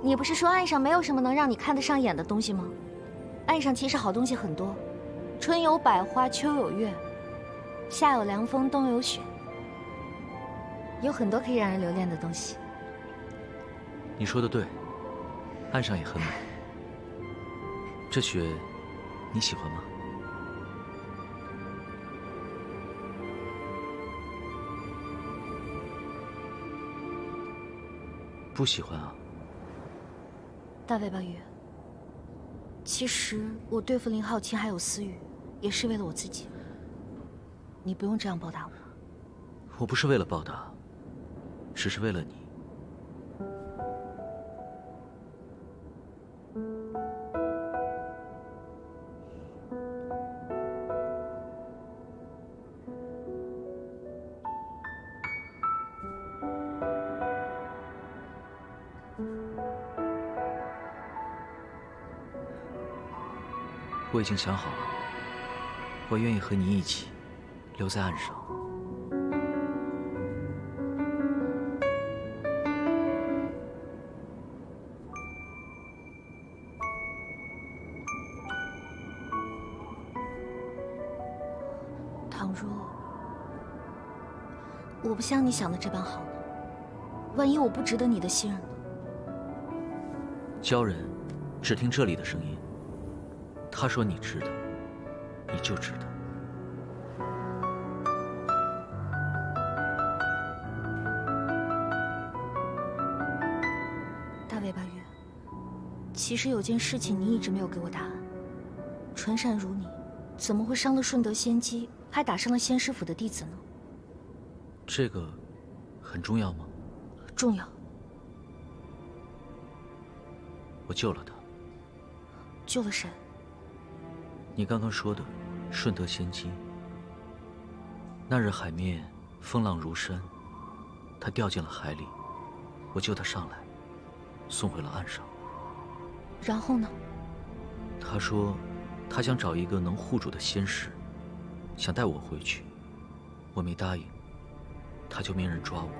你不是说岸上没有什么能让你看得上眼的东西吗？岸上其实好东西很多，春有百花，秋有月，夏有凉风，冬有雪，有很多可以让人留恋的东西。你说的对。岸上也很美，这雪你喜欢吗？不喜欢啊。大尾巴鱼，其实我对付林浩清还有思雨，也是为了我自己。你不用这样报答我。我不是为了报答，只是为了你。我已经想好了，我愿意和你一起留在岸上。倘若我不像你想的这般好呢？万一我不值得你的信任呢？鲛人只听这里的声音。他说你值得，你就值得。大尾巴鱼，其实有件事情你一直没有给我答案。纯善如你，怎么会伤了顺德仙姬，还打伤了仙师府的弟子呢？这个很重要吗？重要。我救了他。救了谁？你刚刚说的顺德仙姬。那日海面风浪如山，他掉进了海里，我救他上来，送回了岸上。然后呢？他说，他想找一个能护主的仙师，想带我回去，我没答应，他就命人抓我。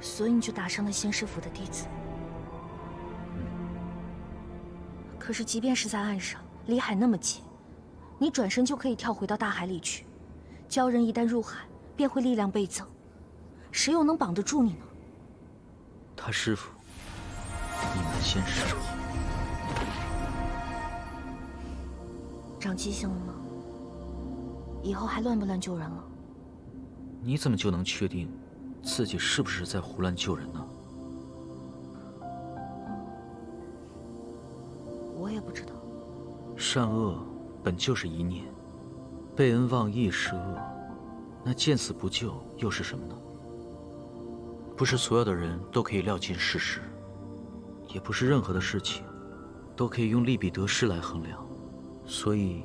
所以你就打伤了仙师府的弟子。可是即便是在岸上，离海那么近，你转身就可以跳回到大海里去。鲛人一旦入海，便会力量倍增，谁又能绑得住你呢？他师父，你们的仙师。长记性了吗？以后还乱不乱救人了？你怎么就能确定自己是不是在胡乱救人呢？我也不知道。善恶本就是一念，背恩忘义是恶，那见死不救又是什么呢？不是所有的人都可以料尽事实，也不是任何的事情都可以用利弊得失来衡量。所以，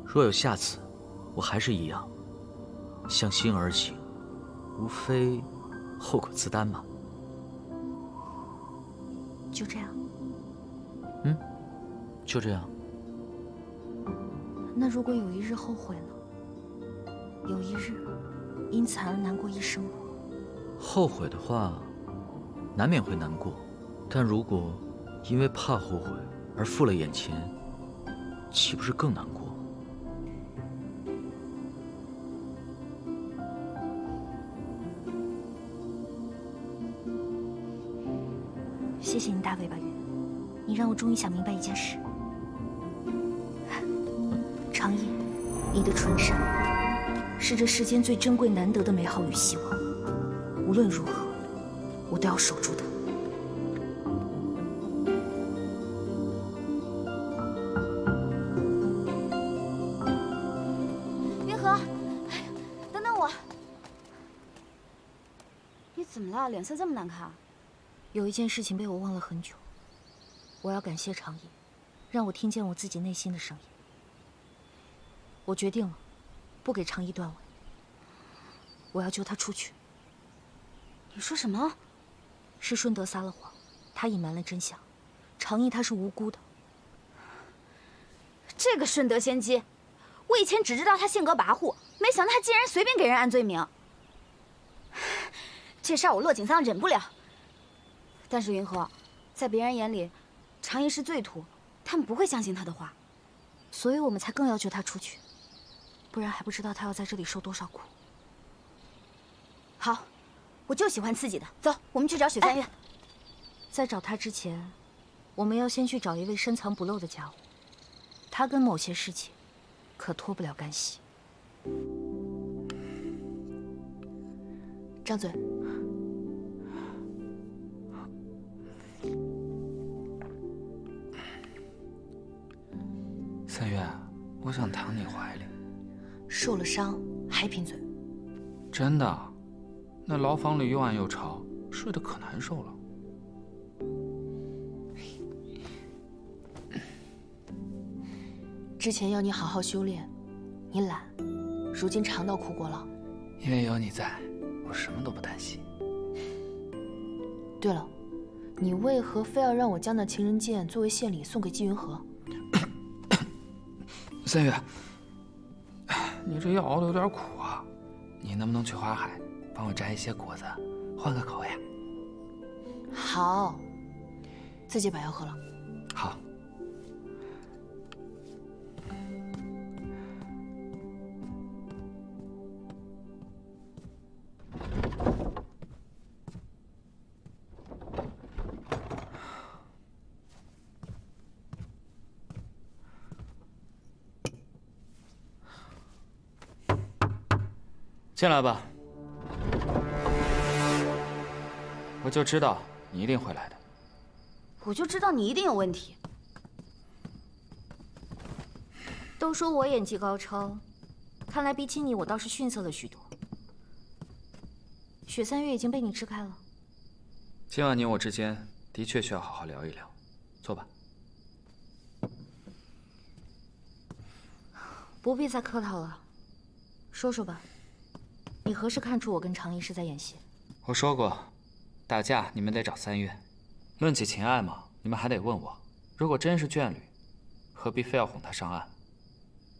若有下次，我还是一样，向心而行，无非后果自担嘛。就这样。就这样。那如果有一日后悔呢？有一日因此而难过一生呢？后悔的话，难免会难过，但如果因为怕后悔而负了眼前，岂不是更难过？谢谢你，大尾巴鱼，你让我终于想明白一件事。长夜，你的纯善是这世间最珍贵难得的美好与希望，无论如何，我都要守住它。云禾，等等我！你怎么了？脸色这么难看？有一件事情被我忘了很久，我要感谢长夜，让我听见我自己内心的声音。我决定了，不给长夜断尾。我要救他出去。你说什么？是顺德撒了谎，他隐瞒了真相。长夜他是无辜的。这个顺德仙姬，我以前只知道他性格跋扈，没想到他竟然随便给人安罪名。这事儿我骆景桑忍不了。但是云禾，在别人眼里，长夜是罪徒，他们不会相信他的话，所以我们才更要救他出去，不然还不知道他要在这里受多少苦。好，我就喜欢刺激的。走，我们去找许三月。在找他之前，我们要先去找一位深藏不露的家伙，他跟某些事情可脱不了干系。张嘴。三月，我想躺你怀里。受了伤还贫嘴？真的，那牢房里又暗又吵，睡得可难受了。之前要你好好修炼，你懒，如今尝到苦果了。因为有你在，我什么都不担心。对了，你为何非要让我将那情人剑作为献礼送给纪云禾？三月，你这药熬得有点苦啊，你能不能去花海帮我摘一些果子，换个口呀？好，自己把药喝了。好。进来吧，我就知道你一定会来的。我就知道你一定有问题。都说我演技高超，看来比起你，我倒是逊色了许多。雪三月已经被你支开了。今晚你我之间的确需要好好聊一聊，坐吧。不必再客套了，说说吧，你何时看出我跟长意是在演戏？我说过，打架你们得找三月，论起情爱嘛，你们还得问我。如果真是眷侣，何必非要哄他上岸？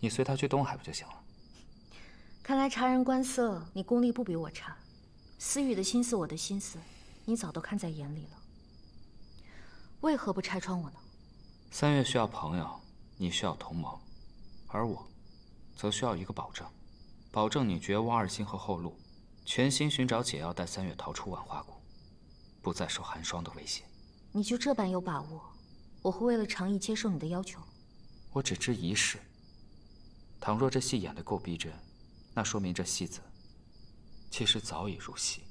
你随他去东海不就行了？看来察人观色，你功力不比我差。思雨的心思，我的心思，你早都看在眼里了。为何不拆穿我呢？三月需要朋友，你需要同盟，而我，则需要一个保证，保证你绝无二心和后路，全心寻找解药，带三月逃出万花谷，不再受寒霜的威胁。你就这般有把握，我会为了长意接受你的要求？我只知一事。倘若这戏演得够逼真，那说明这戏子其实早已入戏。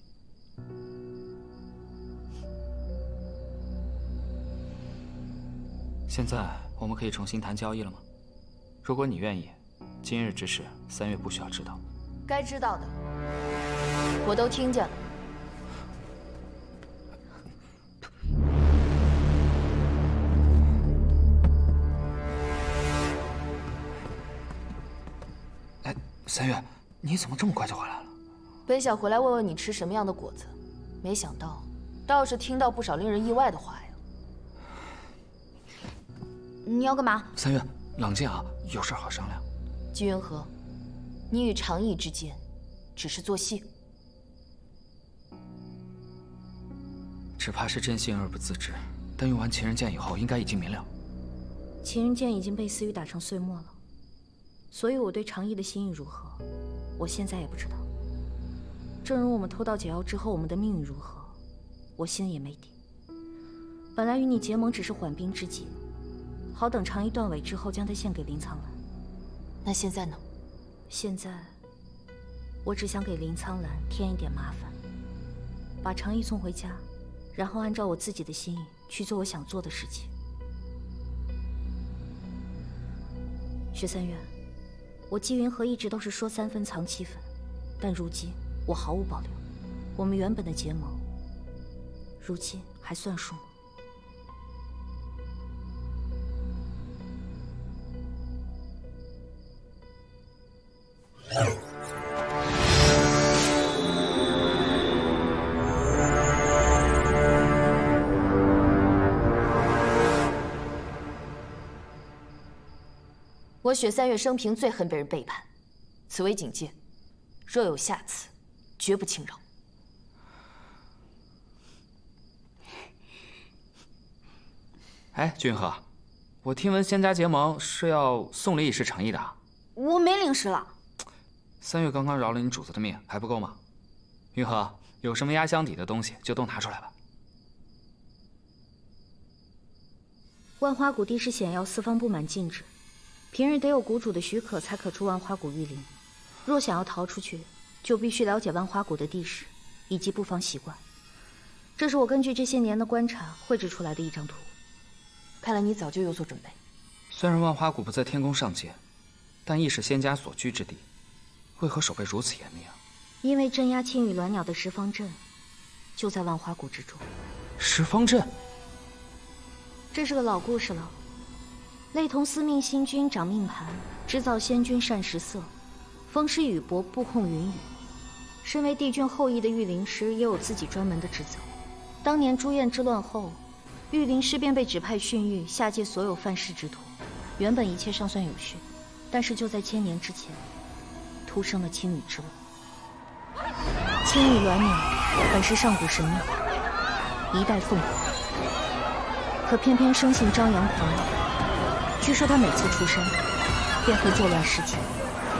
现在我们可以重新谈交易了吗？如果你愿意，今日之事三月不需要知道。该知道的，我都听见了。哎，三月，你怎么这么快就回来了？本想回来问问你吃什么样的果子，没想到倒是听到不少令人意外的话呀。你要干嘛？三月，冷静啊，有事好商量。季云和，你与长意之间只是做戏，只怕是真心而不自知。但用完情人剑以后，应该已经明了。情人剑已经被思雨打成碎末了，所以我对长意的心意如何，我现在也不知道。正如我们偷到解药之后，我们的命运如何，我心里也没底。本来与你结盟只是缓兵之计，好等长意断尾之后将它献给林苍兰。那现在呢？现在，我只想给林苍兰添一点麻烦，把长意送回家，然后按照我自己的心意去做我想做的事情。雪三月，我季云和一直都是说3分藏7分，但如今我毫无保留。我们原本的结盟，如今还算数吗？我雪三月生平最恨被人背叛，此为警戒，若有下次，绝不轻饶。哎，君和，我听闻仙家结盟是要送礼以示诚意的。我没零食了。三月刚刚饶了你主子的命，还不够吗？云和，有什么压箱底的东西就都拿出来吧。万花谷地势险要，四方布满禁制，平日得有谷主的许可才可出万花谷御林。若想要逃出去，就必须了解万花谷的地势以及布防习惯。这是我根据这些年的观察绘制出来的一张图。看来你早就有所准备。虽然万花谷不在天宫上界，但亦是仙家所居之地，为何守备如此严密啊？因为镇压青羽鸾鸟的十方阵就在万花谷之中。十方阵，这是个老故事了。类同司命星君掌命盘，织造仙君善食色，风师雨伯布控云雨。身为帝君后裔的御灵师也有自己专门的职责。当年朱燕之乱后，御灵师便被指派训育下界所有犯事之徒。原本一切尚算有序，但是就在1000年之前，突生了青羽之乱。青羽鸾鸟本是上古神鸟，一代凤凰，可偏偏生性张扬狂傲。据说他每次出生便会作乱世界，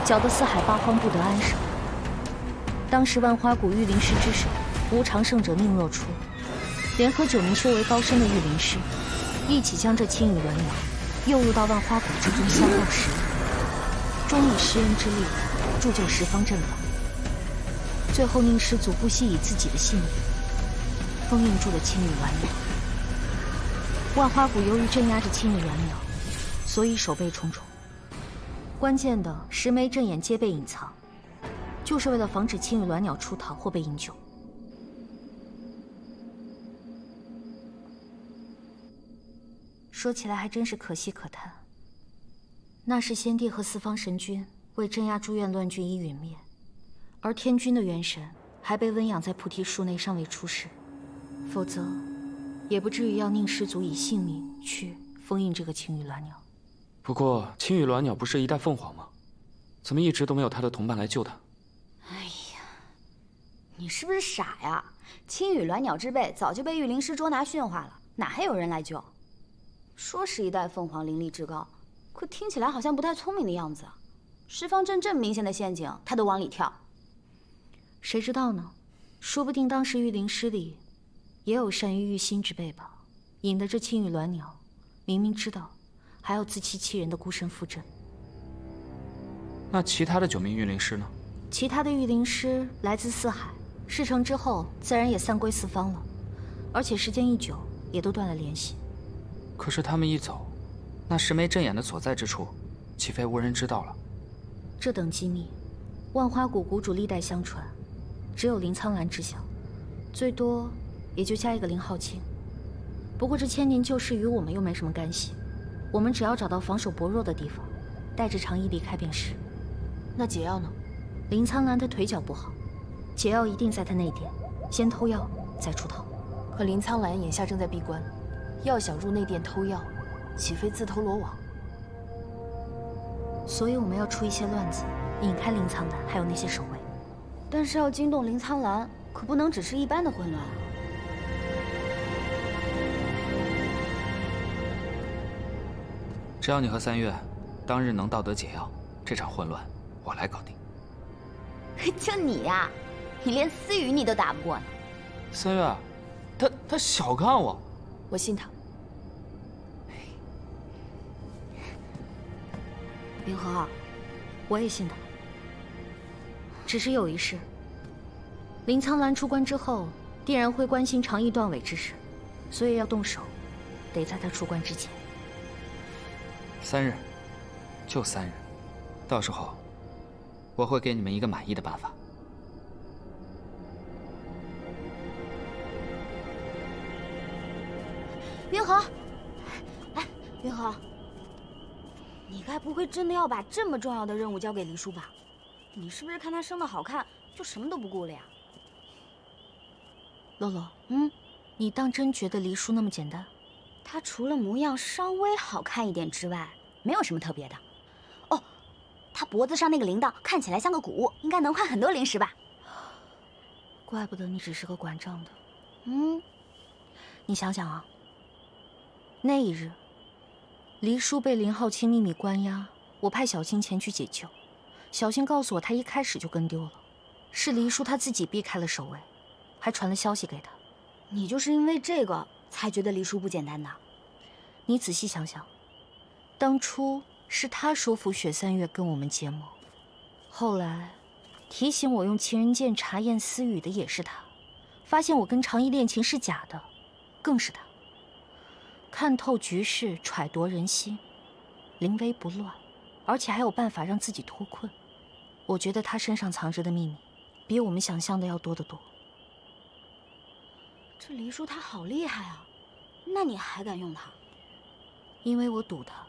搅得四海八荒不得安生。当时万花谷御灵师之首无常圣者命若出，联合9名修为高深的御灵师，一起将这青羽鸾鸟诱入到万花谷之中消耗食物，终以师恩之力铸就十方阵法，最后宁师祖不惜以自己的性命封印住了青羽鸾鸟。万花谷由于镇压着青羽鸾鸟，所以守备重重。关键的10枚阵眼皆被隐藏，就是为了防止青羽鸾鸟出逃或被营救。说起来还真是可喜可叹。那是先帝和四方神君为镇压诸院乱军已陨灭，而天君的元神还被温养在菩提树内，尚未出世，否则也不至于要宁师祖以性命去封印这个青羽鸾鸟。不过青羽鸾鸟不是一代凤凰吗？怎么一直都没有他的同伴来救他？哎呀，你是不是傻呀？青羽鸾鸟之辈早就被御灵师捉拿驯化了，哪还有人来救？说是一代凤凰灵力至高，可听起来好像不太聪明的样子。十方阵这么明显的陷阱，他都往里跳。谁知道呢？说不定当时御灵师里也有善于御心之辈吧，引得这青羽鸾鸟明明知道，还要自欺欺人的孤身赴阵。那其他的9名御灵师呢？其他的御灵师来自四海，事成之后自然也散归四方了，而且时间一久，也都断了联系。可是他们一走，那十枚阵眼的所在之处，岂非无人知道了？这等机密，万花谷谷主历代相传，只有林苍兰知晓，最多也就加一个林浩清。不过这千年旧事与我们又没什么干系，我们只要找到防守薄弱的地方，带着长衣离开便是。那解药呢？林苍兰的腿脚不好，解药一定在他内殿，先偷药再出逃。可林苍兰眼下正在闭关，要想入内殿偷药，岂非自投罗网？所以我们要出一些乱子，引开林苍兰还有那些守卫。但是要惊动林苍兰，可不能只是一般的混乱啊。只要你和三月当日能盗得解药，这场混乱我来搞定。就你呀，你连思雨你都打不过呢。三月，他小看我，我信他。云禾，我也信他。只是有一事，林苍兰出关之后，定然会关心长翼断尾之事，所以要动手，得在他出关之前。3日，就3日，到时候我会给你们一个满意的办法。云禾，哎，云禾，你该不会真的要把这么重要的任务交给黎叔吧？你是不是看他生得好看，就什么都不顾了呀？洛洛，你当真觉得黎叔那么简单？他除了模样稍微好看一点之外，没有什么特别的。哦，他脖子上那个铃铛看起来像个鼓，应该能换很多灵石吧？怪不得你只是个管账的。你想想啊，那一日，黎叔被林浩清秘密关押，我派小青前去解救。小青告诉我，他一开始就跟丢了，是黎叔他自己避开了守卫，还传了消息给他。你就是因为这个才觉得黎叔不简单的？你仔细想想，当初是他说服雪三月跟我们结盟，后来提醒我用情人剑查验思雨的也是他，发现我跟长衣恋情是假的，更是他。看透局势，揣度人心，临危不乱，而且还有办法让自己脱困。我觉得他身上藏着的秘密，比我们想象的要多得多。这黎叔他好厉害啊，那你还敢用他？因为我赌他，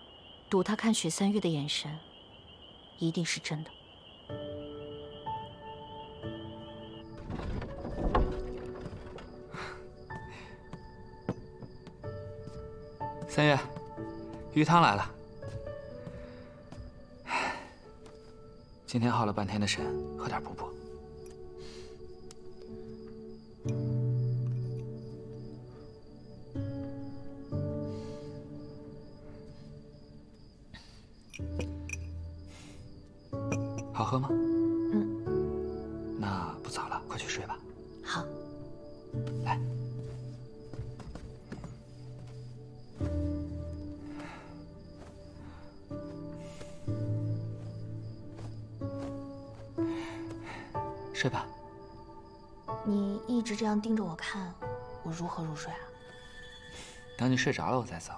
赌他看雪三月的眼神，一定是真的。三月，鱼汤来了。今天耗了半天的神，喝点补补。好喝吗？那不早了，快去睡吧。好。来。睡吧。你一直这样盯着我看，我如何入睡啊？等你睡着了，我再走。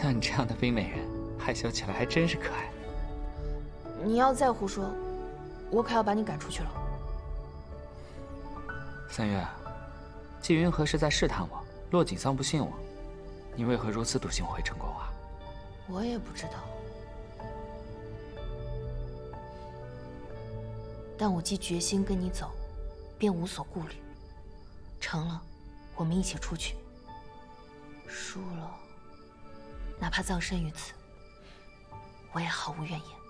像你这样的冰美人，害羞起来还真是可爱。你要再胡说，我可要把你赶出去了。三月，季云和是在试探我，骆锦桑不信我，你为何如此笃信我会成功啊？我也不知道，但我既决心跟你走，便无所顾虑。成了，我们一起出去；输了，哪怕葬身于此，我也毫无怨言。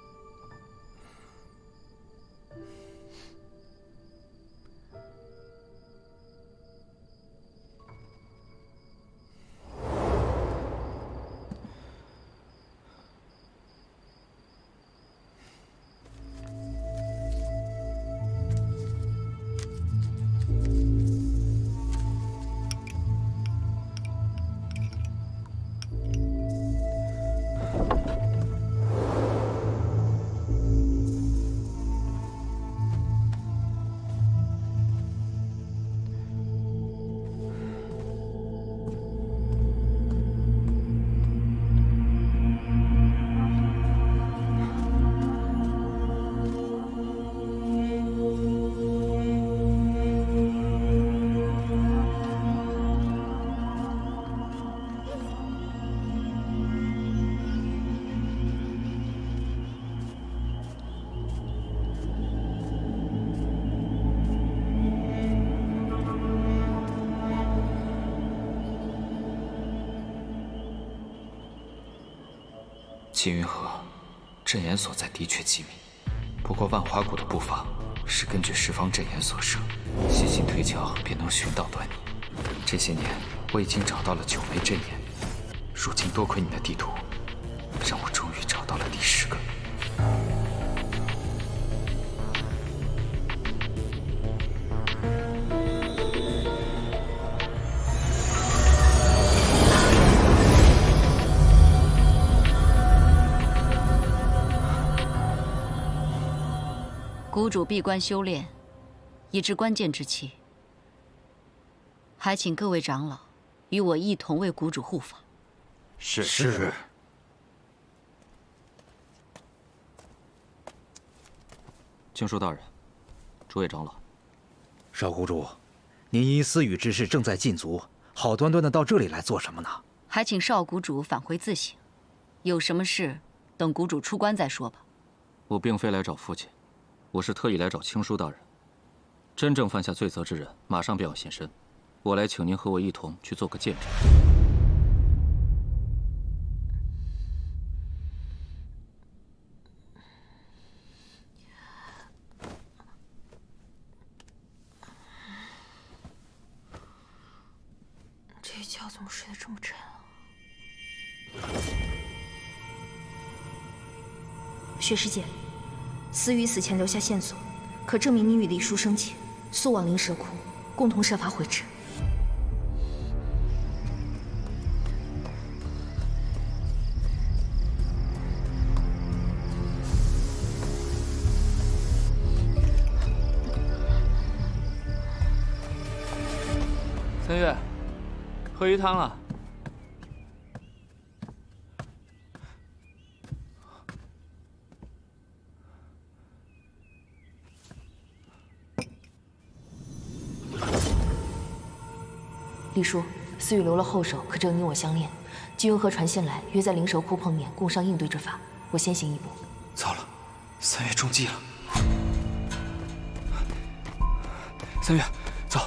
季云和，阵眼所在的确机密，不过万花谷的布防是根据十方阵眼所设，细心推敲便能寻到端倪。这些年我已经找到了9枚阵眼，如今多亏你的地图，让我终于找到了第10个。谷主闭关修炼，已至关键之期，还请各位长老与我一同为谷主护法。是。青书大人，诸位长老，少谷主，您因私语之事正在禁足，好端端的到这里来做什么呢？还请少谷主返回自省，有什么事等谷主出关再说吧。我并非来找父亲。我是特意来找青书大人，真正犯下罪责之人，马上便要现身。我来请您和我一同去做个见证。这一觉怎么睡得这么沉啊？雪师姐。思雨死前留下线索，可证明你与黎叔生前速往灵蛇窟，共同设法毁之。三月，喝鱼汤了。李叔，思雨留了后手，可证你我相恋。季云和传信来，约在灵蛇窟碰面，共商应对之法。我先行一步。糟了，三月中计了。三月，走。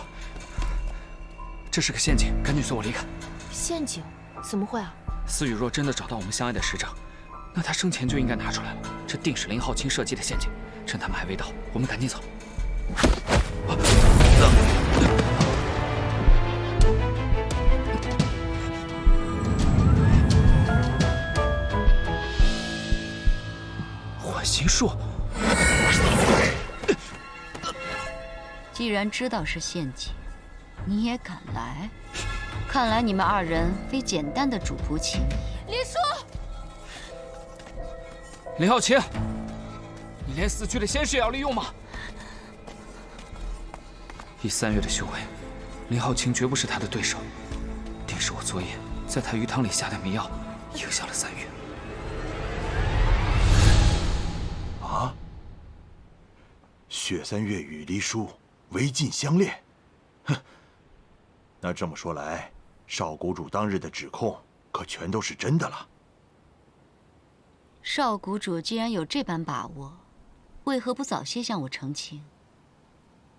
这是个陷阱，赶紧随我离开。陷阱？怎么会啊？思雨若真的找到我们相爱的使者，那他生前就应该拿出来了。这定是林浩清设计的陷阱。趁他们还未到，我们赶紧走。缓刑术。既然知道是陷阱，你也敢来？看来你们2人非简单的主仆情谊。林叔，林浩清，你连死去的仙士也要利用吗？以3月的修为，林浩清绝不是他的对手。定是我昨夜在他鱼汤里下的迷药，影响了3月。啊？雪3月与黎叔违禁相恋？哼！那这么说来，少谷主当日的指控可全都是真的了。少谷主既然有这般把握，为何不早些向我澄清，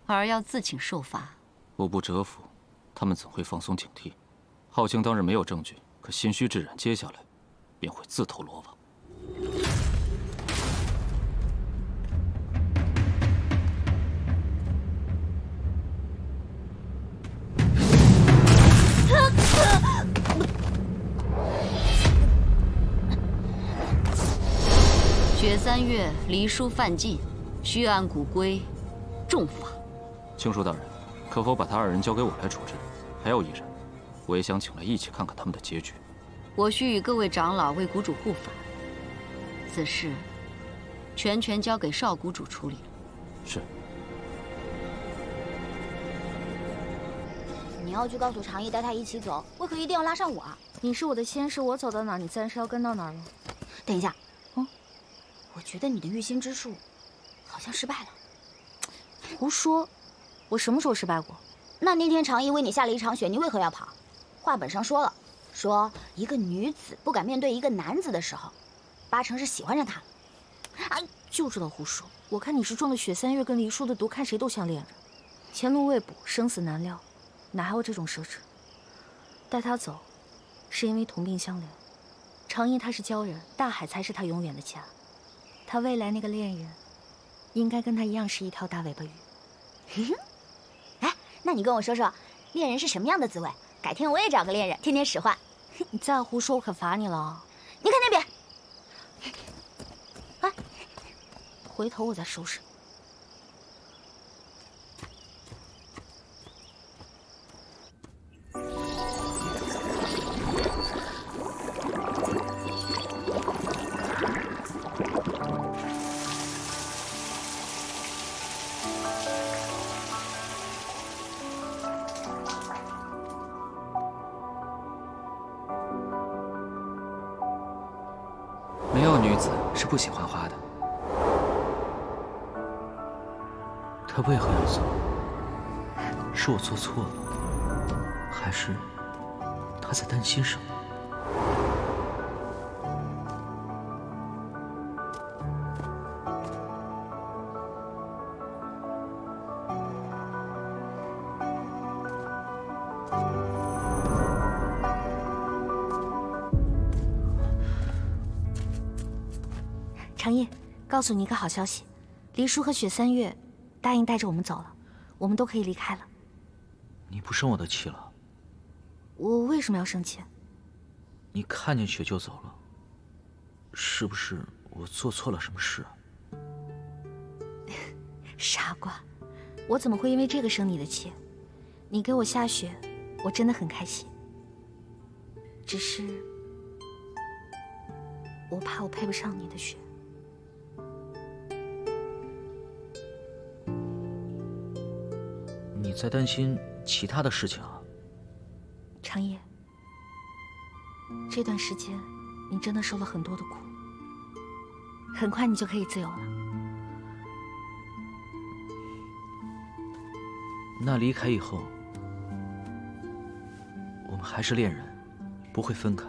而要自请受罚？我不折服，他们怎会放松警惕？浩清当日没有证据，可心虚之人接下来便会自投罗网。雪3月黎叔犯禁，需按古规重罚。青叔大人，可否把他2人交给我来处置？还有1人，我也想请来一起看看他们的结局。我需与各位长老为谷主护法，此事全权交给少谷主处理。是。你要去告诉长义带他一起走，为何一定要拉上我啊？你是我的先师，我走到哪儿，你自然是要跟到哪儿了。等一下，我觉得你的御心之术好像失败了。胡说，我什么时候失败过？那天长义为你下了一场雪，你为何要跑？话本上说了，说一个女子不敢面对一个男子的时候，8成是喜欢上他了。哎，就知道胡说！我看你是中了雪3月跟黎叔的毒，看谁都像恋人。前路未卜，生死难料，哪还有这种奢侈？带他走，是因为同病相怜。长义他是鲛人，大海才是他永远的家。他未来那个恋人，应该跟他一样是一条大尾巴鱼。哎，那你跟我说说，恋人是什么样的滋味？改天我也找个恋人，天天使唤。你再胡说，我可罚你了。你看那边。哎，回头我再收拾你。没有女子是不喜欢花的。他为何要走？是我做错了，还是他在担心什么？长夜，告诉你一个好消息，黎叔和雪3月答应带着我们走了，我们都可以离开了。你不生我的气了？我为什么要生气？你看见雪就走了，是不是我做错了什么事？傻瓜，我怎么会因为这个生你的气？你给我下雪，我真的很开心。只是我怕我配不上你的雪。你在担心其他的事情啊？长夜，这段时间你真的受了很多的苦，很快你就可以自由了。那离开以后，我们还是恋人，不会分开。